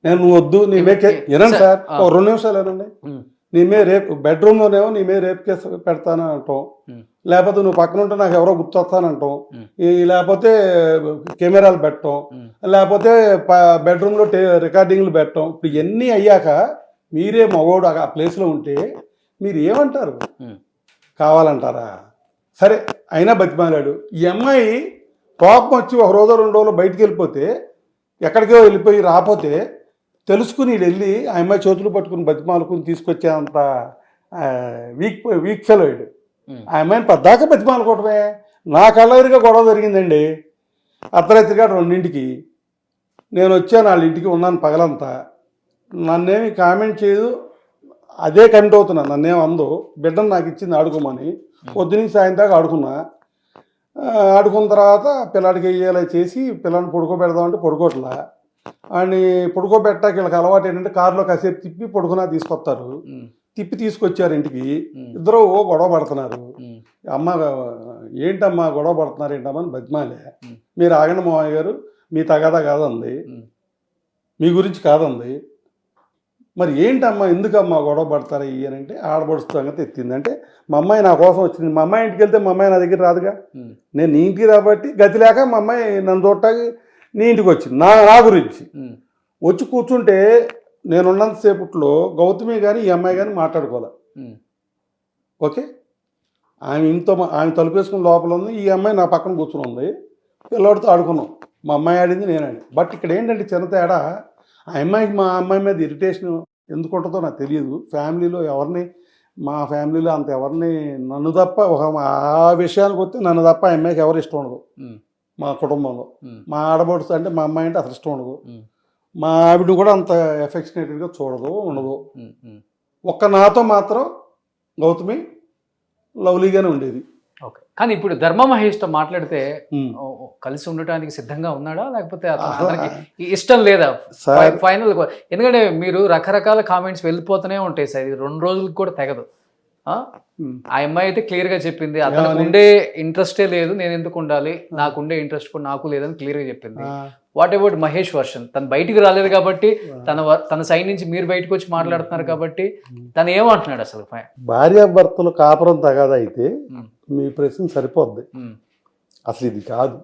నువ్వు వద్దు, నీ మీద వినండి సార్, 2 నిమిషాలు వినండి. నీ మీద రేపు బెడ్రూమ్లోనేమో నీ మీద రేపు కేసు పెడతాను అంటాం, లేకపోతే నువ్వు పక్కన ఉంటే నాకు ఎవరో గుర్తొస్తానంటాం, లేకపోతే కెమెరాలు పెట్టడం, లేకపోతే బెడ్రూమ్లో రికార్డింగ్లు పెట్టడం. ఇప్పుడు ఇవన్నీ అయ్యాక మీరే మగోడు ఆ ప్లేస్లో ఉంటే మీరు ఏమంటారు? కావాలంటారా? సరే, అయినా బతిమాలాడు. ఈ అమ్మాయి కోపం వచ్చి 1 రోజు 2 రోజులు బయటికి వెళ్ళిపోతే, ఎక్కడికో వెళ్ళిపోయి రాకపోతే తెలుసుకుని వెళ్ళి ఆ అమ్మాయి చేతులు పట్టుకుని బతిమాలుకుని తీసుకొచ్చేంత వీక్ ఫెలో ఇడు. ఆ అమ్మాయిని పద్దాకా బతిమాలుకోవటమే. నా కళ్ళెదురుగా గొడవ జరిగిందండి. అర్ధరాత్రిగా 2ంటికి నేను వచ్చాను, వాళ్ళ ఇంటికి ఉన్నాను పగలంతా. నన్నేమి కామెంట్ చేయదు, అదే కమిట్ అవుతున్నా. నన్నేం అందో, బిడ్డను నాకు ఇచ్చింది ఆడుకోమని. పొద్దున్నీ సాయంత్రం దాకా ఆడుకున్నా. ఆడుకున్న తర్వాత పిల్లాడికి వేయాలి చేసి పిల్లాడిని పడుకోబెడదామంటే పడుకోవట్లా. అని పడుకోబెట్టాక వీళ్ళకి అలవాటు ఏంటంటే కారులో కాసేపు తిప్పి పడుకున్నా తీసుకొస్తారు. తిప్పి తీసుకొచ్చారు ఇంటికి. ఇద్దరు గొడవ పడుతున్నారు. అమ్మ ఏంటమ్మా గొడవ పడుతున్నారు ఏంటమ్మా అని బతిమాలే. మీరు ఆగండి మామయ్య గారు, మీ తగాదా కాదంది, మీ గురించి కాదంది. మరి ఏంటమ్మా ఎందుకమ్మా గొడవ పడతారా అని అంటే ఆడబడుస్తు సంగతి ఎత్తింది. అంటే మా అమ్మాయి నా కోసం వచ్చింది. మా అమ్మాయి ఇంటికి వెళ్తే మా అమ్మాయి నా దగ్గర రాదుగా. నేను నీ ఇంటికి రాబట్టి గతి లేక మా అమ్మాయి నన్ను చూడటానికి నీ ఇంటికి వచ్చింది. నా గురించి వచ్చి కూర్చుంటే నేనున్నంతసేపట్లో గౌతమి కానీ ఈ అమ్మాయి కానీ మాట్లాడుకోవాలి. ఓకే, ఆమె తలుపేసుకుని లోపల ఉంది, ఈ అమ్మాయి నా పక్కన కూర్చుని ఉంది. పిల్లవాడితో ఆడుకున్నాం, మా అమ్మాయి ఆడింది నేనండి. బట్ ఇక్కడ ఏంటంటే చిన్న తేడా, ఆ అమ్మాయికి మా అమ్మాయి మీద ఇరిటేషన్ ఎందుకు ఉంటుందో నాకు తెలియదు. ఫ్యామిలీలో ఎవరిని మా ఫ్యామిలీలో అంత ఎవరిని నన్ను తప్ప ఆ విషయానికి వస్తే నన్ను తప్ప ఆ అమ్మాయికి ఎవరు ఇష్టం ఉండదు మా కుటుంబంలో. మా ఆడబడుచు అంటే మా అమ్మాయి అంటే అసలు ఇష్టం ఉండదు. మా ఆవిడ కూడా అంత ఎఫెక్షనేటెడ్గా చూడదు ఉండదు. ఒక్క నాతో మాత్రం గౌతమి లవ్లీగానే ఉండేది. ఓకే. కానీ ఇప్పుడు ధర్మ మహేష్తో మాట్లాడితే కలిసి ఉండటానికి సిద్ధంగా ఉన్నాడా లేకపోతే అతనికి ఇష్టం లేదా ఫైనల్? ఎందుకంటే మీరు రకరకాల కామెంట్స్ వెళ్ళిపోతూనే ఉంటాయి సార్, ఇది 2 రోజులకు కూడా తెగదు. ఆ అమ్మాయి అయితే క్లియర్ గా చెప్పింది అతనికి ఉండే ఇంట్రెస్టే లేదు, నేను ఎందుకు ఉండాలి, నాకుండే ఇంట్రెస్ట్ కూడా నాకు లేదని క్లియర్ గా చెప్పింది. What about Mahesh version? తను బయటికి రాలేదు కాబట్టి, తన సైడ్ నుంచి మీరు బయటకు వచ్చి మాట్లాడుతున్నారు కాబట్టి తను ఏమంటున్నాడు అసలు? భార్యాభర్తలు కాపురం తగాదా అయితే మీ ప్రశ్న సరిపోద్ది. అసలు ఇది కాదు.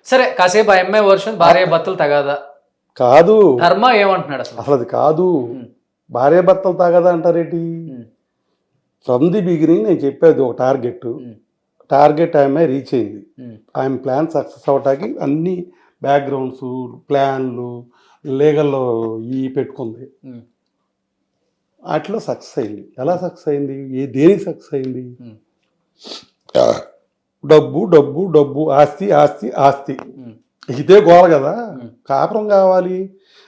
సరే కాసేపు ఆ అమ్మాయి వర్షన్ భార్యాభర్తలు తగాదా కాదు. ధర్మ ఏమంటున్నాడు అసలు? అసలు అది కాదు. భార్యాభర్తలు తగాదా అంటారేంటి? ఫ్రమ్ ది బిగినింగ్ నేను చెప్పేది ఒక టార్గెట్ ఆమె రీచ్ అయింది. ఆమె ప్లాన్ సక్సెస్ అవ్వటానికి అన్ని బ్యాక్గ్రౌండ్స్ ప్లాన్లు లీగల్లో పెట్టుకుంది. వాటిలో సక్సెస్ అయింది. ఎలా సక్సెస్ అయింది? దేనికి సక్సెస్ అయింది? డబ్బు డబ్బు డబ్బు, ఆస్తి ఆస్తి ఆస్తి, ఇదే గోల కదా. కాపురం కావాలి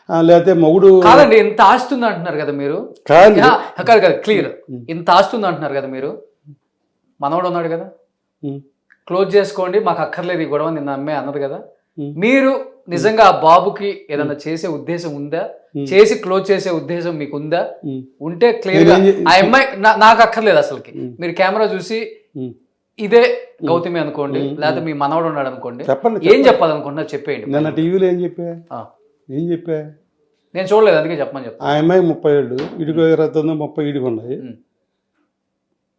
లేకపోతే మొగుడు కాదండి. ఇంత ఆస్తుంది అంటున్నారు కదా మీరు. కాదు క్లియర్, ఇంత ఆస్తుంది అంటున్నారు కదా మీరు. మనవడు ఉన్నాడు కదా, క్లోజ్ చేసుకోండి మాకు అక్కర్లేదు ఈ గొడవ నిన్న అమ్మాయి అన్నది కదా. మీరు నిజంగా ఆ బాబుకి ఏదన్నా చేసే ఉద్దేశం ఉందా? చేసి క్లోజ్ చేసే ఉద్దేశం మీకు ఉందా? ఉంటే క్లియర్ గా ఆ అమ్మాయి నాకు అక్కర్లేదు అసలుకి, మీరు కెమెరా చూసి ఇదే గౌతమి అనుకోండి, లేకపోతే మీ మనవడు ఉన్నాడు అనుకోండి, ఏం చెప్పాలనుకుంటున్నా చెప్పేయండి. నిన్న టీవీలో ఏం చెప్పా నేను చూడలేదు, అందుకే చెప్పమని చెప్పా. ఆ అమ్మాయి 30 ఏళ్ళు, ఇడికి 29 30 ఇడికి ఉన్నాయి.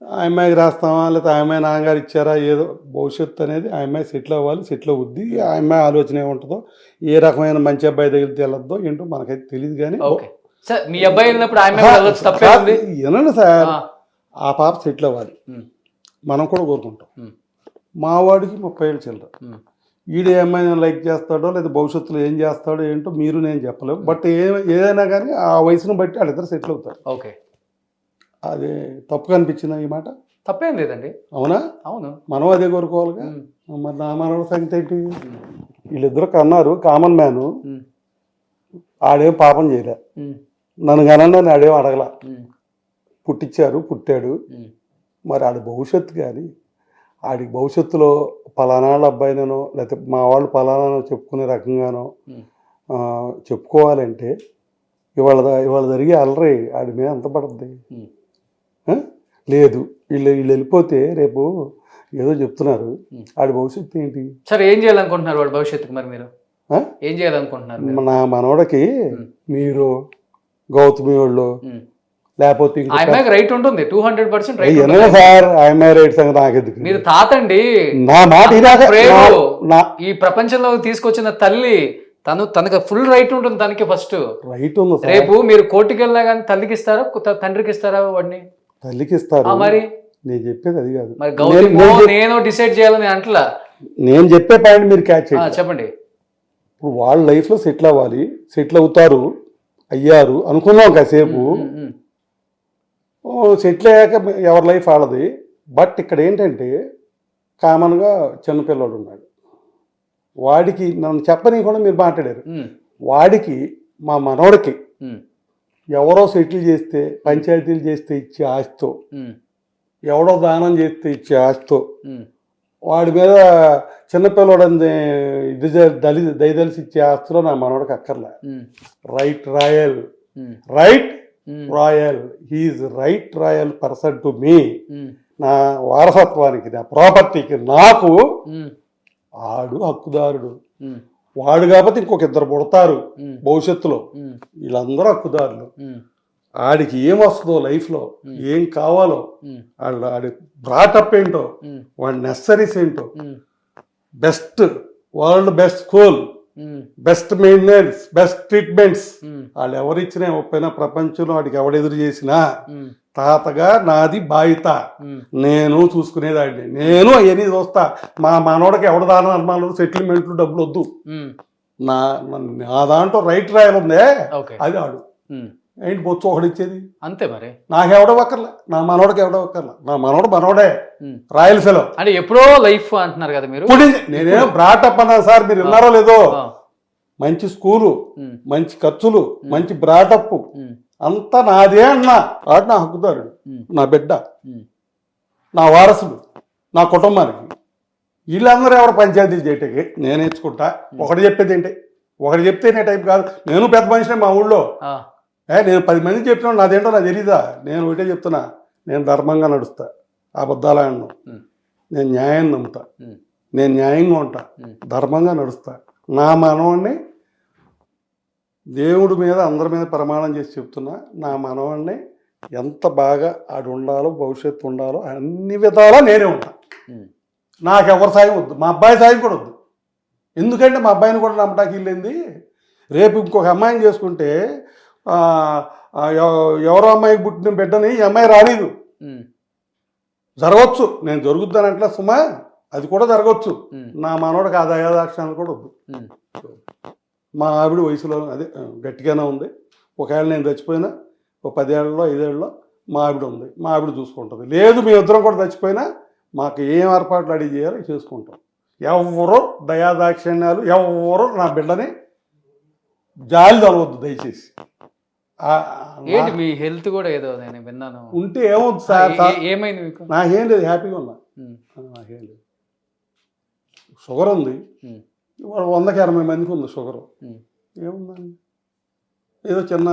ఆ అమ్మాయికి రాస్తామా లేకపోతే ఆ అమ్మాయి నాన్నగారు ఇచ్చారా, ఏదో భవిష్యత్తు అనేది ఆ అమ్మాయి సెటిల్ అవ్వాలి. సెటిల్ అవుద్ది. ఆ అమ్మాయి ఆలోచన ఏముంటుందో, ఏ రకమైన మంచి అబ్బాయి దగ్గరికి వెళ్ళొద్దో ఏంటో మనకైతే తెలియదు. కానీ మీ అబ్బాయి వెళ్ళినప్పుడు వినండి సార్, ఆ పాప సెటిల్ అవ్వాలి మనం కూడా కోరుకుంటాం. మా వాడికి 30 ఏళ్ళు చిల్లర. ఈడు ఏమైనా లైక్ చేస్తాడో లేదా భవిష్యత్తులో ఏం చేస్తాడో ఏంటో మీరు నేను చెప్పలేము. బట్ ఏదైనా కానీ ఆ వయసును బట్టి వాళ్ళిద్దరు సెటిల్ అవుతారు. ఓకే, అది తప్పుగా అనిపించిందా ఈ మాట? తప్పేం లేదండి. అవునా? అవును, మనం అదే కోరుకోవాలిగా. మరి నా మనవడి సంగతి ఏంటి? వీళ్ళిద్దరు కన్నారు, కామన్ మ్యాను. ఆడేం పాపం చేయలే, నన్ను కనండి ఆడేం అడగల. పుట్టించారు, పుట్టాడు. మరి ఆడి భవిష్యత్తు కానీ ఆడికి భవిష్యత్తులో పలానాళ్ళ అబ్బాయినో లేకపోతే మా వాళ్ళు పలానానో చెప్పుకునే రకంగానో చెప్పుకోవాలంటే ఇవాళ జరిగే అలరి ఆడి మీద ఎంత పడుతుంది? లేదు, వీళ్ళు వెళ్ళిపోతే రేపు ఏదో చెప్తున్నారు. ఆడి భవిష్యత్తు ఏంటి? సరే ఏం చేయాలనుకుంటున్నారు వాడి భవిష్యత్తుకు? మరి మీరు ఏం చేయాలనుకుంటున్నారు? నా మనవడికి మీరు గౌతమి వాళ్ళు లేకపోతే రైట్ ఉంటుంది, 200% సార్. ఆ రైట్ సంగతి నాకెందుకు? మీరు తాతండి. నా మాట ఈ ప్రపంచంలో తీసుకొచ్చిన తల్లి తనకు ఫుల్ రైట్ ఉంటుంది. తనకి ఫస్ట్ రైట్ ఉంది. రేపు మీరు కోర్టుకి వెళ్ళినా కానీ తల్లికి ఇస్తారా తండ్రికి ఇస్తారా? వాడిని తల్లికి ఇస్తారు. మరి నేను చెప్పేది అది కాదు. మరి గౌతమి నేను డిసైడ్ చేయాలని అంటలా. నేను చెప్పే పాయింట్ మీరు క్యాచ్ చేయండి. చెప్పండి. ఇప్పుడు వాళ్ళ లైఫ్ లో సెటిల్ అవ్వాలి, సెటిల్ అవుతారు, అయ్యారు అనుకున్నాం కాసేపు. సెటిల్ అయ్యాక ఎవరి లైఫ్ వాళ్ళది. బట్ ఇక్కడ ఏంటంటే కామన్గా చిన్నపిల్లడు ఉన్నాడు. వాడికి నన్ను చెప్పని కూడా మీరు మాట్లాడారు. వాడికి మా మనవడికి ఎవరో సెటిల్ చేస్తే, పంచాయతీలు చేస్తే ఇచ్చే ఆస్తితో, ఎవడో దానం చేస్తే ఇచ్చే ఆస్తితో వాడి మీద చిన్నపిల్లడని దయదలిసి ఇచ్చే ఆస్తిలో నా మనవడికి అక్కర్లే. Right royal, right royal, he is right royal person to me. నా వారసత్వానికి, నా ప్రాపర్టీకి, నాకు ఆడు హక్కుదారుడు. వాడు కాబట్టి ఇంకొక ఇద్దరు పుడతారు భవిష్యత్తులో, వీళ్ళందరూ హక్కుదారులు. ఆడికి ఏం వస్తుందో లైఫ్లో, ఏం కావాలో, ఆడి బ్రాటప్ ఏంటో, వాడి నెసరీస్ ఏంటో, best world best school, best maintenance, best treatments వాళ్ళు ఎవరిచ్చినా ఒప్పైనా ప్రపంచంలో వాడికి ఎవడెదురు చేసినా తాతగా నాది బాధ్యత, నేను చూసుకునేదాన్ని, నేను అవన్నీ చూస్తా. మా మనోడికి ఎవడ దాన ధర్మాలు, సెటిల్మెంట్లు, డబ్బులు వద్దు. నా దాంట్లో రైట్ రాయల్ ఉందే అది ఆడు. ఏంటి బొచ్చు ఒకటి ఇచ్చేది? అంతే మరి. నాకెవడో ఒక్కర్లే, నా మనోడికి ఎవడో ఒక్కర్లే. నా మనోడు మనోడే, రాయల్ ఫెలో. అంటే ఎప్పుడో లైఫ్ అంటున్నారు కదా మీరు. నేనేం బ్రాటప్ అన్నా సార్, మీరు విన్నారో లేదో. మంచి స్కూలు, మంచి ఖర్చులు, మంచి బ్రాటప్ అంతా నాదే అన్నా. వాడు నా హక్కుదారుడు, నా బిడ్డ, నా వారసుడు, నా కుటుంబానికి. వీళ్ళందరూ ఎవరు పంచాయతీ చేయటకి నేను నేర్చుకుంటా. ఒకటి చెప్పేది ఏంటి, ఒకటి చెప్తే నే టైప్ కాదు. నేను పెద్ద మనిషినే మా ఊళ్ళో. నేను 10 మంది చెప్పినా నాదేంటో నాకు తెలీదా? నేను ఒకటే చెప్తున్నా, నేను ధర్మంగా నడుస్తా, అబద్ధాలు ఆడను, నేను న్యాయం నమ్ముతా, నేను న్యాయంగా ఉంటా, ధర్మంగా నడుస్తా. నా మనవాడిని దేవుడి మీద అందరి మీద ప్రమాణం చేసి చెప్తున్నా, నా మనవాడిని ఎంత బాగా ఆడు ఉండాలో, భవిష్యత్తు ఉండాలో అన్ని విధాలా నేనే ఉంటా. నాకెవరి సాయం వద్దు, మా అబ్బాయి సాయం కూడా వద్దు. ఎందుకంటే మా అబ్బాయిని కూడా నమ్మటానికి వెళ్ళింది. రేపు ఇంకొక అమ్మాయిని చేసుకుంటే ఎవరో అమ్మాయికి పుట్టిన బిడ్డని ఈ అమ్మాయి రాలేదు. జరగవచ్చు, నేను జరుగుతానంటే సుమా, అది కూడా జరగవచ్చు. నా మనోడికి ఆ దయాదాక్షాలు కూడా వద్దు. మా ఆవిడ వయసులో అదే గట్టిగానే ఉంది. ఒకవేళ నేను చచ్చిపోయినా ఒక 10 ఏళ్ళలో 5 ఏళ్ళలో మా ఆవిడ ఉంది, మా ఆవిడ చూసుకుంటుంది. లేదు మీ ఇద్దరం కూడా చచ్చిపోయినా మాకు ఏం ఏర్పాట్లు అడిగి చేయాలో చేసుకుంటాం. ఎవరో దయాదాక్షిణ్యాలు, ఎవరో నా బిడ్డని జాలి తలవద్దు దయచేసి. ఏంటి మీ హెల్త్ కూడా ఏదో నేను విన్నాను. ఉంటే ఏమవుతుంది సార్? ఏమైంది మీకు? నాకేం లేదు, హ్యాపీగా ఉన్నా. నాకేం లేదు. షుగర్ ఉంది, 100కి 60 మందికి ఉంది షుగరు. ఏముందండి, ఏదో చిన్న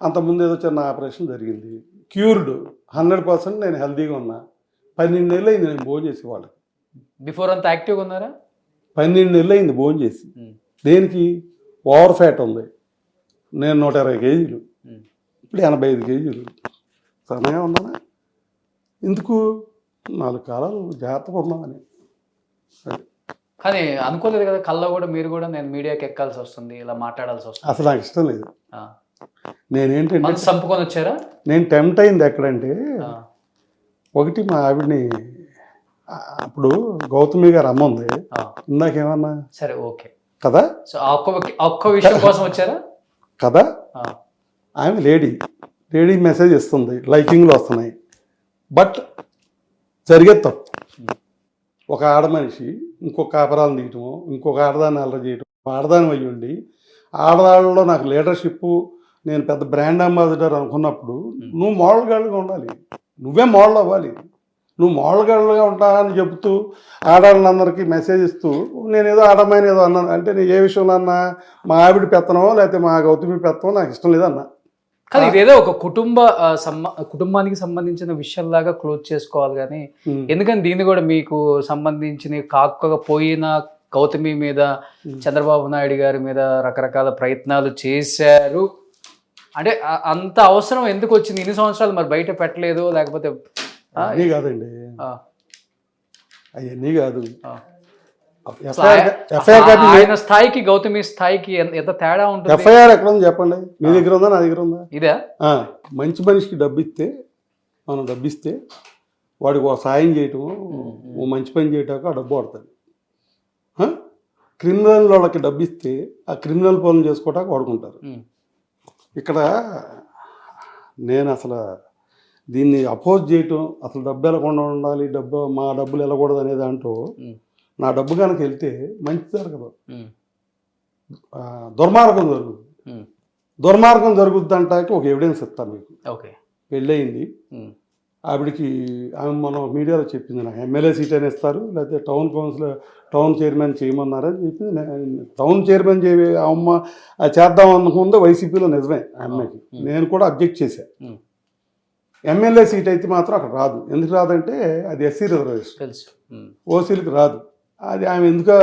అంతకుముందు ఏదో చిన్న ఆపరేషన్ జరిగింది, క్యూర్డ్. 100% నేను హెల్తీగా ఉన్నా. 12 నెలలు అయింది నేను భోజనం చేసి వాళ్ళకి. బిఫోర్ అంతా యాక్టివ్గా ఉన్నారా? 12 నెలలు అయింది భోజనం చేసి. దేనికి? ఓవర్ ఫ్యాట్ ఉంది. నేను 120 కేజీలు, ఇప్పుడు 85 కేజీలు. సన్నగా ఉన్నానా? ఎందుకు? 4 కాలాలు జాగ్రత్తగా ఉన్నామని. కానీ అనుకోలేదు కదా, కళ్ళ కూడా మీరు కూడా నేను మీడియాకి ఎక్కాల్సి వస్తుంది, ఇలా మాట్లాడాల్సి వస్తుంది. అసలు నాకు ఇష్టం లేదు. నేనేంటంటే మనసు చంపుకొని వచ్చారా? నేను టెంప్ట్ అయింది ఎక్కడంటే, ఒకటి మా ఆవిడని, అప్పుడు గౌతమి గారు అమ్మ ఉంది ఇందాకేమన్నా, సరే ఓకే కదా, సో ఒక్క విషయం కోసం వచ్చారా కదా. ఆమె లేడీ మెసేజ్ ఇస్తుంది, లైకింగ్లు వస్తున్నాయి. బట్ జరిగేది తప్పు. ఒక ఆడ మనిషి ఇంకొక కాపరాలను తీయటము, ఇంకొక ఆడదాన్ని అల్లరి చేయటం, ఆడదాని అయ్యి ఉండి ఆడవాళ్ళలో నాకు లీడర్షిప్, నేను పెద్ద బ్రాండ్ అంబాసిడర్ అనుకున్నప్పుడు నువ్వు మోడల్ గర్ల్గా ఉండాలి, నువ్వే మోడల్ అవ్వాలి. నువ్వు మోడల్ గర్ల్గా ఉంటా అని చెబుతూ ఆడవాళ్ళందరికీ మెసేజ్ ఇస్తూ నేను ఏదో ఆడమ్మాయిని ఏదో అన్నాను అంటే, నేను ఏ విషయంలో అన్నా, మా ఆవిడ పెత్తనమో లేకపోతే మా గౌతమి పెత్తనమో నాకు ఇష్టం లేదన్నా. కానీ ఇదేదో ఒక కుటుంబానికి సంబంధించిన విషయంలాగా క్లోజ్ చేసుకోవాలి. కానీ ఎందుకని దీన్ని కూడా మీకు సంబంధించిన కాకపోయిన గౌతమి మీద చంద్రబాబు నాయుడు గారి మీద రకరకాల ప్రయత్నాలు చేశారు అంటే అంత అవసరం ఎందుకు వచ్చింది? ఇన్ని సంవత్సరాలు మరి బయట పెట్టలేదు, లేకపోతే అన్నీ కాదండి, అవన్నీ కాదు. ఆయన స్థాయికి గౌతమి స్థాయికి ఎంత తేడా ఉంటుంది? ఎఫ్ఐఆర్ ఎక్కడ ఉంది చెప్పండి? మీ దగ్గర ఉందా, నా దగ్గర ఉందా? ఇదే మంచి మనిషికి డబ్బిస్తే, మనం డబ్బిస్తే వాడికి ఒక సాయం చేయటము, ఓ మంచి పని చేయటాక ఆ డబ్బు వాడుతుంది. క్రిమినల్ వాళ్ళకి డబ్బిస్తే ఆ క్రిమినల్ పనులు చేసుకోవటానికి వాడుకుంటారు. ఇక్కడ నేను అసలు దీన్ని అపోజ్ చేయటం, అసలు డబ్బు వెళ్ళకుండా ఉండాలి, మా డబ్బులు వెళ్ళకూడదు అనే దాంట్లో, నా డబ్బు కనుక వెళ్తే మంచి జరగదు, దుర్మార్గం జరుగుతుంది. దుర్మార్గం జరుగుద్ది అంటాకి ఒక ఎవిడెన్స్ ఇస్తాను మీకు. ఓకే, పెళ్ళయింది ఆవిడికి, ఆమె మనం మీడియాలో చెప్పింది, నాకు ఎమ్మెల్యే సీట్ అని ఇస్తారు, లేకపోతే టౌన్ చైర్మన్ చేయమన్నారని చెప్పింది. టౌన్ చైర్మన్ అమ్మ చేద్దాం అనుకుందో వైసీపీలో, నిజమే ఆ అమ్మాయికి. నేను కూడా అబ్జెక్ట్ చేశాను. ఎమ్మెల్యే సీట్ అయితే మాత్రం అక్కడ రాదు. ఎందుకు రాదంటే అది ఎస్సీ రిజర్వేషన్, ఓసీలకు రాదు. అది ఆమె ఎందుకు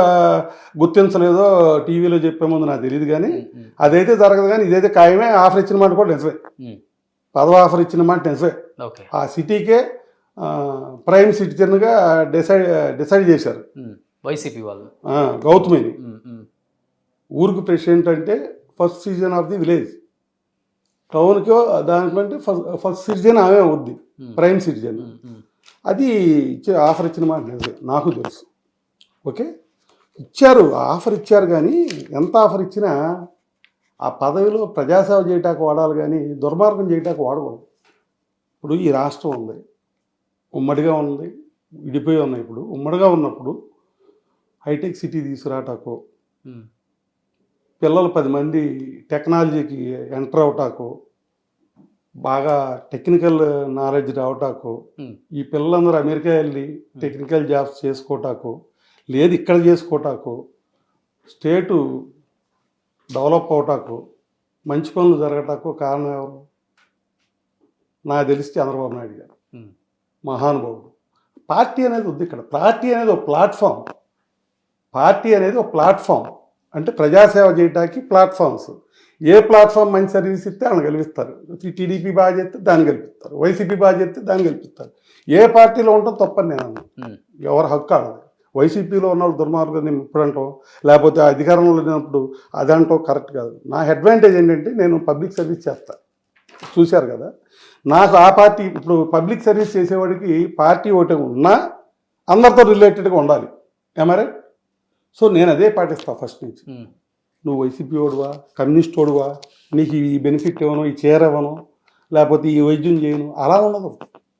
గుర్తించలేదో టీవీలో చెప్పే ముందు నాకు తెలియదు. కానీ అదైతే జరగదు. కానీ ఇదైతే ఖాయమే. ఆఫర్ ఇచ్చిన మాట కూడా నిజమే, పదవి ఆఫర్ ఇచ్చిన మాట నిజమే. ఆ సిటీకే ప్రైమ్ సిటిజన్గా డిసైడ్ చేశారు వైసీపీ వాళ్ళు గౌతమిని. ఊరికి ప్రెసిడెంట్ అంటే first citizen of the village, టౌన్కి దానికంటే ఫస్ట్ సిటిజన్ ఆమె అవుద్ది, ప్రైమ్ సిటిజన్. అది ఆఫర్ ఇచ్చిన మాట నిజమే, నాకు తెలుసు. ఓకే, ఇచ్చారు, ఆఫర్ ఇచ్చారు. కానీ ఎంత ఆఫర్ ఇచ్చినా ఆ పదవిలో ప్రజాసేవ చేయటానికి వాడాలి కానీ దుర్మార్గం చేయటానికి వాడకూడదు. ఇప్పుడు ఈ రాష్ట్రం ఉంది, ఉమ్మడిగా ఉంది, విడిపోయి ఉన్నాయి. ఇప్పుడు ఉమ్మడిగా ఉన్నప్పుడు హైటెక్ సిటీ తీసుకురాటాకో, పిల్లలు 10 మంది టెక్నాలజీకి ఎంటర్ అవటాకో, బాగా టెక్నికల్ నాలెడ్జ్ రావటాకో, ఈ పిల్లలందరూ అమెరికా వెళ్ళి టెక్నికల్ జాబ్స్ చేసుకోవటాకో, లేదు ఇక్కడ చేసుకోవటాకో, స్టేటు డెవలప్ అవటాకో, మంచి పనులు జరగటాకో కారణం ఎవరు? నాకు తెలిసి చంద్రబాబు నాయుడు గారు, మహానుభావుడు. పార్టీ అనేది వద్దు ఇక్కడ. పార్టీ అనేది ఒక ప్లాట్ఫామ్. పార్టీ అనేది ఒక ప్లాట్ఫామ్ అంటే ప్రజాసేవ చేయడానికి ప్లాట్ఫామ్స్. ఏ ప్లాట్ఫామ్ మంచి సర్వీస్ ఇస్తే వాళ్ళని గెలిపిస్తారు. టీడీపీ బాగా చేస్తే దాన్ని గెలిపిస్తారు, వైసీపీ బాగా చేస్తే దాన్ని గెలిపిస్తారు. ఏ పార్టీలో ఉంటాం తప్పని నేను అన్నాను. ఎవరి హక్కు ఆడదు. వైసీపీలో ఉన్న వాళ్ళు దుర్మార్గం ఇప్పుడంటాం, లేకపోతే అధికారంలో లేనప్పుడు అదంటో కరెక్ట్ కాదు. నా అడ్వాంటేజ్ ఏంటంటే నేను పబ్లిక్ సర్వీస్ చేస్తాను, చూశారు కదా. నాకు ఆ పార్టీ ఇప్పుడు పబ్లిక్ సర్వీస్ చేసేవాడికి పార్టీ ఒకటి ఉన్నా అందరితో రిలేటెడ్గా ఉండాలి. ఏమరే? సో నేను అదే పాటిస్తాను ఫస్ట్ నుంచి. నువ్వు వైసీపీ వాడువా, కమ్యూనిస్ట్ వాడువా, నీకు ఈ బెనిఫిట్ ఇవ్వను, ఈ చీర ఇవ్వను, లేకపోతే ఈ వైద్యం చేయను, అలా ఉండదు.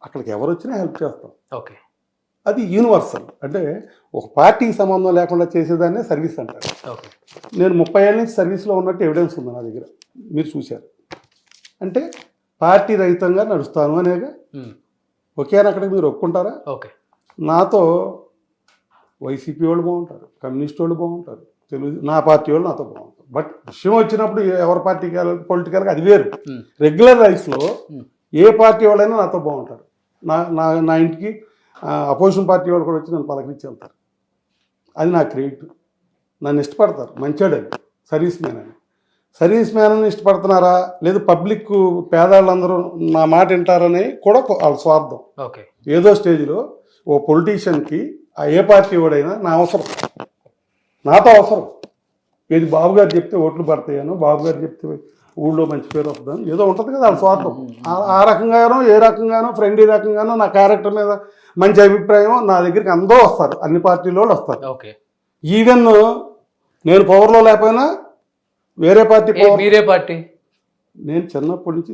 అక్కడికి ఎవరు వచ్చినా హెల్ప్ చేస్తాం. ఓకే, అది యూనివర్సల్. అంటే ఒక పార్టీకి సంబంధం లేకుండా చేసేదాన్నే సర్వీస్ అంటారు. ఓకే, నేను 30 ఏళ్ళ నుంచి సర్వీస్లో ఉన్నట్టు ఎవిడెన్స్ ఉంది నా దగ్గర, మీరు చూశారు. అంటే పార్టీ రహితంగా నడుస్తాను అనేగా. ఓకే అని అక్కడికి మీరు ఒప్పుకుంటారా? ఓకే. నాతో వైసీపీ వాళ్ళు బాగుంటారు, కమ్యూనిస్ట్ వాళ్ళు బాగుంటారు, తెలుగు నా పార్టీ వాళ్ళు నాతో బాగుంటారు. బట్ విషయం వచ్చినప్పుడు ఎవరి పార్టీకి పొలిటికల్గా అది వేరు. రెగ్యులర్ లైఫ్లో ఏ పార్టీ వాళ్ళైనా నాతో బాగుంటారు. నా ఇంటికి అపోజిషన్ పార్టీ వాళ్ళు కూడా వచ్చి నన్ను పలకరించి వెళ్తారు. అది నా క్రెడిట్. నన్ను ఇష్టపడతారు, మంచోడని, సర్వీస్ మ్యాన్ అని. సర్వీస్ మ్యాన్ అని ఇష్టపడుతున్నారా, లేదు పబ్లిక్ పేదవాళ్ళందరూ నా మాట వింటారని కూడా వాళ్ళ స్వార్థం. ఓకే, ఏదో స్టేజ్లో ఓ పొలిటీషియన్కి ఏ పార్టీ వాడైనా నా అవసరం, నాతో అవసరం. ఏది బాబు గారు చెప్తే ఓట్లు పడతాయనో, బాబు గారు చెప్తే ఊళ్ళో మంచి పేరు వస్తుందని ఏదో ఉంటుంది కదా వాళ్ళ స్వార్థం. ఆ రకంగానో ఏ రకంగానో ఫ్రెండ్లీ రకంగానో నా క్యారెక్టర్ మీద మంచి అభిప్రాయం నా దగ్గరికి అందరూ వస్తారు, అన్ని పార్టీల వాళ్ళు వస్తారు. ఓకే. ఈవెన్ నేను పవర్లో లేకపోయినా వేరే పార్టీ మీరే పార్టీ? నేను చిన్నప్పటి నుంచి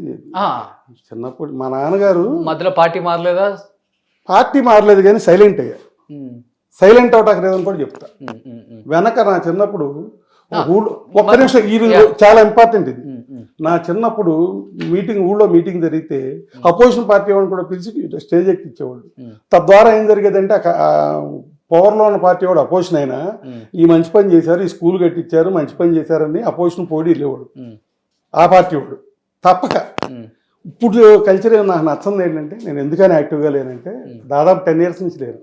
చిన్నప్పటి మా నాన్నగారు మధ్యలో పార్టీ మారలేదా? పార్టీ మారలేదు కానీ సైలెంట్ అయ్యా. సైలెంట్ అవటానికి లేదని కూడా చెప్తా. వెనక నా చిన్నప్పుడు ఒక్క నిమిషం, ఈ చాలా ఇంపార్టెంట్ ఇది. నా చిన్నప్పుడు ఊళ్ళో మీటింగ్ జరిగితే అపోజిషన్ పార్టీ వాళ్ళని కూడా పిలిచి స్టేజ్ ఎక్కించేవాళ్ళు. తద్వారా ఏం జరిగేదంటే పవర్లో ఉన్న పార్టీ వాడు అపోజిషన్ అయినా ఈ మంచి పని చేశారు, ఈ స్కూల్ కట్టించారు, మంచి పని చేశారని అపోజిషన్ పోటీ వెళ్ళేవాడు ఆ పార్టీ వాడు తప్పక. ఇప్పుడు కల్చర్ నాకు నచ్చంది ఏంటంటే, నేను ఎందుకని యాక్టివ్గా లేనంటే దాదాపు 10 years నుంచి లేను.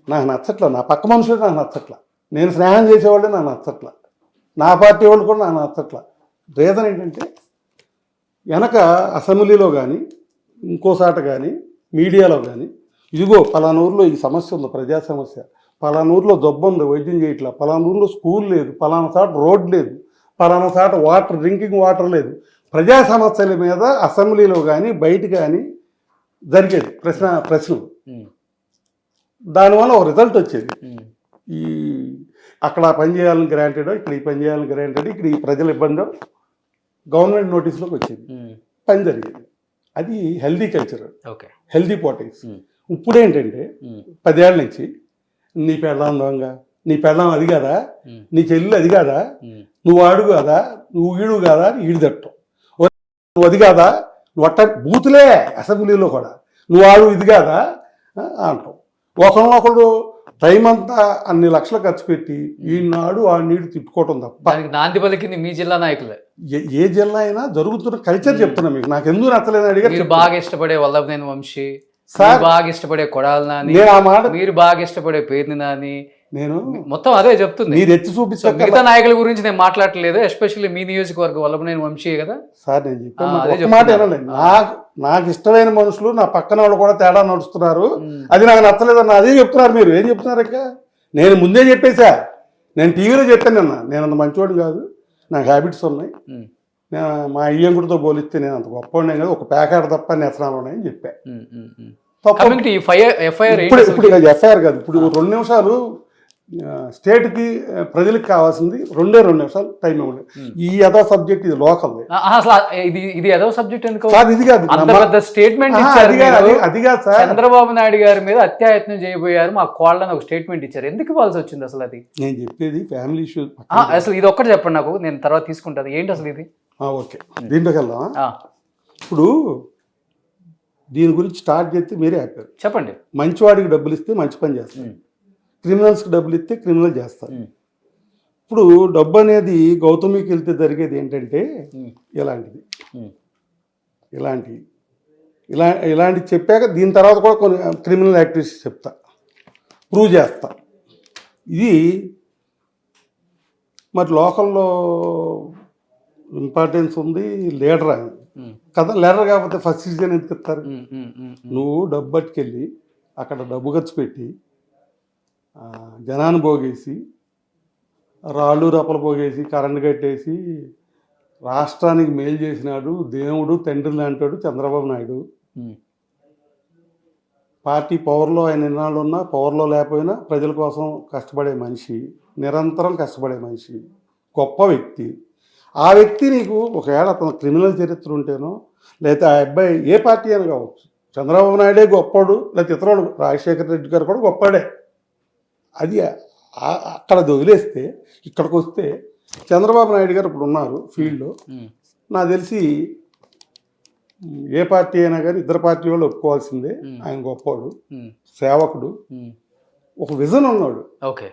నాకు నచ్చట్లా, నా పక్క మనుషులు నాకు నచ్చట్లా, నేను స్నేహం చేసేవాళ్ళు నాకు నచ్చట్లా, నా పార్టీ వాళ్ళు కూడా నాకు నచ్చట్లా. రీజన్ ఏంటంటే వెనక అసెంబ్లీలో కానీ ఇంకోసాట కానీ మీడియాలో కానీ ఇదిగో పలానూరులో ఈ సమస్య ఉంది, ప్రజా సమస్య, పలానూరులో జబ్బు ఉంది, వైద్యం చేయట్లా, పలానూరులో స్కూల్ లేదు, పలానా చాట రోడ్ లేదు, పలానా చాట వాటర్, డ్రింకింగ్ వాటర్ లేదు. ప్రజా సమస్యల మీద అసెంబ్లీలో కానీ బయట కానీ జరిగేది ప్రశ్నలు. దానివల్ల ఒక రిజల్ట్ వచ్చేది. ఈ అక్కడ పని చేయాలని గ్రాంటెడ్, ఇక్కడ ఈ పని చేయాలని గ్రాంటెడ్, ఇక్కడ ఈ ప్రజల ఇబ్బంది గవర్నమెంట్ నోటీసులోకి వచ్చేది, పని జరిగేది. అది హెల్దీ కల్చర్, హెల్దీ పాలిటిక్స్. ఇప్పుడు ఏంటంటే 10 ఏళ్ళ నుంచి నీ పెళ్ళాం దొంగ, నీ పెళ్ళాం అది కాదా, నీ చెల్లి అది కాదా, నువ్వు ఆడు కాదా, నువ్వు ఈడు కాదా, ఈడు తట్టం, నువ్వు అది కాదా, నువ్వు అట్ట బూతులే అసెంబ్లీలో కూడా, నువ్వు ఆడు ఇది కాదా అంటాం. ఒకరినొకడు టైం అంతా అన్ని లక్షలు ఖర్చు పెట్టి ఈనాడు ఆ నీడు తిట్టుకోవటం తప్ప. నాంది పలికింది మీ జిల్లా నాయకులే. ఏ జిల్లా అయినా జరుగుతున్న కల్చర్ చెప్తున్నా మీకు. నాకు ఎందుకు నచ్చలేదు అడిగారు. మీరు బాగా ఇష్టపడే వల్లభనేని వంశీ, బాగా ఇష్టపడే కొడాలి నాని, మీరు బాగా ఇష్టపడే పేర్ని నాని, నేను మొత్తం అదే చెప్తుంది. మీరు ఎత్తి చూపిస్తా. మిగతా నాయకుల గురించి నేను మాట్లాడలేదు, ఎస్పెషల్లీ మీ నియోజకవర్గం వల్లభనేని వంశీ కదా సార్. నేను చెప్పాను మాట వినండి. నాకు ఇష్టమైన మనుషులు నా పక్కన వాళ్ళు కూడా తేడా నడుస్తున్నారు, అది నాకు నచ్చలేదన్న అదే చెప్తున్నారు. మీరు ఏం చెప్తున్నారు ఇంకా? నేను ముందే చెప్పేశా, నేను టీవీలో చెప్పాను నిన్న, నేను అంత మంచివాడు కాదు, నాకు హ్యాబిట్స్ ఉన్నాయి, మా అయ్యంకుడితో పోలిస్తే నేను అంత గొప్పవాడినే కాదు, ఒక ప్యాకెట్ తప్ప నెసనాలు ఉన్నాయని చెప్పా. ఇప్పుడు ఎఫ్ఐఆర్ కాదు, ఇప్పుడు 2 నిమిషాలు స్టేట్కి ప్రజలకు కావాల్సింది 2 నిమిషాలు టైం ఇవ్వండి. ఈ యథా సబ్జెక్ట్ ఇది లోకల్ అసలు ఇది ఏదో సబ్జెక్ట్ ఎందుకు సార్, ఇది కాదు అంత పెద్ద స్టేట్మెంట్ ఇచ్చారు అది కాదు సార్. చంద్రబాబు నాయుడు గారి మీద అత్యాయత్నం చేయబోయారు మా కోళ్ళని ఒక స్టేట్మెంట్ ఇచ్చారు. ఎందుకు ఇవ్వాల్సి వచ్చింది అసలు అది? నేను చెప్పేది ఫ్యామిలీ ఇష్యూ. అసలు ఇది ఒక్కటి చెప్పండి నాకు, నేను తర్వాత తీసుకుంటాను. ఏంటి అసలు ఇది? ఓకే, దీంట్లోకి వెళ్దాం. ఇప్పుడు దీని గురించి స్టార్ట్ చేస్తే మీరే ఆపారు. చెప్పండి. మంచివాడికి డబ్బులు ఇస్తే మంచి పని చేస్తారు, క్రిమినల్స్కి డబ్బులు ఇస్తే క్రిమినల్ చేస్తారు. ఇప్పుడు డబ్బు అనేది గౌతమికి వెళ్తే జరిగేది ఏంటంటే ఇలాంటిది, ఇలాంటివి చెప్పాక దీని తర్వాత కూడా కొన్ని క్రిమినల్ యాక్టివిటీస్ చెప్తా, ప్రూవ్ చేస్తా. ఇది మరి లోకల్లో ఇంపార్టెన్స్ ఉంది, లీడర్ అని కదా. లీడర్ కాకపోతే ఫస్ట్ సీజన్ ఎందుకు ఇస్తారు? నువ్వు డబ్బు పట్టుకెళ్ళి అక్కడ డబ్బు ఖర్చు పెట్టి జనాన్ని పోగేసి రాళ్ళు రప్పలు పోగేసి కరెంటు కట్టేసి రాష్ట్రానికి మేలు చేసినాడు దేవుడు తండ్రి లాంటాడు చంద్రబాబు నాయుడు. పార్టీ పవర్లో ఆయన ఎన్నాళ్ళు ఉన్నా పవర్లో లేకపోయినా ప్రజల కోసం కష్టపడే మనిషి, నిరంతరం కష్టపడే మనిషి, గొప్ప వ్యక్తి. ఆ వ్యక్తి నీకు ఒకవేళ అతను క్రిమినల్ చరిత్ర ఉంటేనో లేకపోతే ఆ అబ్బాయి ఏ పార్టీ అని కావచ్చు, చంద్రబాబు నాయుడే గొప్పడు, లేకపోతే ఇతరుడు రాజశేఖర రెడ్డి గారు కూడా గొప్పడే, అది అక్కడ వదిలేస్తే ఇక్కడికి వస్తే చంద్రబాబు నాయుడు గారు ఇప్పుడు ఉన్నారు ఫీల్డ్లో. నాకు తెలిసి ఏ పార్టీ అయినా కానీ ఇద్దరు పార్టీ వాళ్ళు ఒప్పుకోవాల్సిందే, ఆయన గొప్పవాడు, సేవకుడు, ఒక విజన్ ఉన్నాడు. ఓకే,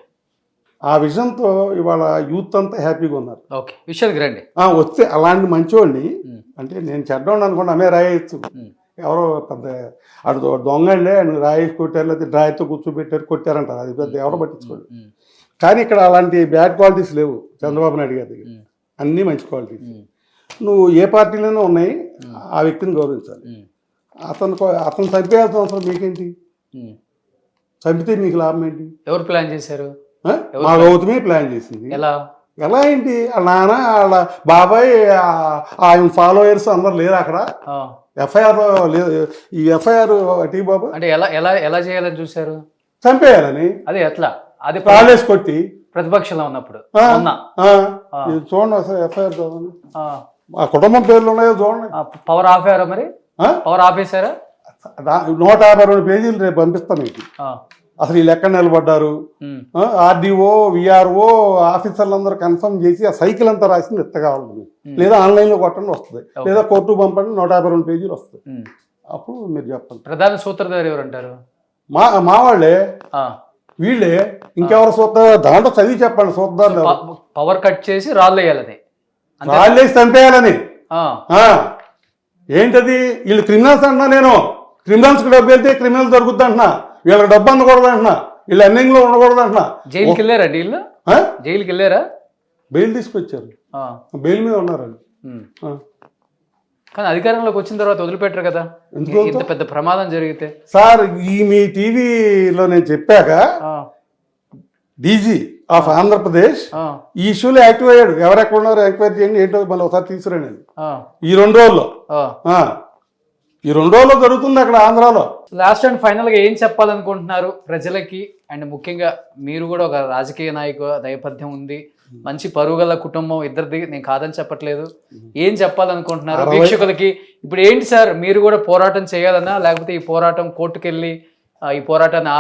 ఆ విజన్తో ఇవాళ యూత్ అంతా హ్యాపీగా ఉన్నారు. ఓకే, విషయానికి రండి. వస్తే అలాంటి మంచివాడిని, అంటే నేను చెడ్డవాడిని అనుకోండి, ఆమె రాయొచ్చు, ఎవరో పెద్ద అటు దొంగ అండి ఆయన రాయి కొట్టారు లేకపోతే డ్రాయర్తో కూర్చోబెట్టారు కొట్టారంటారు, అది పెద్ద ఎవరో పట్టించుకోడు. కానీ ఇక్కడ అలాంటి బ్యాడ్ క్వాలిటీస్ లేవు చంద్రబాబు నాయుడు గారి దగ్గర, అన్నీ మంచి క్వాలిటీస్. నువ్వు ఏ పార్టీలోనే ఉన్నాయి, ఆ వ్యక్తిని గౌరవించాలి. అతను చంపేయాల్సిన అవసరం మీకేంటి? చంపితే మీకు లాభం ఏంటి? ఎవరు ప్లాన్ చేశారు? మా గౌతమే ప్లాన్ చేసింది. ఎలా ఏంటి? వాళ్ళ నాన్న వాళ్ళ బాబాయ్ ఆయన ఫాలోయర్స్ అందరు లేరు అక్కడ. ఎఫ్ఐఆర్ లేదు, ఈ ఎఫ్ఐఆర్ టీ బాబు అంటే ఎలా ఎలా ఎలా చేయాలని చూశారు? చంపేయాలని. అదే ఎట్లా? అది కాలేజ్ కొట్టి ప్రతిపక్షంలో ఉన్నప్పుడు చూడండి అసలు ఎఫ్ఐఆర్ చూడండి, ఆ కుటుంబం పేర్లు ఉన్నాయో చూడండి. పవర్ ఆపేయారా? మరి పవర్ ఆపేశారా? 152 పేజీలు రేపు పంపిస్తాను మీకు. అసలు వీళ్ళు ఎక్కడ నిలబడ్డారు, ఆర్డీఓ విఆర్ఓ ఆఫీసర్లందరూ కన్ఫర్మ్ చేసి ఆ సైకిల్ అంతా రాసింది ఎత్త కావాలి, లేదా ఆన్లైన్లో కొట్టండి వస్తుంది, లేదా కోర్టు పంపండి 152 పేజీలు వస్తుంది. అప్పుడు మీరు చెప్పండి. ప్రధాన సూత్రధారి ఎవరు అంటారు? మా వాళ్ళే, వీళ్ళే. ఇంకెవరు సూత్రధారు? దాంట్లో చదివి చెప్పండి. సూత్రధారు పవర్ కట్ చేసి రాళ్ళు వేయాలని, రాళ్ళు వేసి చంపేయాలని. ఏంటది? వీళ్ళు క్రిమినల్స్ అంటున్నా, నేను క్రిమినల్స్కి డబ్బు వెళ్తే క్రిమినల్స్ దొరుకుద్ది అంటున్నా, వీళ్ళకి డబ్బు అందకూడదు అంటున్నా, వీళ్ళు ఎన్నింగ్లో ఉండకూడదు అంటున్నా. జైలుకి వెళ్ళారా? వీళ్ళు జైలుకి వెళ్ళారా? బెయిల్ తీసుకొచ్చారు, బెయిల్ మీద ఉన్నారండి. కానీ అధికారంలోకి వచ్చిన తర్వాత వదిలిపెట్టరు కదా, ఇంత పెద్ద ప్రమాదం జరిగితే. సార్ మీ టీవీలో నేను చెప్పాక డీజీ ఆఫ్ ఆంధ్రప్రదేశ్ ఈ ఇష్యూలో యాక్టివ్ అయ్యాడు. ఎవరెక్కడ ఉన్నారో ఎంక్వైరీ చేయండి, ఏంటో మళ్ళీ ఒకసారి తీసుకురండి. ఈ 2 రోజుల్లో జరుగుతుంది అక్కడ ఆంధ్రాలో. లాస్ట్ అండ్ ఫైనల్ గా ఏం చెప్పాలనుకుంటున్నారు ప్రజలకి? అండ్ ముఖ్యంగా మీరు కూడా ఒక రాజకీయ నాయకు నేపథ్యం ఉంది, మంచి పరుగుల కుటుంబం ఇద్దరిది, నేను కాదని చెప్పట్లేదు. ఏం చెప్పాలనుకుంటున్నారు వీక్షకులకి? ఇప్పుడు ఏంటి సార్, మీరు కూడా పోరాటం చేయాలన్నా, లేకపోతే ఈ పోరాటం కోర్టుకెళ్ళి ఈ పోరాటాన్ని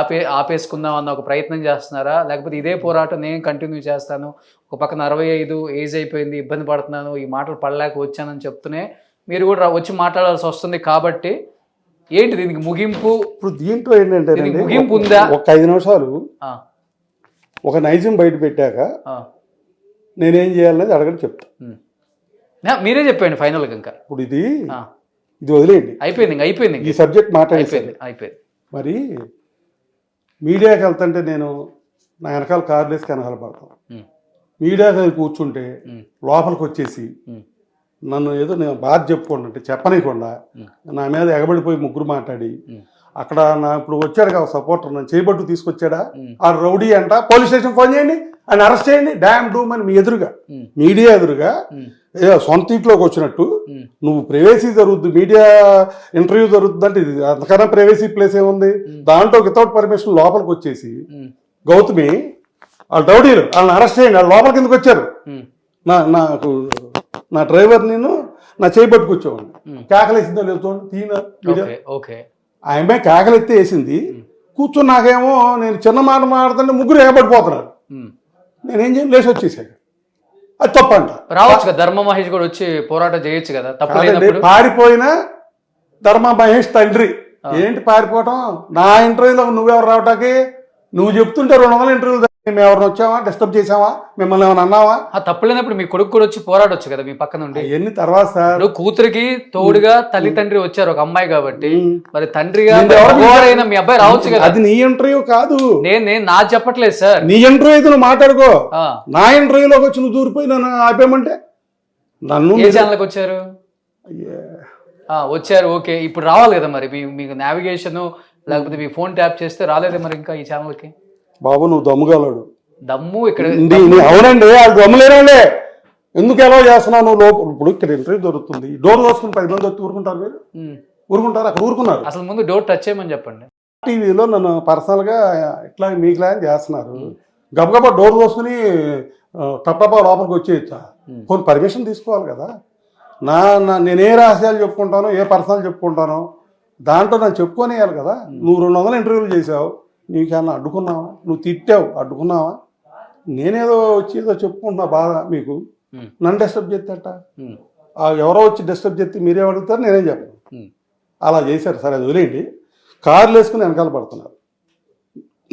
ఆపేసుకుందాం అన్న ఒక ప్రయత్నం చేస్తున్నారా? లేకపోతే ఇదే పోరాటం నేను కంటిన్యూ చేస్తాను, ఒక పక్కన 65 ఏజ్ అయిపోయింది, ఇబ్బంది పడుతున్నాను, ఈ మాటలు పడలేక వచ్చానని చెప్తూనే మీరు కూడా వచ్చి మాట్లాడాల్సి వస్తుంది, కాబట్టి ఏంటి దీనికి ముగింపు? ఇప్పుడు దీంట్లో ఏంటంటే ముగింపు ఉందా? ఒక 5 నిమిషాలు ఒక నైజం బయట పెట్టాక నేనేం చేయాలనేది అడగని చెప్తా. మీరే చెప్పండి ఫైనల్గా. ఇంకా ఇప్పుడు ఇది వదిలేయండి, అయిపోయింది. ఈ సబ్జెక్ట్ అయిపోయింది. మరి మీడియాకి వెళ్తుంటే నేను నా వెనకాల కార్లేసి వెనకాల పడతాను. మీడియాకి కూర్చుంటే లోపలికి వచ్చేసి నన్ను ఏదో నేను బాధ చెప్పుకోండి అంటే చెప్పనీయకుండా నా మీద ఎగబడిపోయి ముగ్గురు మాట్లాడి అక్కడ నా ఇప్పుడు వచ్చాడు కదా సపోర్టర్, నన్ను చేయబట్టు తీసుకొచ్చాడా ఆ రౌడీ అంట, పోలీస్ స్టేషన్ ఫోన్ చేయండి, ఆయన అరెస్ట్ చేయండి, డ్యామ్ డూమ్ అని మీ ఎదురుగా, మీడియా ఎదురుగా ఏదో సొంత ఇంట్లోకి వచ్చినట్టు నువ్వు ప్రైవసీ జరుగుద్ది, మీడియా ఇంటర్వ్యూ జరుగుతుంది అంటే ఇది అంతకన్నా ప్రైవసీ ప్లేస్ ఏముంది? దాంట్లో వితౌట్ పర్మిషన్ లోపలికి వచ్చేసి గౌతమి వాళ్ళు రౌడీలు, వాళ్ళని అరెస్ట్ చేయండి, వాళ్ళు లోపలికి ఎందుకు వచ్చారు, నాకు నా డ్రైవర్ నేను నా చేయి పట్టు కూర్చోండి, కేకలేసిందో లేదు చూడండి తీన వీడియో. ఓకే ఆ అమ్మాయి కేకలెత్తి వేసింది, కూర్చున్నాకేమో నేను చిన్న మాట మాట్లాడుతుంటే ముగ్గురు ఏపడిపోతున్నారు, నేనేం చేయను లేచి వచ్చేసాడు. అది తప్పంట. రావచ్చు కదా ధర్మ మహేష్ కూడా వచ్చి పోరాటం చేయొచ్చు కదా, తప్పు కాదండి, లేనప్పుడు. పారిపోయిన ధర్మ మహేష్ తండ్రి ఏంటి పారిపోవటం, నా ఇంటర్వ్యూలో నువ్వెవరు రావటానికి, నువ్వు చెప్తుంటే 200 ఇంటర్వ్యూలు మేము ఎవరిని వచ్చావా, డిస్టర్బ్ చేసావా, మిమ్మల్ని ఏమైనా అన్నావా, తప్పు లేనప్పుడు మీ కొడుకు కూడా వచ్చి పోరాడొచ్చు కదా మీ పక్కన ఉండి. అవన్నీ తర్వాత సార్. ఇప్పుడు కూతురికి తోడుగా తల్లి తండ్రి వచ్చారు ఒక అమ్మాయి కాబట్టి, మరి తండ్రిగా నిన్ను ఎవరు ఎవరైనా మీ అబ్బాయి రావచ్చు కదా. అది నీ ఇంటర్వ్యూ కాదు, నేను నా చెప్పట్లేదు సార్. నీ ఇంటర్వ్యూ అయితే నువ్వు మాట్లాడుకో, ఆ, నా ఇంటర్వ్యూలోకి వచ్చి నువ్వు దూరిపోయి నన్ను ఆపేయమంటే నన్ను ఏ ఛానల్కి వచ్చారు? వచ్చారు, ఓకే. ఇప్పుడు రావాలి కదా మరి మీకు నావిగేషన్ లేకపోతే మీ ఫోన్ ట్యాప్ చేస్తే రాలేదే మరి ఇంకా ఈ ఛానల్కి. బాబు నువ్వు దమ్ముగలడు. దమ్ము ఇక్కడ అవునండి, వాళ్ళు దమ్ములేనండి, ఎందుకు ఎలా చేస్తున్నావు నువ్వు లోపల. ఇప్పుడు ఇక్కడ ఇంటర్వ్యూ దొరుకుతుంది, డోర్ దోసుకుని 10 మంది వచ్చి ఊరుకుంటారు, మీరు ఊరుకుంటారు, అక్కడ ఊరుకున్నారు. అసలు ముందు డోర్ టచ్ చేయమని చెప్పండి. టీవీలో నన్ను పర్సనల్గా ఇట్లా మీ క్లాన్ చేస్తున్నారు, గబగబా డోర్ దోసుకుని టప్పటప్పా లోపలికి వచ్చేయచ్చా, కొన్ని పర్మిషన్ తీసుకోవాలి కదా. నేను ఏ రహస్యాలు చెప్పుకుంటానో ఏ పర్సనల్ చెప్పుకుంటానో దాంట్లో నన్ను చెప్పుకొనేయాలి కదా. నువ్వు 200 ఇంటర్వ్యూలు చేసావు, నీకన్నా అడ్డుకున్నావా, నువ్వు తిట్టావు అడ్డుకున్నావా, నేనేదో వచ్చి ఏదో చెప్పుకుంటున్నా బాధ మీకు, నన్ను డిస్టర్బ్ చేస్తేట ఎవరో వచ్చి డిస్టర్బ్ చేస్తే మీరే అడుగుతారు, నేనేం చెప్పను. అలా చేశారు సరే, అది వదిలేండి. కార్లు వేసుకుని వెనకాల పడుతున్నారు.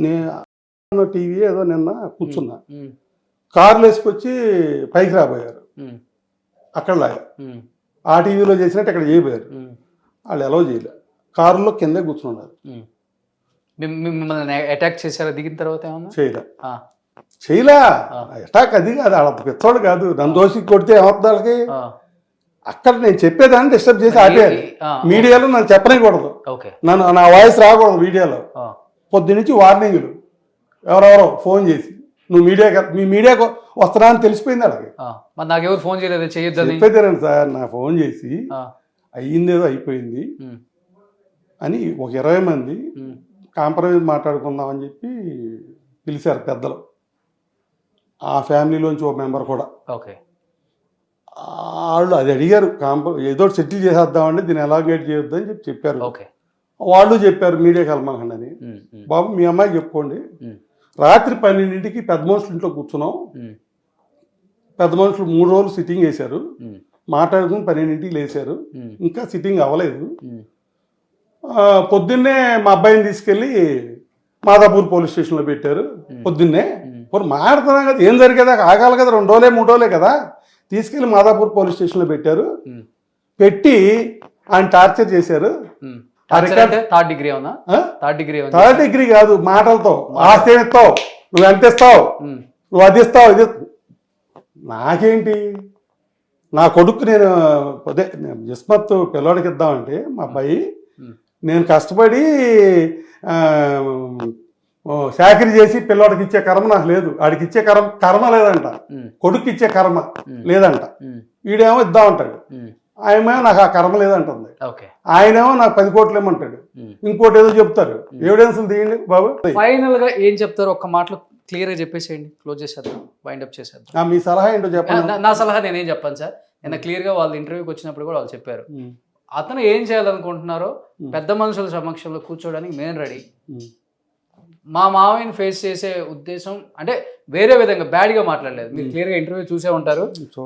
నేను టీవీ ఏదో నిన్న కూర్చున్నా, కార్లు వేసుకొచ్చి పైకి రాబోయారు, అక్కడ లాగా ఆ టీవీలో చేసినట్టు ఇక్కడ చేయబోయారు. వాళ్ళు ఎలా చేయలే, కారులో కిందే కూర్చున్నారు. మిమ్మల్ని అటాక్ చేశారా దిగిన తర్వాత? ఏమన్నా చేయలా అటాక్, అది కాదు, వాళ్ళ పెద్దోళ్ళు కాదు, నన్ను దోషి కొడితే ఏమవుతుంది వాళ్ళకి. అక్కడ నేను చెప్పేదాన్ని డిస్టర్బ్ చేసి ఆపేయాలి. మీడియాలో నన్ను చెప్పనేకూడదు, నన్ను నా వాయిస్ రాకూడదు మీడియాలో. పొద్దునుంచి వార్నింగ్లు, ఎవరెవరో ఫోన్ చేసి నువ్వు మీ మీడియాకు వస్తున్నా అని తెలిసిపోయింది వాళ్ళకి. నాకెవరు ఫోన్ చేయలేదు, చేయొద్దని చెప్పేదేనండి సార్. నా ఫోన్ చేసి అయ్యిందేదో అయిపోయింది అని ఒక 20 మంది కాంప్రమైజ్ మాట్లాడుకుందామని చెప్పి పిలిచారు పెద్దలు, ఆ ఫ్యామిలీలోంచి ఒక మెంబర్ కూడా. వాళ్ళు అది అడిగారు, ఏదో సెటిల్ చేసేద్దామండి, దీన్ని ఎలాగేట్ చేయొద్దు అని చెప్పారు. వాళ్ళు చెప్పారు మీడియాకి వెళ్ళమాకండి అని. బాబు మీ అమ్మాయికి చెప్పుకోండి, రాత్రి 12ంటికి పెద్ద మనుషులు ఇంట్లో కూర్చున్నాం, పెద్ద మనుషులు 3 రోజులు సిట్టింగ్ వేశారు, మాట్లాడుకుని 12ంటికి లేచారు, ఇంకా సిట్టింగ్ అవ్వలేదు. పొద్దున్నే మా అబ్బాయిని తీసుకెళ్ళి మాదాపూర్ పోలీస్ స్టేషన్లో పెట్టారు. పొద్దున్నే మాట్లాడుతున్నాం కదా, ఏం జరిగేదా ఆగాలి కదా, 2 రోజులే 3 రోజులే కదా, తీసుకెళ్ళి మాదాపూర్ పోలీస్ స్టేషన్లో పెట్టారు. పెట్టి ఆయన టార్చర్ చేశారు. థర్డ్ డిగ్రీ కాదు, మాటలతో ఆస్తి ఇస్తావు, నువ్వు ఎంత ఇస్తావు, నువ్వు అది ఇస్తావు, ఇది. నాకేంటి, నా కొడుకు నేను అదే జిస్మత్ పిల్లవాడికి ఇద్దామంటే మా అబ్బాయి, నేను కష్టపడి చాకరీ చేసి పిల్లవాడికి ఇచ్చే కర్మ నాకు లేదు, ఆడికి ఇచ్చే కర్మ లేదంట, కొడుకు ఇచ్చే కర్మ లేదంట. వీడేమో ఇద్దామంటాడు, ఆయనేమో నాకు ఆ కర్మ లేదంటుంది, ఆయనేమో నాకు 10 కోట్లు ఇమ్మంటాడు, ఇంకోటి ఏదో చెప్తారు. ఎవిడెన్స్ తీయండి బాబు. ఫైనల్ గా ఏం చెప్తారు ఒక్క మాటలో క్లియర్ గా చెప్పేసేయండి, క్లోజ్ చేసేద్దాం, వైండ్ అప్ చేసేద్దాం. మీ సలహా ఏంటో చెప్పండి. నా సలహా నేనేం చెప్పాను సార్, నిన్న క్లియర్ గా వాళ్ళు ఇంటర్వ్యూకి వచ్చినప్పుడు కూడా వాళ్ళు చెప్పారు, అతను ఏం చేయాలనుకుంటున్నారో పెద్ద మనుషుల సమక్షంలో కూర్చోడానికి మేము రెడీ. మా మావయ్యని ఫేస్ చేసే ఉద్దేశం అంటే వేరే విధంగా బ్యాడ్గా మాట్లాడలేదు. మీరు క్లియర్గా ఇంటర్వ్యూ చూసే ఉంటారు,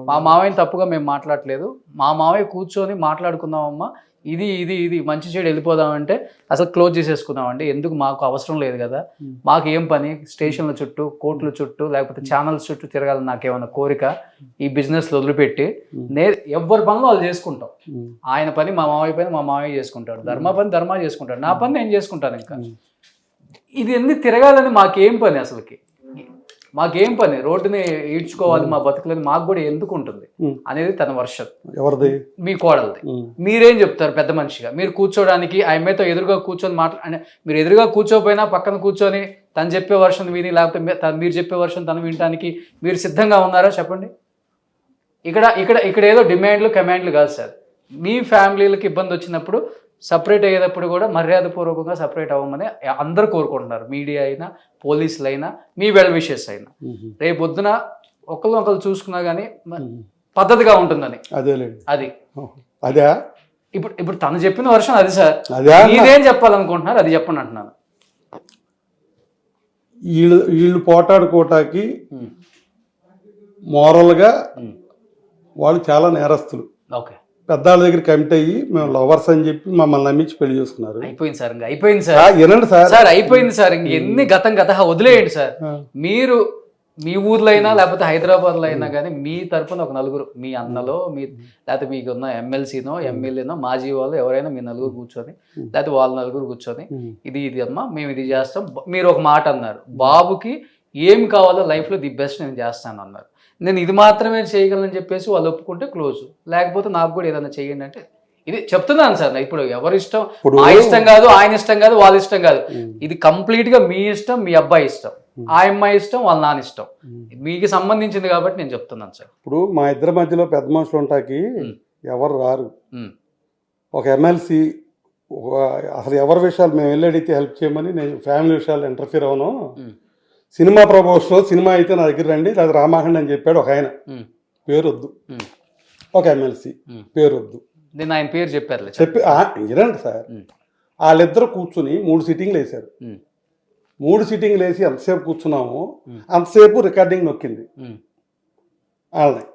మా మావయ్యని తప్పుగా మేము మాట్లాడలేదు. మా మావయ్య కూర్చొని మాట్లాడుకుందామమ్మా, ఇది ఇది ఇది మంచి చెడు వెళ్ళిపోదామంటే అసలు క్లోజ్ చేసేసుకుందామండి, ఎందుకు మాకు అవసరం లేదు కదా, మాకు ఏం పని స్టేషన్ల చుట్టూ కోర్టుల చుట్టూ లేకపోతే ఛానల్స్ చుట్టూ తిరగాలని నాకేమన్నా కోరిక, ఈ బిజినెస్లో వదిలిపెట్టి ఎవరి పనులు వాళ్ళు చేసుకుంటాం. ఆయన పని మా మావయ్య పని మా మావయ్య చేసుకుంటాడు, ధర్మ పని ధర్మ చేసుకుంటాడు, నా పని నేను చేసుకుంటాను. ఇంకా ఇది ఎన్ని తిరగాలని మాకేం పని, అసలుకి మాకేం పని, రోడ్డుని ఈడ్చుకోవాలి మా బతుకులని మాకు కూడా ఎందుకు ఉంటుంది అనేది తన వర్షన్. ఎవరిది? మీ కోడలది. మీరేం చెప్తారు పెద్ద మనిషిగా, మీరు కూర్చోడానికి ఆయమ్మతో ఎదురుగా కూర్చొని అంటే మీరు ఎదురుగా కూర్చోపోయినా పక్కన కూర్చొని తను చెప్పే వర్షన్ విని లేకపోతే మీరు చెప్పే వర్షన్ తను వినడానికి మీరు సిద్ధంగా ఉన్నారా చెప్పండి. ఇక్కడ ఇక్కడ ఇక్కడ ఏదో డిమాండ్లు కమాండ్లు కాదు సార్. మీ ఫ్యామిలీలకు ఇబ్బంది వచ్చినప్పుడు సపరేట్ అయ్యేటప్పుడు కూడా మర్యాదపూర్వకంగా సపరేట్ అవ్వమని అందరూ కోరుకుంటున్నారు. మీడియా అయినా, పోలీసులు అయినా, మీ వెల్ విషెస్ అయినా. రేపు పొద్దున ఒకళ్ళు చూసుకున్నా కానీ పద్ధతిగా ఉంటుందని. అదేలేండి. అది అదే ఇప్పుడు తను చెప్పిన వర్షన్ అది సార్. అదే మీరేం చెప్పాలనుకుంటున్నారు అది చెప్పండి అంటున్నాను. వీళ్ళు పోటాడుకోవటానికి మోరల్గా వాళ్ళు చాలా నేరస్తులు. ఓకే, పెద్దవాళ్ళ దగ్గర కమిట్ అయ్యి మేము లవర్స్ అని చెప్పి మమ్మల్ని నమ్మించి పెళ్లి చేసుకున్నారు. అయిపోయింది సార్, ఇంకా అయిపోయింది సార్. వినండి సార్, సార్ అయిపోయింది సార్. ఇంక ఎన్ని గతం వదిలేయండి సార్. మీరు మీ ఊర్లో అయినా లేకపోతే హైదరాబాద్లో అయినా కానీ మీ తరపున ఒక నలుగురు, మీ అన్నలో మీ లేకపోతే మీకున్న ఎమ్మెల్సీనో ఎమ్మెల్యేనో మాజీ వాళ్ళు ఎవరైనా మీ నలుగురు కూర్చొని లేకపోతే వాళ్ళ నలుగురు కూర్చొని ఇది అమ్మా మేము ఇది చేస్తాం. మీరు ఒక మాట అన్నారు, బాబుకి ఏం కావాలో లైఫ్లో ది బెస్ట్ నేను చేస్తాను అన్నారు. నేను ఇది మాత్రమే చేయగలను చెప్పేసి వాళ్ళు ఒప్పుకుంటే క్లోజ్, లేకపోతే నాకు కూడా ఏదైనా చేయండి అంటే ఇది చెప్తున్నాను సార్. ఇప్పుడు ఎవరి ఇష్టం, మా ఇష్టం కాదు, ఆయన ఇష్టం కాదు, వాళ్ళ ఇష్టం కాదు. ఇది కంప్లీట్ గా మీ ఇష్టం, మీ అబ్బాయి ఇష్టం, ఆ అమ్మాయి ఇష్టం, వాళ్ళ నాన్న ఇష్టం, మీకు సంబంధించింది కాబట్టి నేను చెప్తున్నాను సార్. ఇప్పుడు మా ఇద్దరి మధ్యలో పెద్ద మనుషులు ఉంటాకి ఎవరు రారు. ఒక ఎమ్మెల్సీ అసలు ఎవరి విషయాలు మేము వెళ్ళడితే హెల్ప్ చేయమని నేను ఫ్యామిలీ విషయాలు ఇంటర్ఫీర్ అవను. సినిమా ప్రమోషన్లో సినిమా అయితే నా దగ్గర రండి, అది రామాఖండ్ అని చెప్పాడు ఒక ఆయన, పేరు వద్దు. ఒక ఎమ్మెల్సీ పేరు వద్దు, నేను ఆయన పేరు చెప్పారు చెప్పి వినండి సార్. వాళ్ళిద్దరు కూర్చుని 3 సిట్టింగ్లు వేశారు. 3 సిట్టింగ్లు వేసి ఎంతసేపు కూర్చున్నాము అంతసేపు రికార్డింగ్ నొక్కింది వాళ్ళని.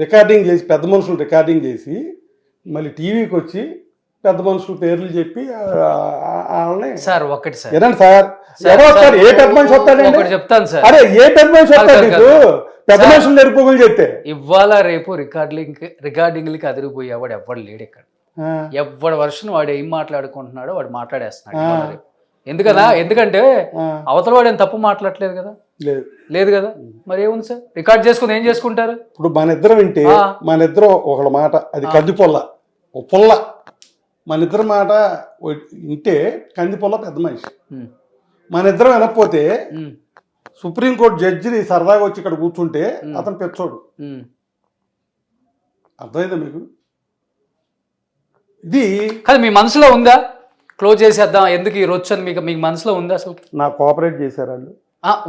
రికార్డింగ్ చేసి పెద్ద మనుషులు రికార్డింగ్ చేసి మళ్ళీ టీవీకి వచ్చి పెద్ద మనుషుల పేర్లు చెప్పి వాళ్ళని. సార్ ఒకటి సార్ వినండి సార్, ఏ పెద్ద మనిషి వస్తాడండి? చెప్తాను సార్. అరే ఏ పెద్ద మనిషి వస్తాడు? పెద్ద మనుషులు నెరుపుకోమని చెప్తే ఇవాళ రేపు రికార్డింగ్లకి అదిరిపోయేవాడు ఎవ్వడు లేడు ఇక్కడ. ఎవడి వర్షన్ వాడు ఏం మాట్లాడుకుంటున్నాడో వాడు మాట్లాడేస్తున్నాడు. ఎందుకంటే అవతల వాడు ఏం తప్పు మాట్లాడలేదు కదా, లేదు కదా, మరి ఏముంది సార్? రికార్డ్ చేసుకుని ఏం చేసుకుంటారు? ఇప్పుడు మన ఇద్దరం వింటే మన ఇద్దరం ఒకళ్ళ మాట అది కందిపొల్ల పుల్ల, మన ఇద్దరు మాట వింటే కందిపొల్ల పెద్ద మనిషి. మన ఇద్దరం వినకపోతే సుప్రీంకోర్టు జడ్జిని సరదాగా వచ్చి ఇక్కడ కూర్చుంటే అతను పెచ్చోడు. అర్థమైందా మీకు? ఇది కాదు మీ మనసులో ఉందా క్లోజ్ చేసేద్దాం ఎందుకు ఈ రోజు అని మీకు మనసులో ఉందా? అసలు నా కోఆపరేట్ చేశారు వాళ్ళు,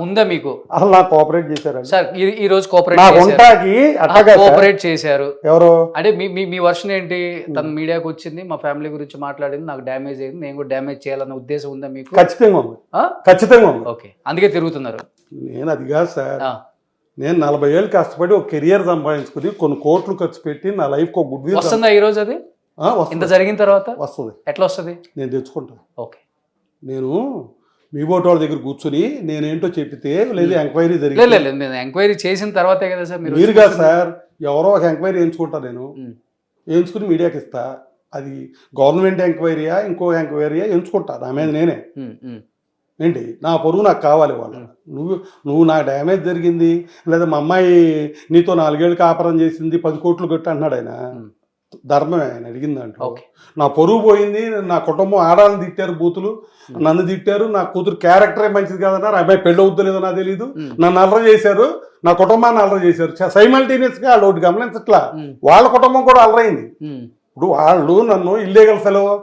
ఉందా మీకు? అసలు నా కోఆపరేట్ చేశారు సార్ ఈ రోజు కోఆపరేట్ చేశారు ఎవరు అంటే మీ వర్షన్ ఏంటి? తన మీడియాకి వచ్చింది, మా ఫ్యామిలీ గురించి మాట్లాడింది, నాకు డ్యామేజ్ అయింది, నేను కూడా డ్యామేజ్ చేయాలన్న ఉద్దేశం ఉందా మీకు? ఖచ్చితంగా ఉంది, ఖచ్చితంగా ఉంది. ఓకే, అందుకే తిరుగుతున్నారు. నేను అది కాదు సార్, నేను 40 ఏళ్ళు కష్టపడి ఒక కెరియర్ సంపాదించుకుని కొన్ని కోట్లు ఖర్చు పెట్టి నా లైఫ్ ఒక గుడ్ విల్ వస్తుందా ఈ రోజు? అది ఇంత జరిగిన తర్వాత వస్తుంది. ఎట్లా వస్తుంది? నేను తెచ్చుకుంటాను. ఓకే, నేను మీ బోట్ వాళ్ళ దగ్గర కూర్చుని నేనేంటో చెప్పితే లేదు ఎంక్వైరీ జరిగింది. నేను ఎంక్వైరీ చేసిన తర్వాతే కదా సార్ మీరు కాదు సార్, ఎవరో ఒక ఎంక్వైరీ ఎంచుకుంటా, నేను ఎంచుకుని మీడియాకి ఇస్తా. అది గవర్నమెంట్ ఎంక్వైరీయా ఇంకో ఎంక్వైరీయా ఎంచుకుంటా, నా మీద నేనే. ఏంటి నా పొరుగు నాకు కావాలి. వాళ్ళు నువ్వు నా డ్యామేజ్ జరిగింది లేదా మా అమ్మాయి నీతో 4 ఏళ్ళు కాపురం చేసింది 10 కోట్లు కొట్టి అంటున్నాడు ఆయన. ధర్మమే ఆయన అడిగింది దాంట్లో. నా పొరుగు పోయింది, నా కుటుంబం ఆడాలని తిట్టారు, బూతులు నన్ను తిట్టారు, నా కూతురు క్యారెక్టరే మంచిది కాదన్నారు, అబ్బాయి పెళ్ళి అవుతుందో నాకు తెలియదు, నన్ను అల్లరి చేశారు, నా కుటుంబాన్ని అల్లరి చేశారు. సైమల్టేనియస్గా వాళ్ళు ఒకటి గమనించట్లా, వాళ్ళ కుటుంబం కూడా అల్లరైంది. ఇప్పుడు వాళ్ళు నన్ను ఇల్లీగల్ సెలవు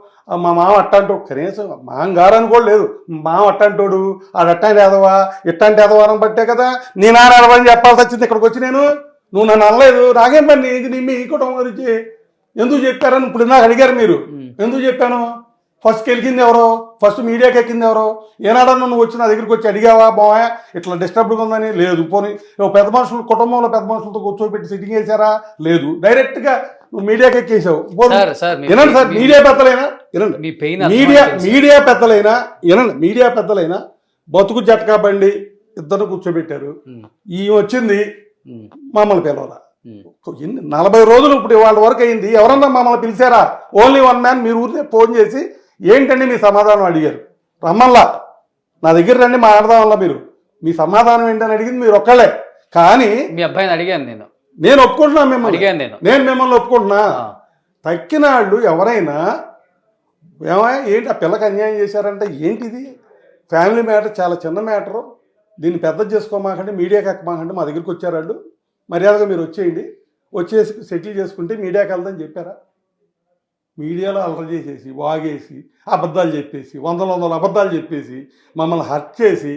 మా మామ అట్టంటూ కనీసం మాంగారని కూడా లేదు, మామ అట్టంటోడు ఆడట్టాంటి ఎదవా ఇట్టంటి ఎదవారం బట్టే కదా నేను ఆడవని చెప్పాల్సి వచ్చింది ఇక్కడికి వచ్చి. నువ్వు నన్ను అనలేదు, నాకేం పని ఇది మీ కుటుంబం గురించి ఎందుకు చెప్పారని ఇప్పుడు నాకు అడిగారు మీరు. ఎందుకు చెప్పాను? ఫస్ట్ ఎక్కింది ఎవరో, ఫస్ట్ మీడియాకి ఎక్కింది ఎవరో? ఏనాడన్నా నువ్వు వచ్చి నా దగ్గరికి వచ్చి అడిగావా బావా ఇట్లా డిస్టర్బ్గా ఉందని? లేదు. పోనీ పెద్ద మనుషులు కుటుంబంలో పెద్ద మనుషులతో కూర్చోబెట్టి సిట్టింగ్ వేసారా? లేదు. డైరెక్ట్గా నువ్వు మీడియాకి ఎక్కేసావు. వినండి సార్, మీడియా పెద్దలైనా వినండి, మీడియా పెద్దలైనా వినండి, మీడియా పెద్దలైనా బతుకు జట్కా బండి ఇద్దరు కూర్చోబెట్టారు. ఈ వచ్చింది మమ్మల్ని పిలవాలా? 40 రోజులు ఇప్పుడు వాళ్ళ వరకు అయింది, ఎవరన్నా మమ్మల్ని పిలిచారా? Only 1 man. మీరు ఊరినే ఫోన్ చేసి ఏంటండి మీ సమాధానం అడిగారు, రమ్మల్లా నా దగ్గర రండి మాట్లాడదామల్లా. మీరు మీ సమాధానం ఏంటని అడిగింది మీరు ఒక్కళ్ళే. కానీ మీ అబ్బాయిని అడిగాను నేను ఒప్పుకుంటున్నా మిమ్మల్ని, నేను మిమ్మల్ని ఒప్పుకుంటున్నా. తక్కిన వాళ్ళు ఎవరైనా ఏమయ్యా ఏంటి ఆ పిల్లకి అన్యాయం చేశారంటే ఏంటిది? ఫ్యామిలీ మ్యాటర్ చాలా చిన్న మ్యాటరు, దీన్ని పెద్ద చేసుకోమాకండి, మీడియాకి ఎక్కమాకండి, మా దగ్గరికి వచ్చారు వాళ్ళు, మర్యాదగా మీరు వచ్చేయండి, వచ్చేసి సెటిల్ చేసుకుంటే మీడియాకి వెళ్దని చెప్పారా? మీడియాలో అల్లరి చేసేసి వాగేసి అబద్ధాలు చెప్పేసి వందల అబద్ధాలు చెప్పేసి మమ్మల్ని హర్ట్ చేసి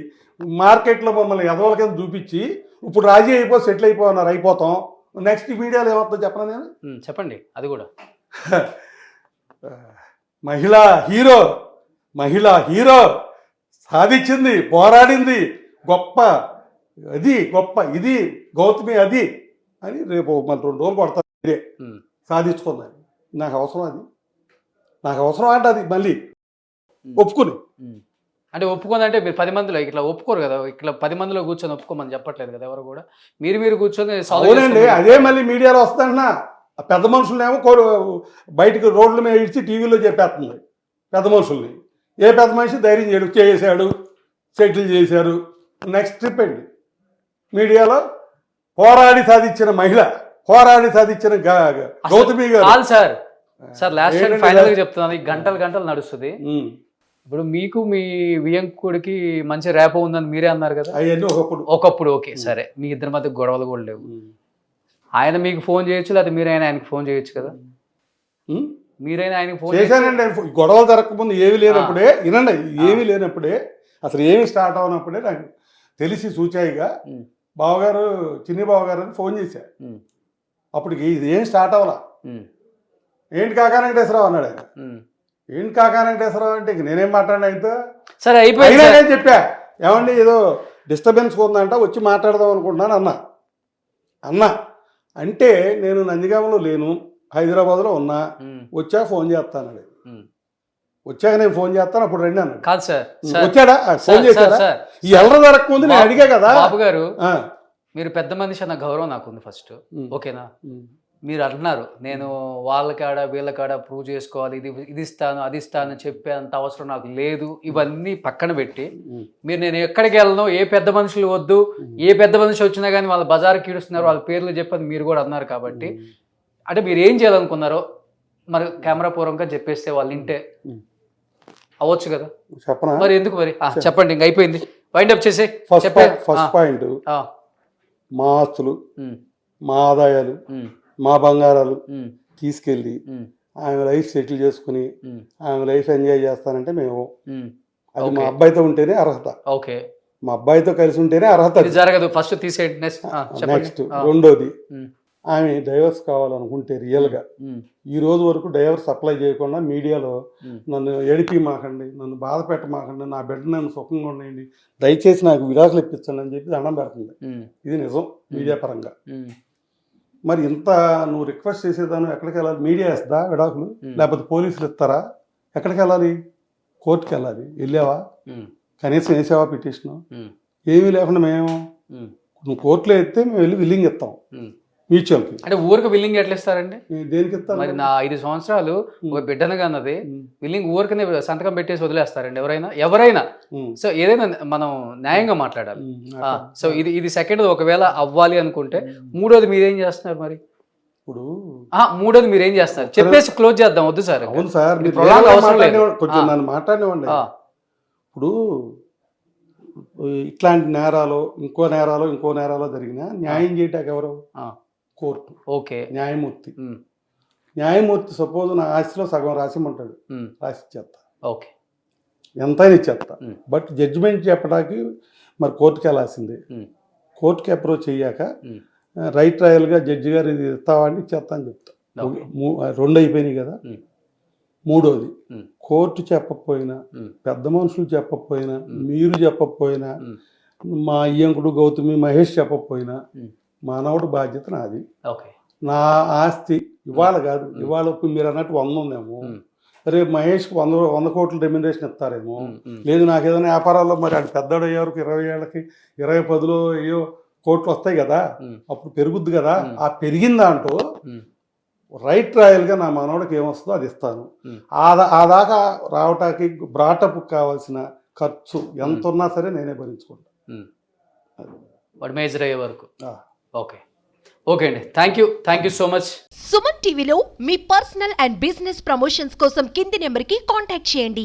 మార్కెట్లో మమ్మల్ని ఎదవల కింద చూపించి ఇప్పుడు రాజీ సెటిల్ అయిపోతున్నారు, అయిపోతాం. నెక్స్ట్ మీడియాలో ఏమవుతుందో చెప్పనా నేను? చెప్పండి. అది కూడా మహిళా హీరో సాధించింది, పోరాడింది, గొప్ప ఇది గౌతమి అది అని రేపు మళ్ళీ 2 రోజులు పడతారు ఇదే సాధించుకుందని. నాకు అవసరం అంటే అది మళ్ళీ ఒప్పుకుని అంటే ఒప్పుకుందంటే మీరు 10 మందిలో ఇట్లా ఒప్పుకోరు కదా, ఇట్లా 10 మందిలో కూర్చొని ఒప్పుకోమని చెప్పట్లేదు కదా ఎవరు కూడా. మీరు కూర్చొని అవునండి, అదే మళ్ళీ మీడియాలో వస్తుందన్నా. పెద్ద మనుషులనేమో బయటకు రోడ్ల మీద ఇచ్చి టీవీలో చెప్పేస్తుంది పెద్ద మనుషుల్ని. ఏ పెద్ద మనిషి ధైర్యం చేశాడు, సెటిల్ చేశారు. నెక్స్ట్ ట్రిప్ అండి మీడియాలో పోరాడి సాధించిన మహిళ, పోరాడి సాధించిన గౌతమి గారు. సార్ లాస్ట్ టైం ఫైనల్ గా చెప్తున్నాను, గంటలు నడుస్తుంది. ఇప్పుడు మీకు మీ వియంకుడికి మంచి ర్యాప్ ఉందని మీరే అన్నారు కదా. అవన్నీ ఒకప్పుడు ఓకే సరే, మీ ఇద్దరి మధ్య గొడవలు కూడా లేవు. ఆయన మీకు ఫోన్ చేయొచ్చు, లేకపోతే మీరైనా ఆయనకి ఫోన్ చేయొచ్చు కదా. మీరైనా ఆయనకి ఫోన్ చేశానండి. గొడవలు జరగకముందు ఏమీ లేనప్పుడే వినండి, ఏమీ లేనప్పుడే అసలు ఏమి స్టార్ట్ అవునప్పుడే నాకు తెలిసి సూచాయిగా బావగారు, చిన్ని బావగారు అని ఫోన్ చేశారు. అప్పటికి ఇది ఏం స్టార్ట్ అవ్వాలా. ఏంటి కాకా వెంకటేశ్వరరావు అన్నాడు ఆయన. ఏంటి కాకా వెంకటేశ్వరరావు అంటే ఇక నేనేం మాట్లాడినా అయితే సరే అయిపోయింది. నేను చెప్పా, ఏమండి ఏదో డిస్టర్బెన్స్ ఉందంట, వచ్చి మాట్లాడదాం అనుకుంటున్నాను అన్నా. అంటే నేను నందిగామలో లేను, హైదరాబాద్లో ఉన్నా, వచ్చాక ఫోన్ చేస్తాను. వచ్చాక నేను ఫోన్ చేస్తాను, అప్పుడు రండి అన్నాడు. కాదు సార్, వచ్చాడా ఫోన్ చేశాడా? ఈ ఎల్లర జరగకముందు నేను అడిగా కదా. బాబు గారు మీరు పెద్ద మనిషి అన్న గౌరవం నాకుంది ఫస్ట్, ఓకేనా. మీరు అంటున్నారు నేను వాళ్ళ కాడ వీళ్ళ కాడ ప్రూవ్ చేసుకోవాలి, ఇది ఇస్తాను అది ఇస్తాను చెప్పే అంత అవసరం నాకు లేదు. ఇవన్నీ పక్కన పెట్టి మీరు నేను ఎక్కడికి వెళ్ళను, ఏ పెద్ద మనుషులు వద్దు, ఏ పెద్ద మనిషి వచ్చినా కానీ వాళ్ళ బజార్కి ఈడుస్తున్నారు, వాళ్ళ పేర్లు చెప్పని మీరు కూడా అన్నారు. కాబట్టి అంటే మీరు ఏం చేయాలనుకున్నారో మరి కెమెరా పూర్వకంగా చెప్పేస్తే వాళ్ళు వింటే అవ్వచ్చు కదా. చెప్పనా మరి ఎందుకు మరి చెప్పండి, ఇంక అయిపోయింది, వైండప్ చేసే. ఫస్ట్ పాయింట్, మా ఆస్తులు, మా ఆదాయాలు, మా బంగారాలు తీసుకెళ్ళి ఆమె లైఫ్ సెటిల్ చేసుకుని ఆమె లైఫ్ ఎంజాయ్ చేస్తానంటే మేము, అది మా అబ్బాయితో ఉంటేనే అర్హత. ఓకే, మా అబ్బాయితో కలిసి ఉంటేనే అర్హత. జరగదు. ఫస్ట్ తీసేయండి. నెక్స్ట్ రెండోది, ఆమె డైవర్స్ కావాలనుకుంటే రియల్గా ఈ రోజు వరకు డైవర్స్ అప్లై చేయకుండా మీడియాలో నన్ను ఏడిపి మాకండి, నన్ను బాధ పెట్టమాకండి, నా బిడ్డ నన్ను సుఖంగా ఉండండి, దయచేసి నాకు విడాకులు ఇప్పించండి అని చెప్పి దండం పెడుతుంది. ఇది నిజం మీడియా పరంగా. మరి ఇంత నువ్వు రిక్వెస్ట్ చేసేదాన్ని ఎక్కడికి వెళ్ళాలి? మీడియా ఇస్తుందా విడాకులు, లేకపోతే పోలీసులు ఇస్తారా? ఎక్కడికి వెళ్ళాలి? కోర్టుకి వెళ్ళాలి. వెళ్ళావా? కనీసం వేసావా పిటిషన్? ఏమీ లేకుండా మేము నువ్వు కోర్టులో ఎత్తే మేము వెళ్ళి విల్లింగ్ ఇస్తాం మ్యూచువల్కి. అంటే ఊరికి విల్లింగ్ ఎట్లా ఇస్తారండి? దేనికి ఇస్తాం? మరి నా 5 సంవత్సరాలు ఒక బిడ్డను కన్నది విల్లింగ్ ఊరికనే సంతకం పెట్టేసి వదిలేస్తారండి ఎవరైనా. సో ఏదైనా మనం న్యాయంగా మాట్లాడాలి. సో ఇది సెకండ్. ఒకవేళ అవ్వాలి అనుకుంటే మూడోది మీరేం చేస్తున్నారు మరి? ఇప్పుడు మూడోది మీరేం చేస్తున్నారు చెప్పేసి క్లోజ్ చేద్దాం. వద్దు సార్. అవును సార్, కొంచెం నన్ను మాట్లాడివ్వండి. ఇప్పుడు ఇట్లాంటి నేరాలు ఇంకో నేరాలో జరిగినా న్యాయం చేయటానికి ఎవరు? కోర్టు. ఓకే, న్యాయమూర్తి సపోజ్ నా ఆస్తిలో సగం రాసిమంటాడు, రాసి ఇచ్చేస్తా. ఓకే, ఎంతైనా ఇచ్చేస్తా. బట్ జడ్జిమెంట్ చెప్పడానికి మరి కోర్టుకి వెళ్ళాల్సిందే. కోర్టుకి అప్రోచ్ అయ్యాక రైట్ రాయల్గా జడ్జి గారు ఇది ఇస్తావా అంటే ఇచ్చేస్తా అని చెప్తా. 2 అయిపోయినాయి కదా. మూడోది, కోర్టు చెప్పకపోయినా, పెద్ద మనుషులు చెప్పకపోయినా, మీరు చెప్పకపోయినా, మా అయ్యంకుడు గౌతమి మహేష్ చెప్పకపోయినా మానవుడు బాధ్యత నాది. నా ఆస్తి ఇవాళ కాదు, ఇవాళ మీరు అన్నట్టు 100 ఉందేమో, రేపు మహేష్కి 100 కోట్ల రెమ్యునరేషన్ ఇస్తారేమో. లేదు నాకు ఏదైనా వ్యాపారాల్లో మరి అది పెద్దోడు అయ్యేవారు 20 ఏళ్ళకి 20-10లో అయ్యో కోట్లు వస్తాయి కదా, అప్పుడు పెరుగుద్ది కదా. ఆ పెరిగిన దాంట్లో రైట్ రాయల్గా నా మనవడికి ఏమొస్తుందో అది ఇస్తాను. ఆ దాకా రావటానికి బ్రాటప్ కావాల్సిన ఖర్చు ఎంత ఉన్నా సరే నేనే భరించుకుంటాను, వాడు మేజర్ అయ్యే వరకు. ఓకే అండి, thank you so much. Suman టీవీలో మీ పర్సనల్ అండ్ బిజినెస్ ప్రమోషన్స్ కోసం కింది నెంబర్కి కాంటాక్ట్ చేయండి.